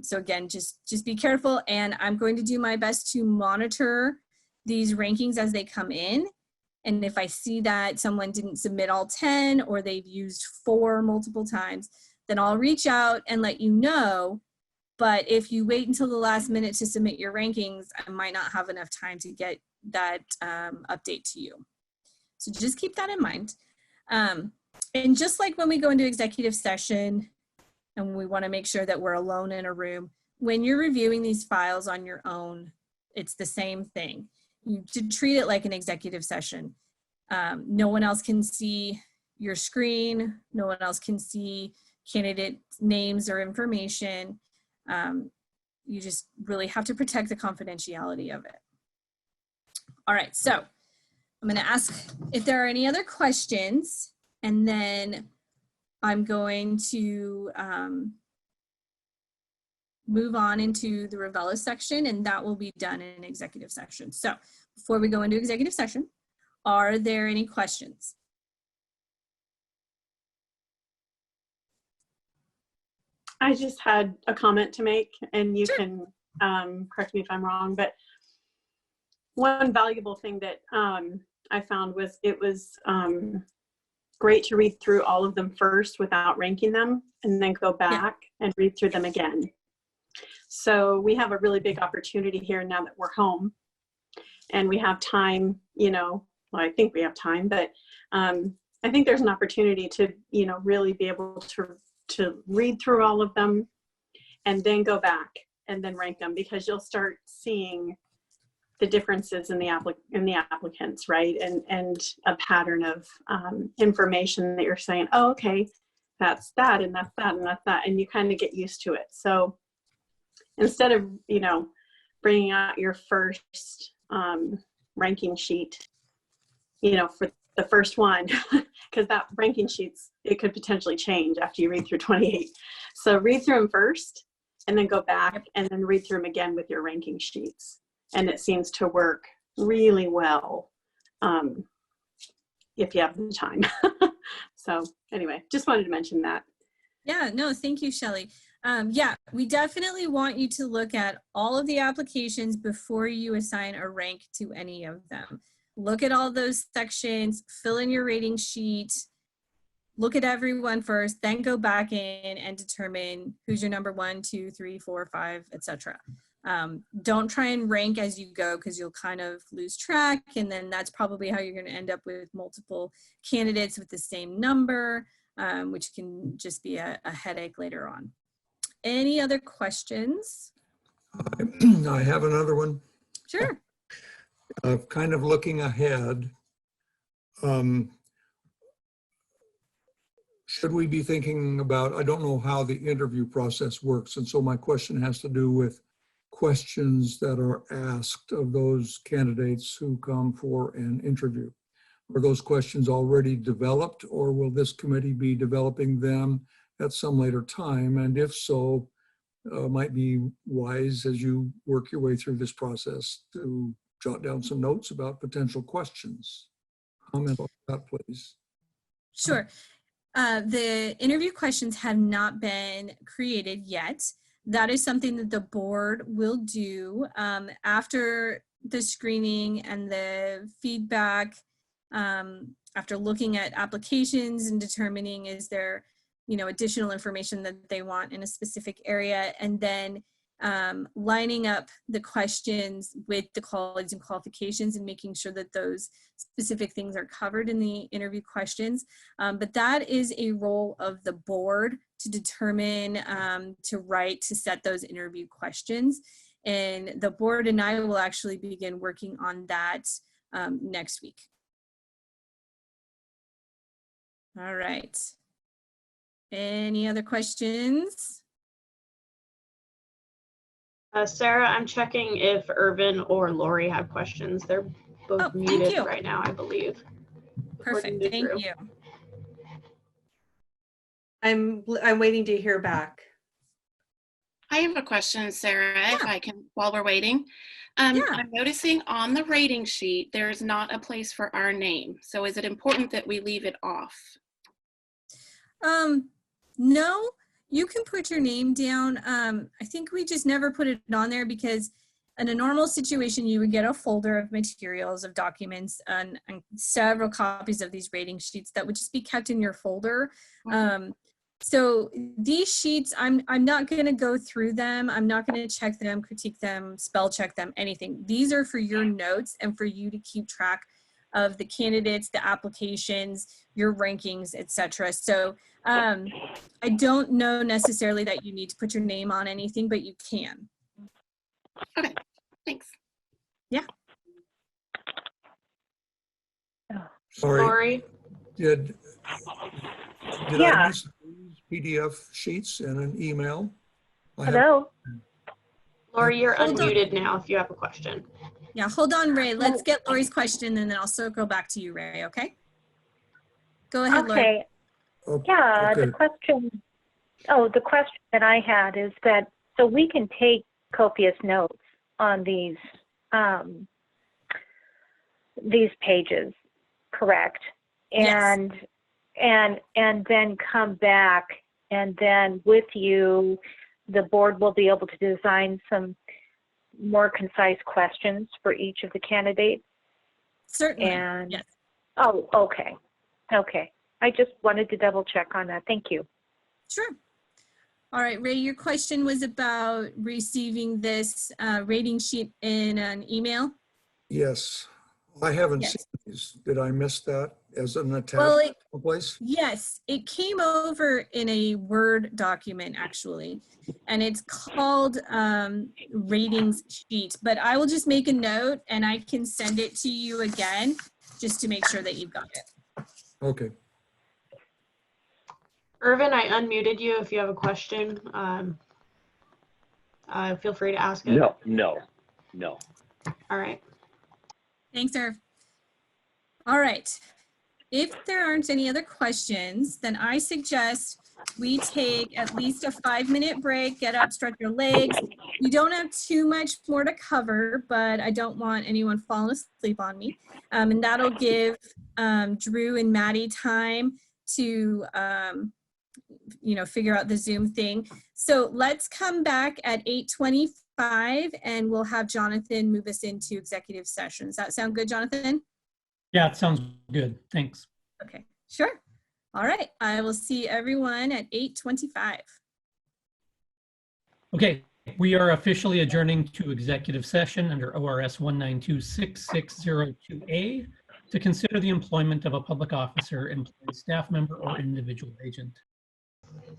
So again, just be careful, and I'm going to do my best to monitor these rankings as they come in. And if I see that someone didn't submit all 10, or they've used 4 multiple times, then I'll reach out and let you know. But if you wait until the last minute to submit your rankings, I might not have enough time to get that update to you. So just keep that in mind. And just like when we go into executive session and we want to make sure that we're alone in a room, when you're reviewing these files on your own, it's the same thing. You should treat it like an executive session. No one else can see your screen. No one else can see candidate names or information. You just really have to protect the confidentiality of it. All right, so I'm going to ask if there are any other questions, and then I'm going to move on into the Ravello section, and that will be done in executive session. So before we go into executive session, are there any questions? I just had a comment to make, and you can correct me if I'm wrong, but one valuable thing that I found was it was great to read through all of them first without ranking them, and then go back and read through them again. So we have a really big opportunity here now that we're home and we have time, you know, well, I think we have time, but I think there's an opportunity to, you know, really be able to read through all of them and then go back and then rank them, because you'll start seeing the differences in the applicants, right? And a pattern of information that you're saying, oh, okay, that's that, and that's that, and that's that. And you kind of get used to it. So instead of, you know, bringing out your first ranking sheet, you know, for the first one, because that ranking sheets, it could potentially change after you read through 28. So read through them first and then go back and then read through them again with your ranking sheets. And it seems to work really well if you have the time. So anyway, just wanted to mention that. Yeah, no, thank you, Shelley. Yeah, we definitely want you to look at all of the applications before you assign a rank to any of them. Look at all those sections, fill in your rating sheet, look at everyone first, then go back in and determine who's your number 1, 2, 3, 4, 5, etc. Don't try and rank as you go, because you'll kind of lose track, and then that's probably how you're going to end up with multiple candidates with the same number, which can just be a headache later on. Any other questions? I have another one. Sure. Kind of looking ahead, should we be thinking about, I don't know how the interview process works, and so my question has to do with questions that are asked of those candidates who come for an interview. Are those questions already developed, or will this committee be developing them at some later time? And if so, might be wise as you work your way through this process to jot down some notes about potential questions. Comment on that, please. Sure. The interview questions have not been created yet. That is something that the board will do after the screening and the feedback, after looking at applications and determining is there, you know, additional information that they want in a specific area, and then lining up the questions with the qualities and qualifications and making sure that those specific things are covered in the interview questions. But that is a role of the board to determine, to set those interview questions. And the board and I will actually begin working on that next week. All right. Any other questions? Sarah, I'm checking if Irvin or Lori have questions. They're both muted right now, I believe. Perfect, thank you. I'm waiting to hear back. I have a question, Sarah, if I can, while we're waiting. I'm noticing on the rating sheet, there's not a place for our name. So is it important that we leave it off? No, you can put your name down. I think we just never put it on there because in a normal situation, you would get a folder of materials, of documents, and several copies of these rating sheets that would just be kept in your folder. So these sheets, I'm not going to go through them. I'm not going to check them, critique them, spell check them, anything. These are for your notes and for you to keep track of the candidates, the applications, your rankings, etc. So I don't know necessarily that you need to put your name on anything, but you can. Okay, thanks. Yeah. Sorry. Did I miss PDF sheets and an email? Hello? Lori, you're unmuted now if you have a question. Yeah, hold on, Ray. Let's get Lori's question and then I'll circle back to you, Ray, okay? Go ahead, Lori. Okay. Yeah, okay. the question that I had is that, so we can take copious notes on these pages, correct? And Yes. and then come back, and then with you, the board will be able to design some more concise questions for each of the candidates. Certainly. And yes. Oh, okay. Okay. I just wanted to double check on that. Thank you. Sure. All right, Ray, your question was about receiving this rating sheet in an email? Yes. I haven't Yes. seen these. Did I miss that as an Well, attachment someplace? yes, it came over in a Word document actually, and it's called ratings sheet, but I will just make a note and I can send it to you again just to make sure that you've got it. Okay. Irvin, I unmuted you if you have a question. Feel free to ask it. No. All right. Thanks, Irv. All right. If there aren't any other questions, then I suggest we take at least a 5-minute break, get up, stretch your legs. You don't have too much more to cover, but I don't want anyone falling asleep on me. And that'll give Drew and Maddie time to figure out the Zoom thing. So let's come back at 8:25 and we'll have Jonathan move us into executive session. Does that sound good, Jonathan? Yeah, it sounds good. Thanks. Okay, sure. All right, I will see everyone at 8:25. Okay, we are officially adjourning to executive session under ORS 1926602A to consider the employment of a public officer, employee, staff member, or individual agent.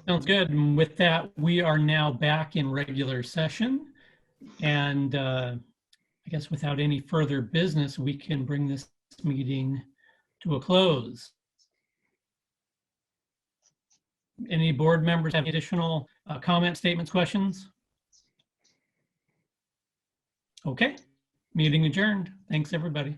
Sounds good. And with that, we are now back in regular session. And I guess without any further business, we can bring this meeting to a close. Any board members have additional comments, statements, questions? Okay, meeting adjourned. Thanks, everybody.